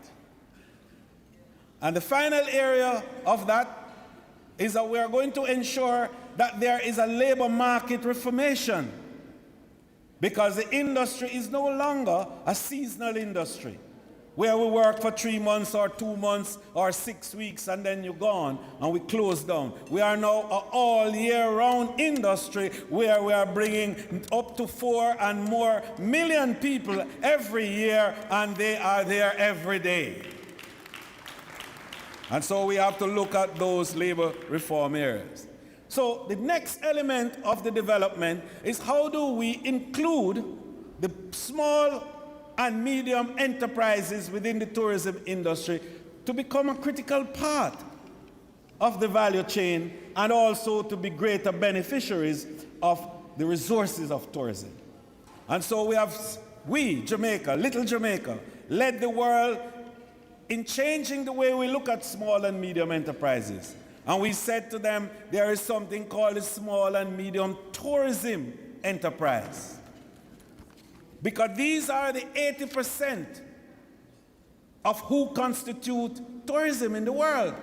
And the final area of that is that we are going to ensure that there is a labor market reformation, because the industry is no longer a seasonal industry where we work for 3 months or 2 months or 6 weeks and then you're gone and we close down. We are now an all year round industry where we are bringing up to 4 and more million people every year, and they are there every day. And so we have to look at those labor reform areas. So the next element of the development is, how do we include the small and medium enterprises within the tourism industry to become a critical part of the value chain, and also to be greater beneficiaries of the resources of tourism. And so we, Jamaica, little Jamaica, led the world in changing the way we look at small and medium enterprises. And we said to them, there is something called a small and medium tourism enterprise. Because these are the 80% of who constitute tourism in the world,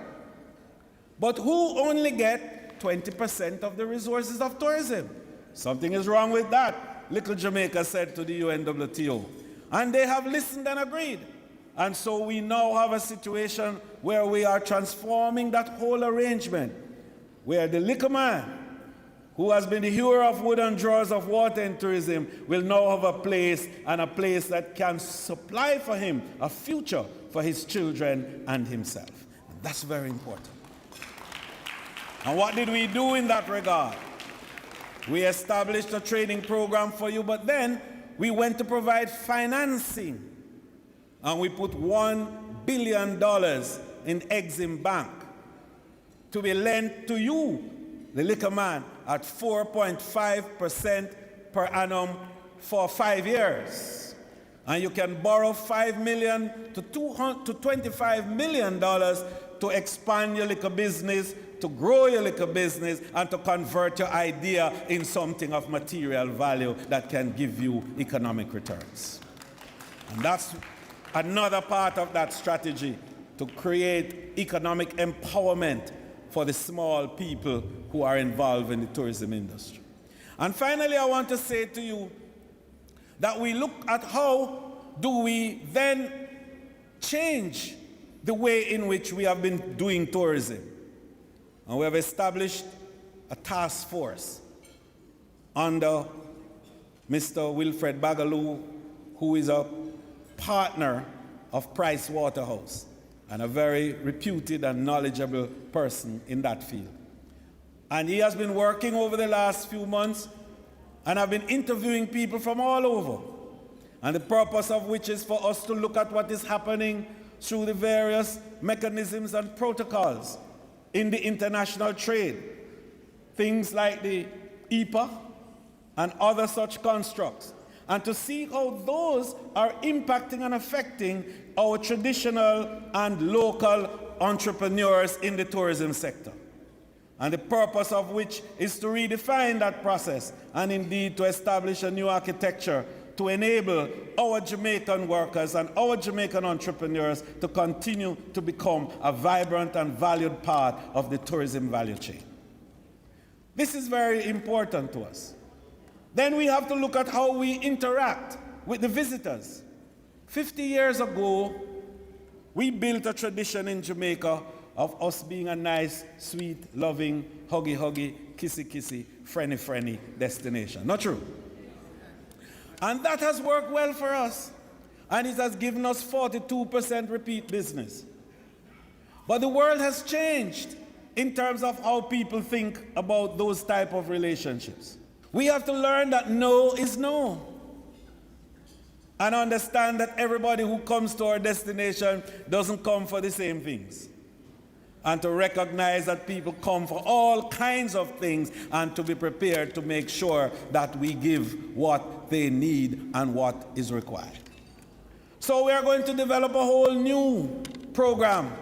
but who only get 20% of the resources of tourism. Something is wrong with that, little Jamaica said to the UNWTO. And they have listened and agreed. And so we now have a situation where we are transforming that whole arrangement, where the liquor man, who has been the hero of wooden drawers of water in tourism, will now have a place, and a place that can supply for him a future for his children and himself. And that's very important. And what did we do in that regard? We established a training program for you, but then we went to provide financing. And we put $1 billion in Exim Bank to be lent to you, the liquor man, at 4.5% per annum for 5 years. And you can borrow $5 million to $25 million to expand your liquor business, to grow your liquor business, and to convert your idea in something of material value that can give you economic returns. And that's another part of that strategy, to create economic empowerment for the small people who are involved in the tourism industry. And finally, I want to say to you that we look at how do we then change the way in which we have been doing tourism. And we have established a task force under Mr. Wilfred Bagaloo, who is a partner of Price Waterhouse and a very reputed and knowledgeable person in that field. And he has been working over the last few months, and I've been interviewing people from all over. And the purpose of which is for us to look at what is happening through the various mechanisms and protocols in the international trade. Things like the EPA and other such constructs. And to see how those are impacting and affecting our traditional and local entrepreneurs in the tourism sector. And the purpose of which is to redefine that process and indeed to establish a new architecture to enable our Jamaican workers and our Jamaican entrepreneurs to continue to become a vibrant and valued part of the tourism value chain. This is very important to us. Then we have to look at how we interact with the visitors. 50 years ago, we built a tradition in Jamaica of us being a nice, sweet, loving, huggy, kissy, friendly destination. Not true? And that has worked well for us. And it has given us 42% repeat business. But the world has changed in terms of how people think about those type of relationships. We have to learn that no is no. And understand that everybody who comes to our destination doesn't come for the same things. And to recognize that people come for all kinds of things, and to be prepared to make sure that we give what they need and what is required. So we are going to develop a whole new program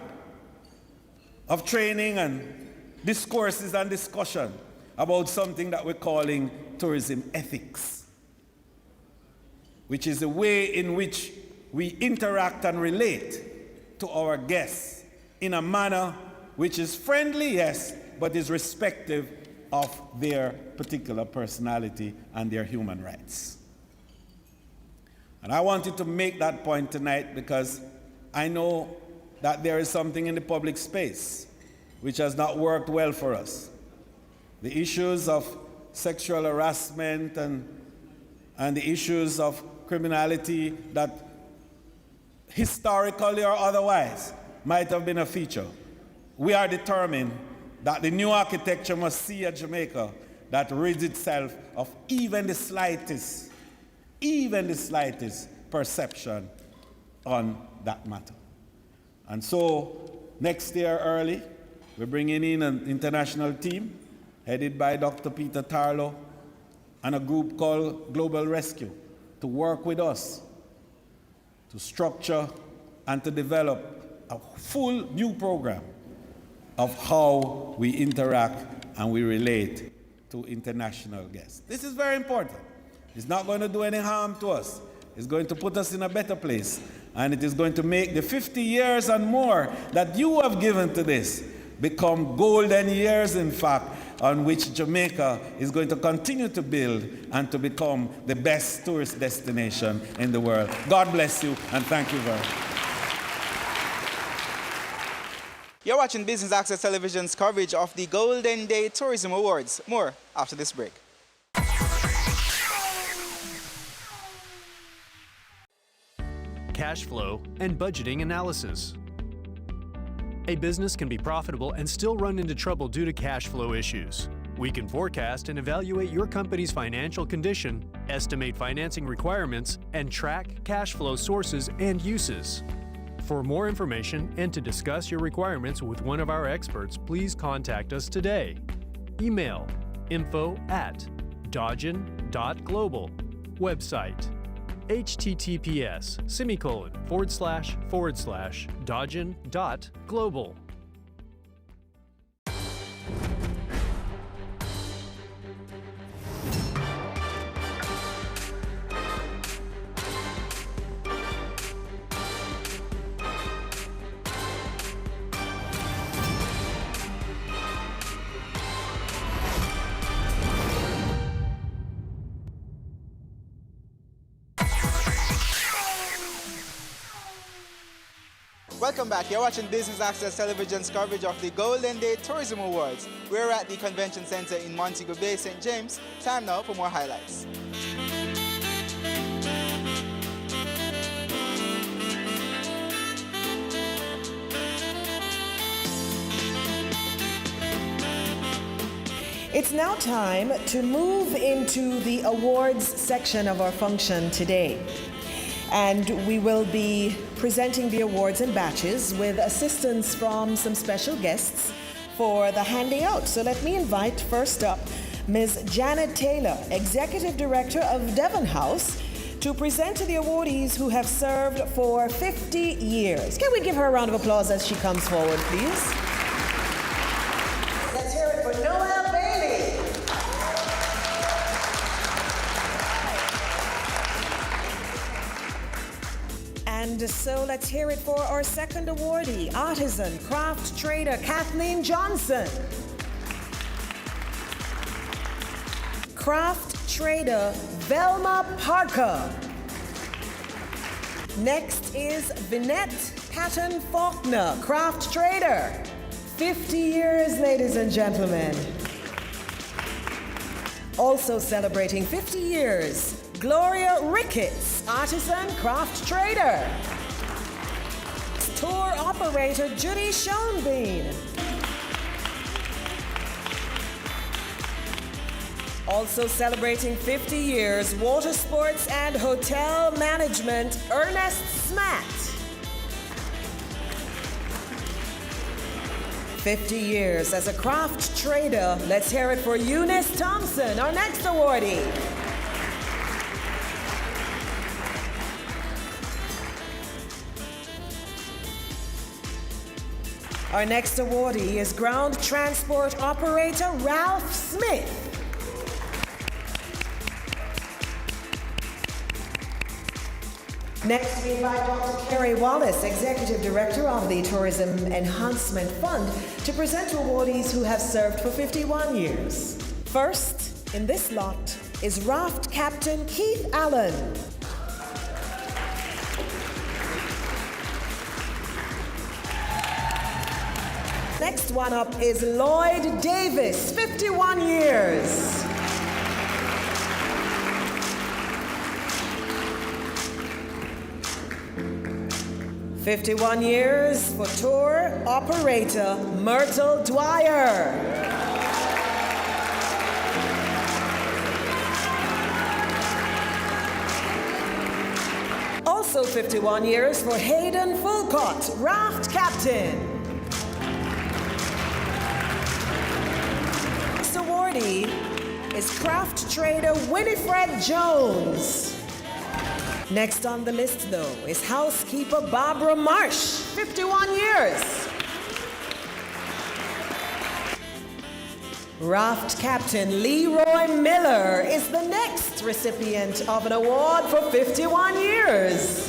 of training and discourses and discussion about something that we're calling tourism ethics, which is the way in which we interact and relate to our guests in a manner which is friendly, yes, but is respective of their particular personality and their human rights. And I wanted to make that point tonight because I know that there is something in the public space which has not worked well for us. The issues of sexual harassment and the issues of criminality that historically or otherwise might have been a feature. We are determined that the new architecture must see a Jamaica that rids itself of even the slightest perception on that matter. And so next year early, we're bringing in an international team headed by Dr. Peter Tarlow and a group called Global Rescue to work with us to structure and to develop a full new program of how we interact and we relate to international guests. This is very important. It's not going to do any harm to us. It's going to put us in a better place. And it is going to make the 50 years and more that you have given to this become golden years, in fact, on which Jamaica is going to continue to build and to become the best tourist destination in the world. God bless you, and thank you very much. You're watching Business Access Television's coverage of the Golden Day Tourism Awards. More after this break. Cash flow and budgeting analysis. A business can be profitable and still run into trouble due to cash flow issues. We can forecast and evaluate your company's financial condition, estimate financing requirements, and track cash flow sources and uses. For more information and to discuss your requirements with one of our experts, please contact us today. Email info@dodgen.global. Website https://dodgen.global. Welcome back. You're watching Business Access Television's coverage of the Golden Day Tourism Awards. We're at the Convention Center in Montego Bay, St. James. Time now for more highlights. It's now time to move into the awards section of our function today. And we will be presenting the awards in batches with assistance from some special guests for the handing out. So let me invite first up Ms. Janet Taylor, Executive Director of Devon House, to present to the awardees who have served for 50 years. Can we give her a round of applause as she comes forward, please? Let's hear it for Noel Bailey. And so let's hear it for our second awardee, artisan, craft trader Kathleen Johnson. Craft trader Velma Parker. Next is Vinette Patton Faulkner, craft trader. 50 years, ladies and gentlemen. Also celebrating 50 years, Gloria Ricketts, artisan craft trader. Tour operator Judy Schoenbein. Also celebrating 50 years, water sports and hotel management, Ernest Smatt. 50 years as a craft trader. Let's hear it for Eunice Thompson, our next awardee. Our next awardee is ground transport operator Ralph Smith. Next, we invite Dr. Kerry Wallace, Executive Director of the Tourism Enhancement Fund, to present to awardees who have served for 51 years. First, in this lot, is Raft Captain Keith Allen. Next one up is Lloyd Davis, 51 years. "51 years for tour operator Myrtle Dwyer. Also 51 years for Hayden Fulcott, raft captain. This awardee is craft trader Winifred Jones. Next on the list, though, is housekeeper Barbara Marsh, 51 years. Raft captain Leroy Miller is the next recipient of an award for 51 years.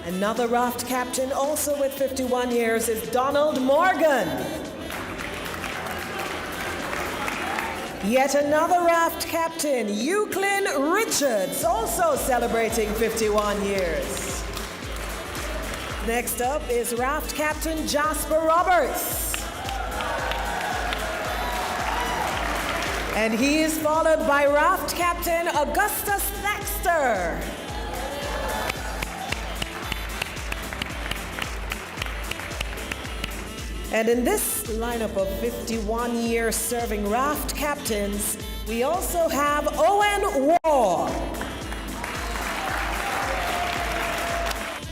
Another raft captain also with 51 years is Donald Morgan. Yet another raft captain, Euclid Richards, also celebrating 51 years. Next up is raft captain Jasper Roberts. And he is followed by raft captain Augustus Thaxter. And in this lineup of 51-year serving raft captains, we also have Owen Waugh.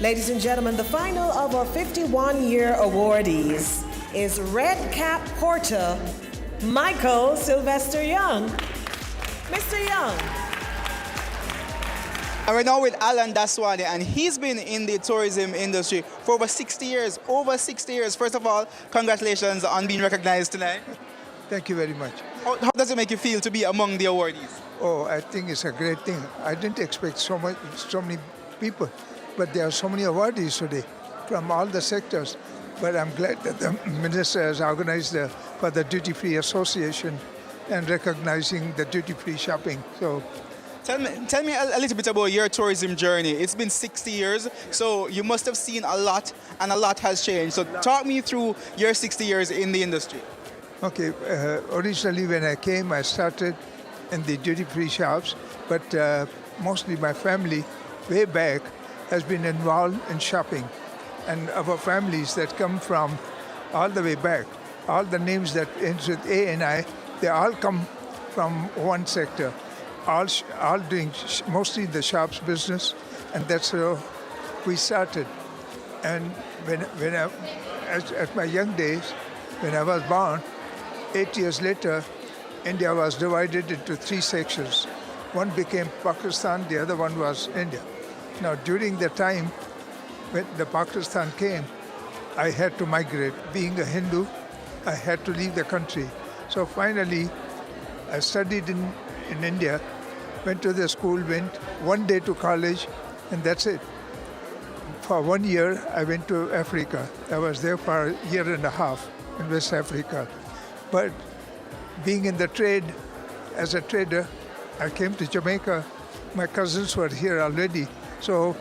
Ladies and gentlemen, the final of our 51-year awardees is Red Cap Porter Michael Sylvester Young. Mr. Young. And we're now with Alan Daswani, and he's been in the tourism industry for over 60 years. Over 60 years. First of all, congratulations on being recognized tonight. Thank you very much. How does it make you feel to be among the awardees? Oh, I think it's a great thing. I didn't expect so many people, but there are so many awardees today from all the sectors. But I'm glad that the minister has organized for the Duty Free Association and recognizing the duty-free shopping. So, tell me a little bit about your tourism journey. It's been 60 years, so you must have seen a lot, and a lot has changed. So talk me through your 60 years in the industry. Okay, originally when I came, I started in the duty-free shops, but mostly my family, way back, has been involved in shopping. And our families that come from all the way back, all the names that ends with A and I, they all come from one sector, all doing mostly the shops business, and that's how we started. And when I, at my young days, when I was born, 8 years later, India was divided into 3 sections. One became Pakistan, the other one was India. Now, during the time when the Pakistan came, I had to migrate. Being a Hindu, I had to leave the country. So finally, I studied in India, went to the school, went one day to college, and that's it. For 1 year, I went to Africa. I was there for a year and a half in West Africa. But being in the trade, as a trader, I came to Jamaica. My cousins were here already. So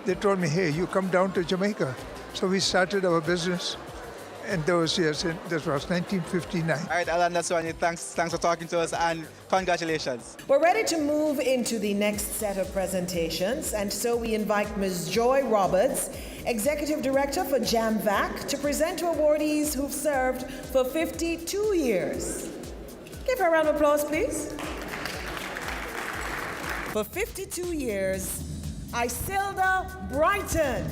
they told me, hey, you come down to Jamaica. So we started our business in those years. And this was 1959. All right, Alan Daswani, thanks for talking to us, and congratulations. We're ready to move into the next set of presentations, and so we invite Ms. Joy Roberts, Executive Director for JAMVAC, to present to awardees who've served for 52 years. Give her a round of applause, please. For 52 years, Isilda Brighton.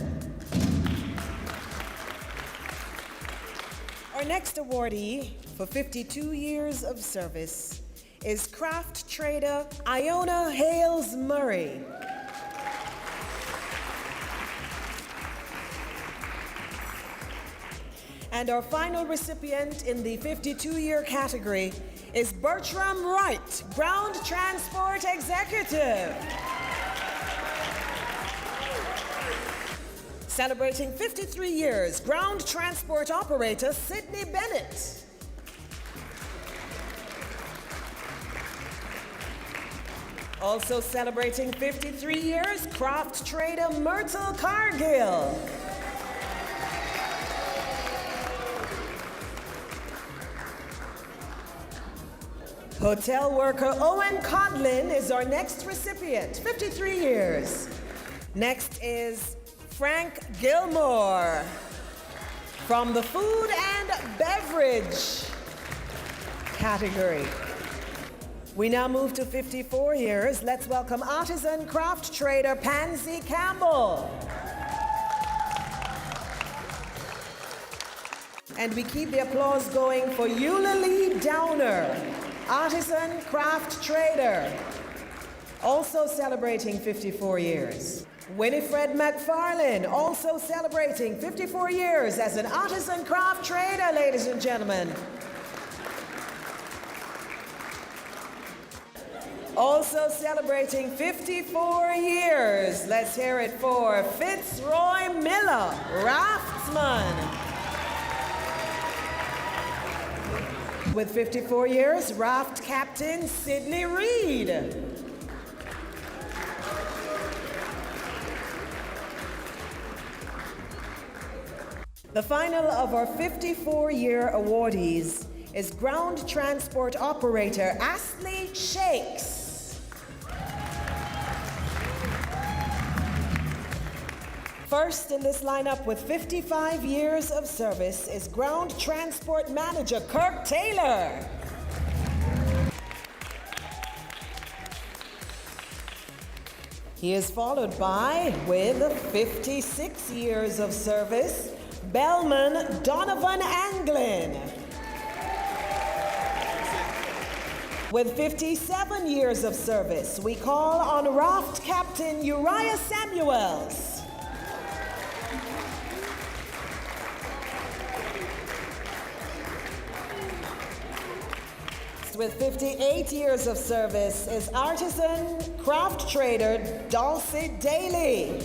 Our next awardee for 52 years of service is craft trader Iona Hales Murray. And our final recipient in the 52-year category is Bertram Wright, Ground Transport Executive. Celebrating 53 years, Ground Transport Operator Sydney Bennett. Also celebrating 53 years, Craft Trader Myrtle Cargill. Hotel worker Owen Codlin is our next recipient, 53 years. Next is Frank Gilmore from the food and beverage category. We now move to 54 years. Let's welcome artisan craft trader Pansy Campbell. And we keep the applause going for Eulalie Downer, artisan craft trader, also celebrating 54 years. Winifred McFarlane, also celebrating 54 years as an artisan craft trader, ladies and gentlemen. Also celebrating 54 years, let's hear it for Fitzroy Miller, raftsman. With 54 years, raft captain Sidney Reed. The final of our 54-year awardees is ground transport operator Astley Shakes. First in this lineup with 55 years of service is ground transport manager Kirk Taylor. He is followed by, with 56 years of service, Bellman Donovan Anglin. With 57 years of service, we call on Raft Captain Uriah Samuels. With 58 years of service is artisan craft trader Dulcie Daly.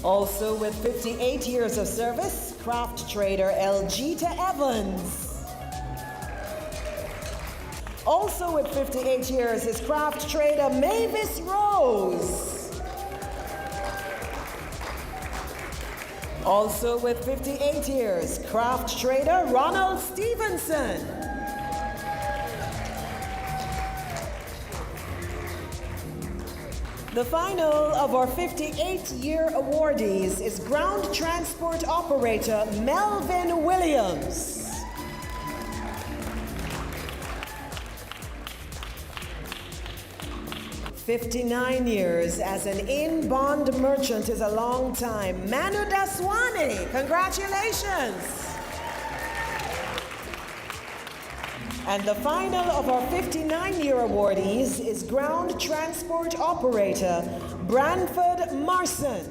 Also with 58 years of service, craft trader Elgita Evans. Also with 58 years is craft trader Mavis Rose. Also with 58 years, craft trader Ronald Stevenson. The final of our 58-year awardees is ground transport operator Melvin Williams. 59 years as an in-bond merchant is a long time. Manu Daswani, congratulations. And the final of our 59-year awardees is ground transport operator Branford Marson.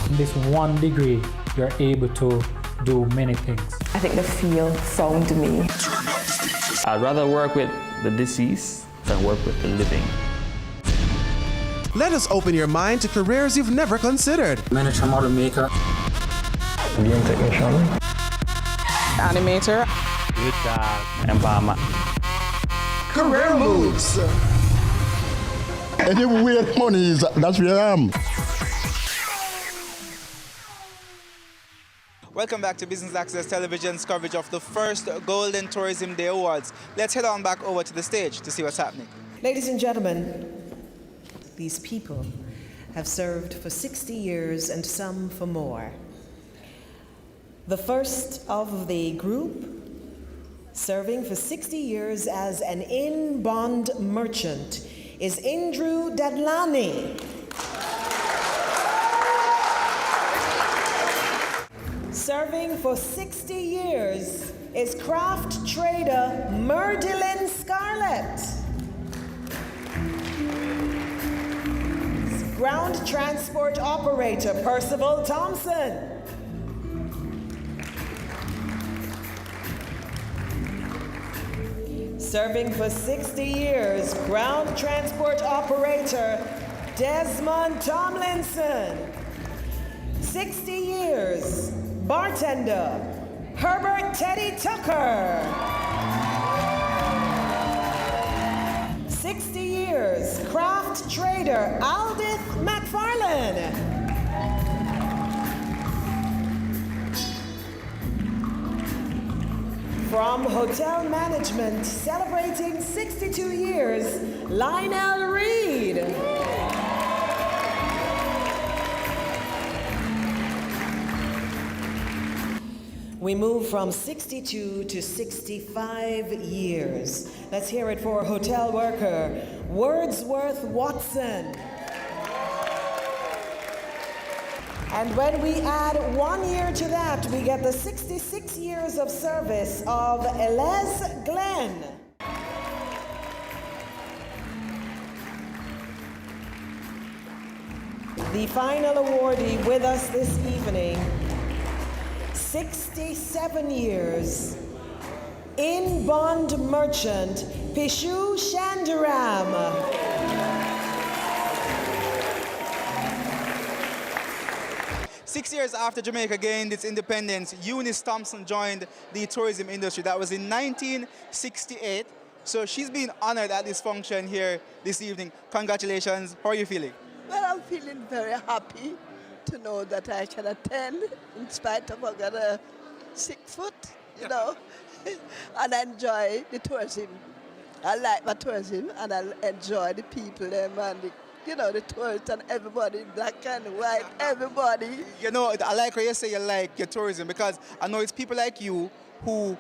In this 1 degree, you're able to do many things. I think the field found me. I'd rather work with the deceased than work with the living. Let us open your mind to careers you've never considered. Manager, model maker, Being technician. animator, With empowerment. Career moves. Anywhere money is, that's where I am. Welcome back to Business Access Television's coverage of the first Golden Tourism Day Awards. Let's head on back over to the stage to see what's happening. Ladies and gentlemen, these people have served for 60 years and some for more. The first of the group, serving for 60 years as an in-bond merchant, is Indru Dadlani. Serving for 60 years is craft trader Murdilyn Scarlett. Ground transport operator Percival Thompson. Serving for 60 years, ground transport operator Desmond Tomlinson. 60 years, bartender Herbert Teddy Tucker. 60 years, craft trader Aldith McFarlane. From hotel management, celebrating 62 years, Lionel Reed. We move from 62 to 65 years. Let's hear it for hotel worker Wordsworth Watson. And when we add 1 year to that, we get the 66 years of service of Elez Glenn. The final awardee with us this evening, 67 years, in-bond merchant Pishu Shandaram. 6 years after Jamaica gained its independence, Eunice Thompson joined the tourism industry. That was in 1968. So she's been honored at this function here this evening. Congratulations. How are you feeling? Well, I'm feeling very happy to know that I can attend in spite of I got a sick foot, you know, and I enjoy the tourism. I like my tourism and I enjoy the people them and the you know, the tourists and everybody, black and white, everybody. You know, I like how you say you like your tourism, because I know it's people like you who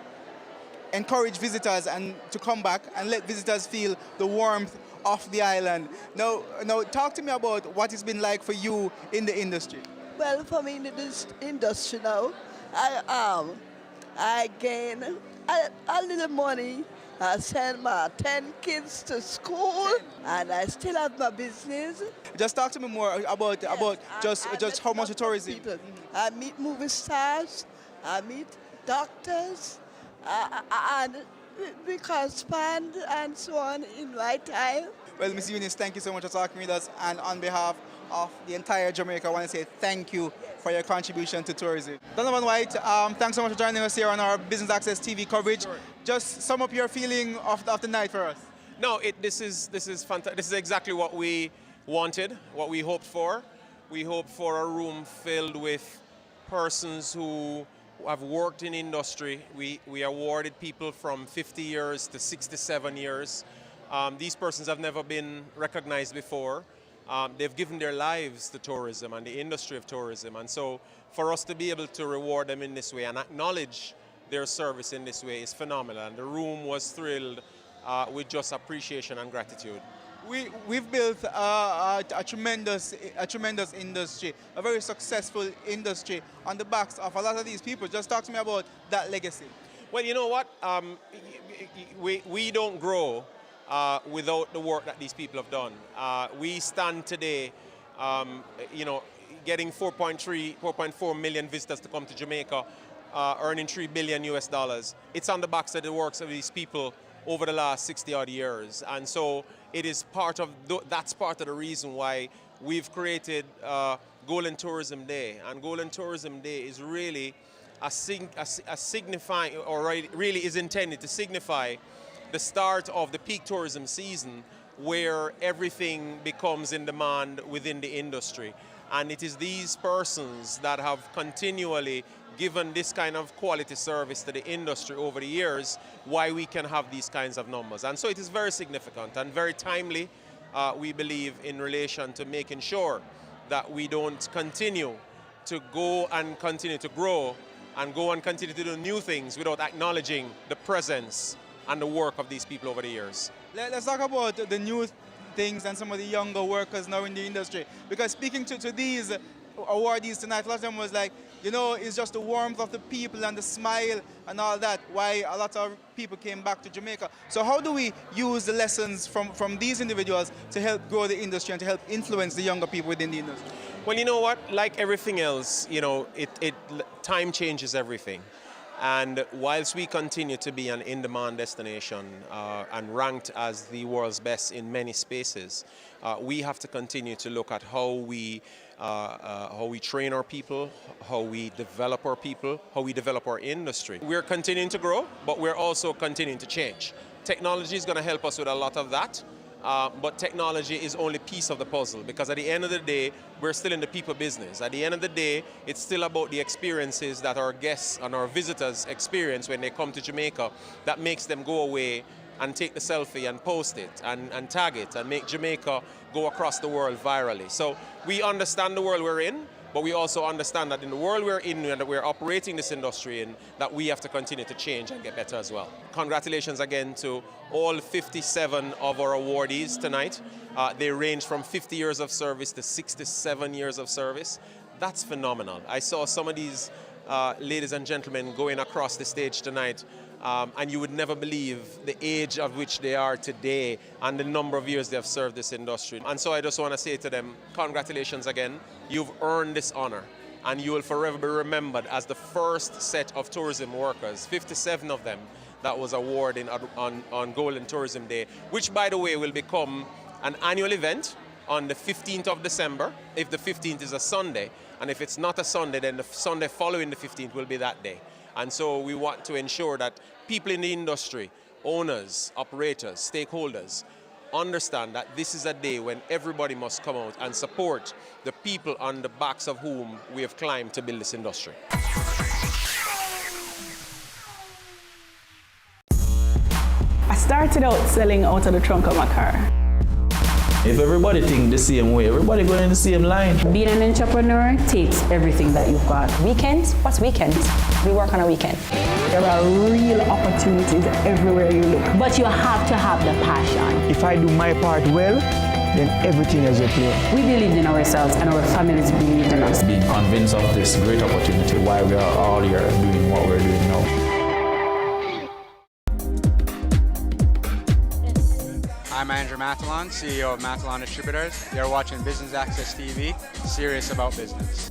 encourage visitors and to come back and let visitors feel the warmth of the island. Now, talk to me about what it's been like for you in the industry. Well, for me in this industry now, I gain a little money. I send my 10 kids to school, and I still have my business. Just talk to me more about just how much the tourism. I meet movie stars, I meet doctors, and we correspond and so on in my time. Well, Ms. Eunice, thank you so much for talking with us, and on behalf of the entire Jamaica, I want to say thank you for your contribution to tourism. Donovan White, thanks so much for joining us here on our Business Access TV coverage. Just sum up your feeling of the night for us. No, this is fantastic. This is exactly what we wanted, what we hoped for. We hoped for a room filled with persons who have worked in industry. We awarded people from 50 years to 67 years. These persons have never been recognized before. They've given their lives to tourism and the industry of tourism. And so for us to be able to reward them in this way and acknowledge their service in this way is phenomenal. And the room was thrilled with just appreciation and gratitude. We've built a tremendous industry, a very successful industry on the backs of a lot of these people. Just talk to me about that legacy. Well, you know what? We don't grow without the work that these people have done. We stand today, getting 4.4 million visitors to come to Jamaica, earning $3 billion US. It's on the backs of the works of these people over the last 60-odd years. And so it is that's part of the reason why we've created Golden Tourism Day. And Golden Tourism Day is really signifying, or really is intended to signify the start of the peak tourism season, where everything becomes in demand within the industry. And it is these persons that have continually given this kind of quality service to the industry over the years, why we can have these kinds of numbers. And so it is very significant and very timely, we believe, in relation to making sure that we don't continue to go and continue to grow and go and continue to do new things without acknowledging the presence and the work of these people over the years. Let's talk about the new things and some of the younger workers now in the industry. Because speaking to these awardees tonight, a lot of them was like, it's just the warmth of the people and the smile and all that, why a lot of people came back to Jamaica. So how do we use the lessons from these individuals to help grow the industry and to help influence the younger people within the industry? Well, you know what? Like everything else, time changes everything. And whilst we continue to be an in-demand destination and ranked as the world's best in many spaces, we have to continue to look at how we train our people, how we develop our people, how we develop our industry. We're continuing to grow, but we're also continuing to change. Technology is going to help us with a lot of that. But technology is only a piece of the puzzle, because at the end of the day, we're still in the people business. At the end of the day, it's still about the experiences that our guests and our visitors experience when they come to Jamaica that makes them go away and take the selfie and post it and tag it and make Jamaica go across the world virally. So we understand the world we're in, but we also understand that in the world we're in and that we're operating this industry in, that we have to continue to change and get better as well. Congratulations again to all 57 of our awardees tonight. They range from 50 years of service to 67 years of service. That's phenomenal. I saw some of these ladies and gentlemen going across the stage tonight, and you would never believe the age of which they are today and the number of years they have served this industry. And so I just want to say to them, congratulations again. You've earned this honor, and you will forever be remembered as the first set of tourism workers, 57 of them, that was awarded on Golden Tourism Day, which, by the way, will become an annual event on the 15th of December, if the 15th is a Sunday. And if it's not a Sunday, then the Sunday following the 15th will be that day. And so we want to ensure that people in the industry, owners, operators, stakeholders, understand that this is a day when everybody must come out and support the people on the backs of whom we have climbed to build this industry. I started out selling out of the trunk of my car. If everybody think the same way, everybody going in the same line. Being an entrepreneur takes everything that you've got. Weekends? What's weekends? We work on a weekend. There are real opportunities everywhere you look. But you have to have the passion. If I do my part well, then everything is okay. We believed in ourselves and our families believed in us. Being convinced of this great opportunity, why we are all here doing what we're doing now. I'm Andrew Mathalon, CEO of Mathalon Distributors. You're watching Business Access TV, serious about business.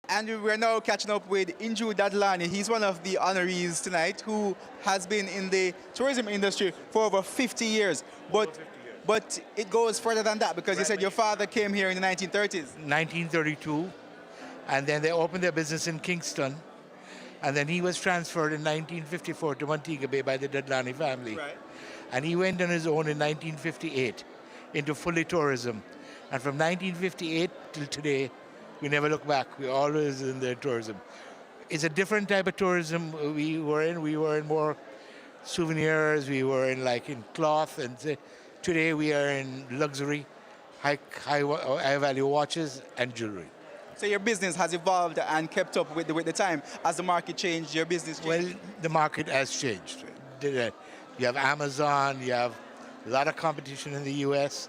And we're now catching up with Inju Dadlani. He's one of the honorees tonight who has been in the tourism industry for over 50 years. But it goes further than that because you said your father came here in the 1930s. 1932, and then they opened their business in Kingston, and then he was transferred in 1954 to Montego Bay by the Dadlani family. Right. And he went on his own in 1958 into fully tourism. And from 1958 till today, we never look back. We're always in the tourism. It's a different type of tourism we were in. We were in more souvenirs. We were in in cloth. And today we are in luxury, high value watches and jewelry. So your business has evolved and kept up with the time. As the market changed, your business changed? Well, the market has changed. You have Amazon. You have a lot of competition in the U.S.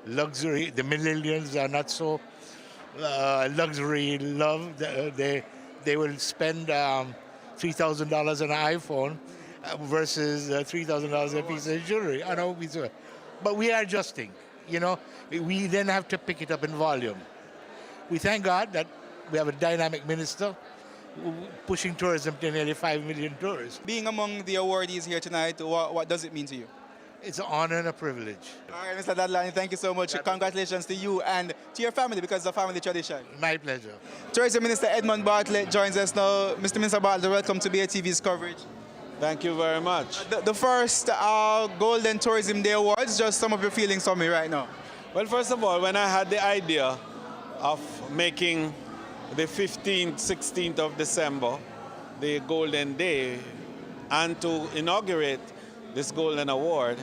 Luxury. The millennials are not so luxury love. They will spend $3,000 on an iPhone versus $3,000 a piece of jewelry. I know, but we are adjusting. We then have to pick it up in volume. We thank God that we have a dynamic minister pushing tourism to nearly 5 million tourists. Being among the awardees here tonight, what does it mean to you? It's an honor and a privilege. All right, Mr. Dadlani, thank you so much. Congratulations to you and to your family because it's a family tradition. My pleasure. Tourism Minister Edmund Bartlett joins us now. Mr. Minister Bartlett, welcome to BATV's coverage. Thank you very much. The first Golden Tourism Day Awards, just some of your feelings for me right now. Well, first of all, when I had the idea of making the 15th, 16th of December the Golden Day and to inaugurate this Golden Award,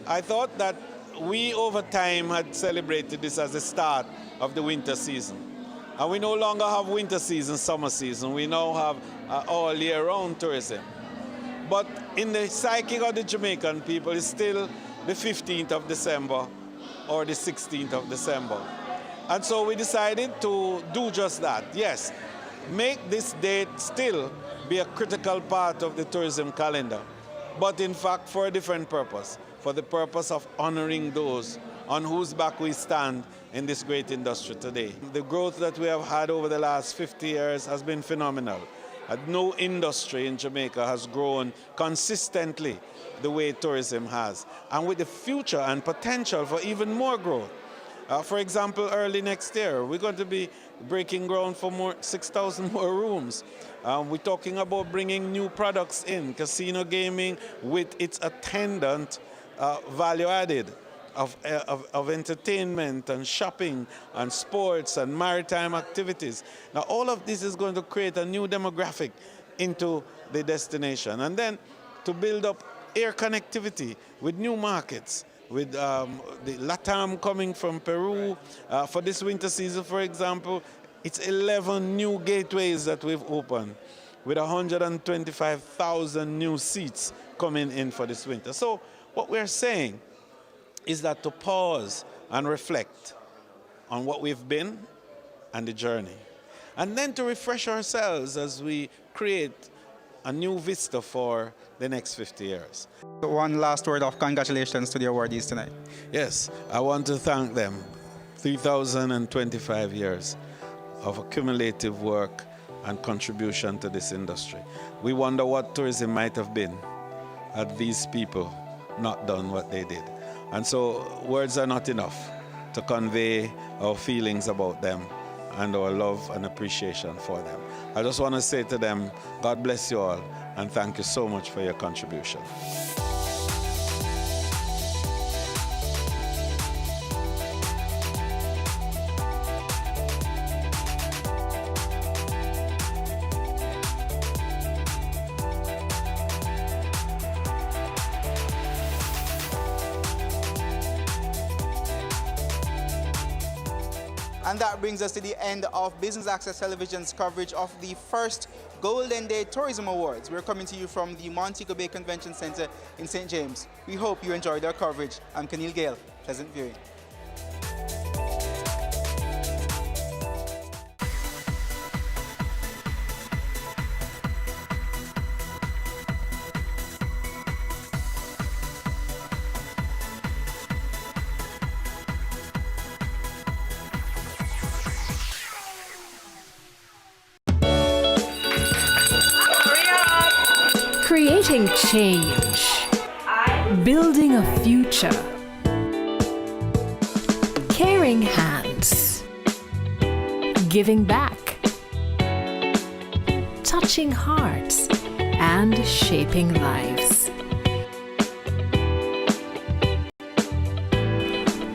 I thought that we over time had celebrated this as the start of the winter season. And we no longer have winter season, summer season. We now have all year round tourism. But in the psyche of the Jamaican people, it's still the 15th of December or the 16th of December. And so we decided to do just that. Yes, make this date still be a critical part of the tourism calendar, but in fact for a different purpose, for the purpose of honoring those on whose back we stand in this great industry today. The growth that we have had over the last 50 years has been phenomenal. No industry in Jamaica has grown consistently the way tourism has, and with the future and potential for even more growth. For example, early next year, we're going to be breaking ground for 6,000 more rooms. We're talking about bringing new products in, casino gaming with its attendant value added of entertainment and shopping and sports and maritime activities. Now, all of this is going to create a new demographic into the destination. And then to build up air connectivity with new markets, with the LATAM coming from Peru. For this winter season, for example, it's 11 new gateways that we've opened with 125,000 new seats coming in for this winter. So what we're saying is that to pause and reflect on what we've been and the journey, and then to refresh ourselves as we create a new vista for the next 50 years. One last word of congratulations to the awardees tonight. Yes, I want to thank them. 3,025 years of accumulative work and contribution to this industry. We wonder what tourism might have been had these people not done what they did. And so words are not enough to convey our feelings about them and our love and appreciation for them. I just want to say to them, God bless you all, and thank you so much for your contribution. And that brings us to the end of Business Access Television's coverage of the first Golden Day Tourism Awards. We're coming to you from the Montego Bay Convention Center in St. James. We hope you enjoyed our coverage. I'm Keneal Gale. Pleasant viewing. Creating change, building a future, caring hands, giving back, touching hearts, and shaping lives.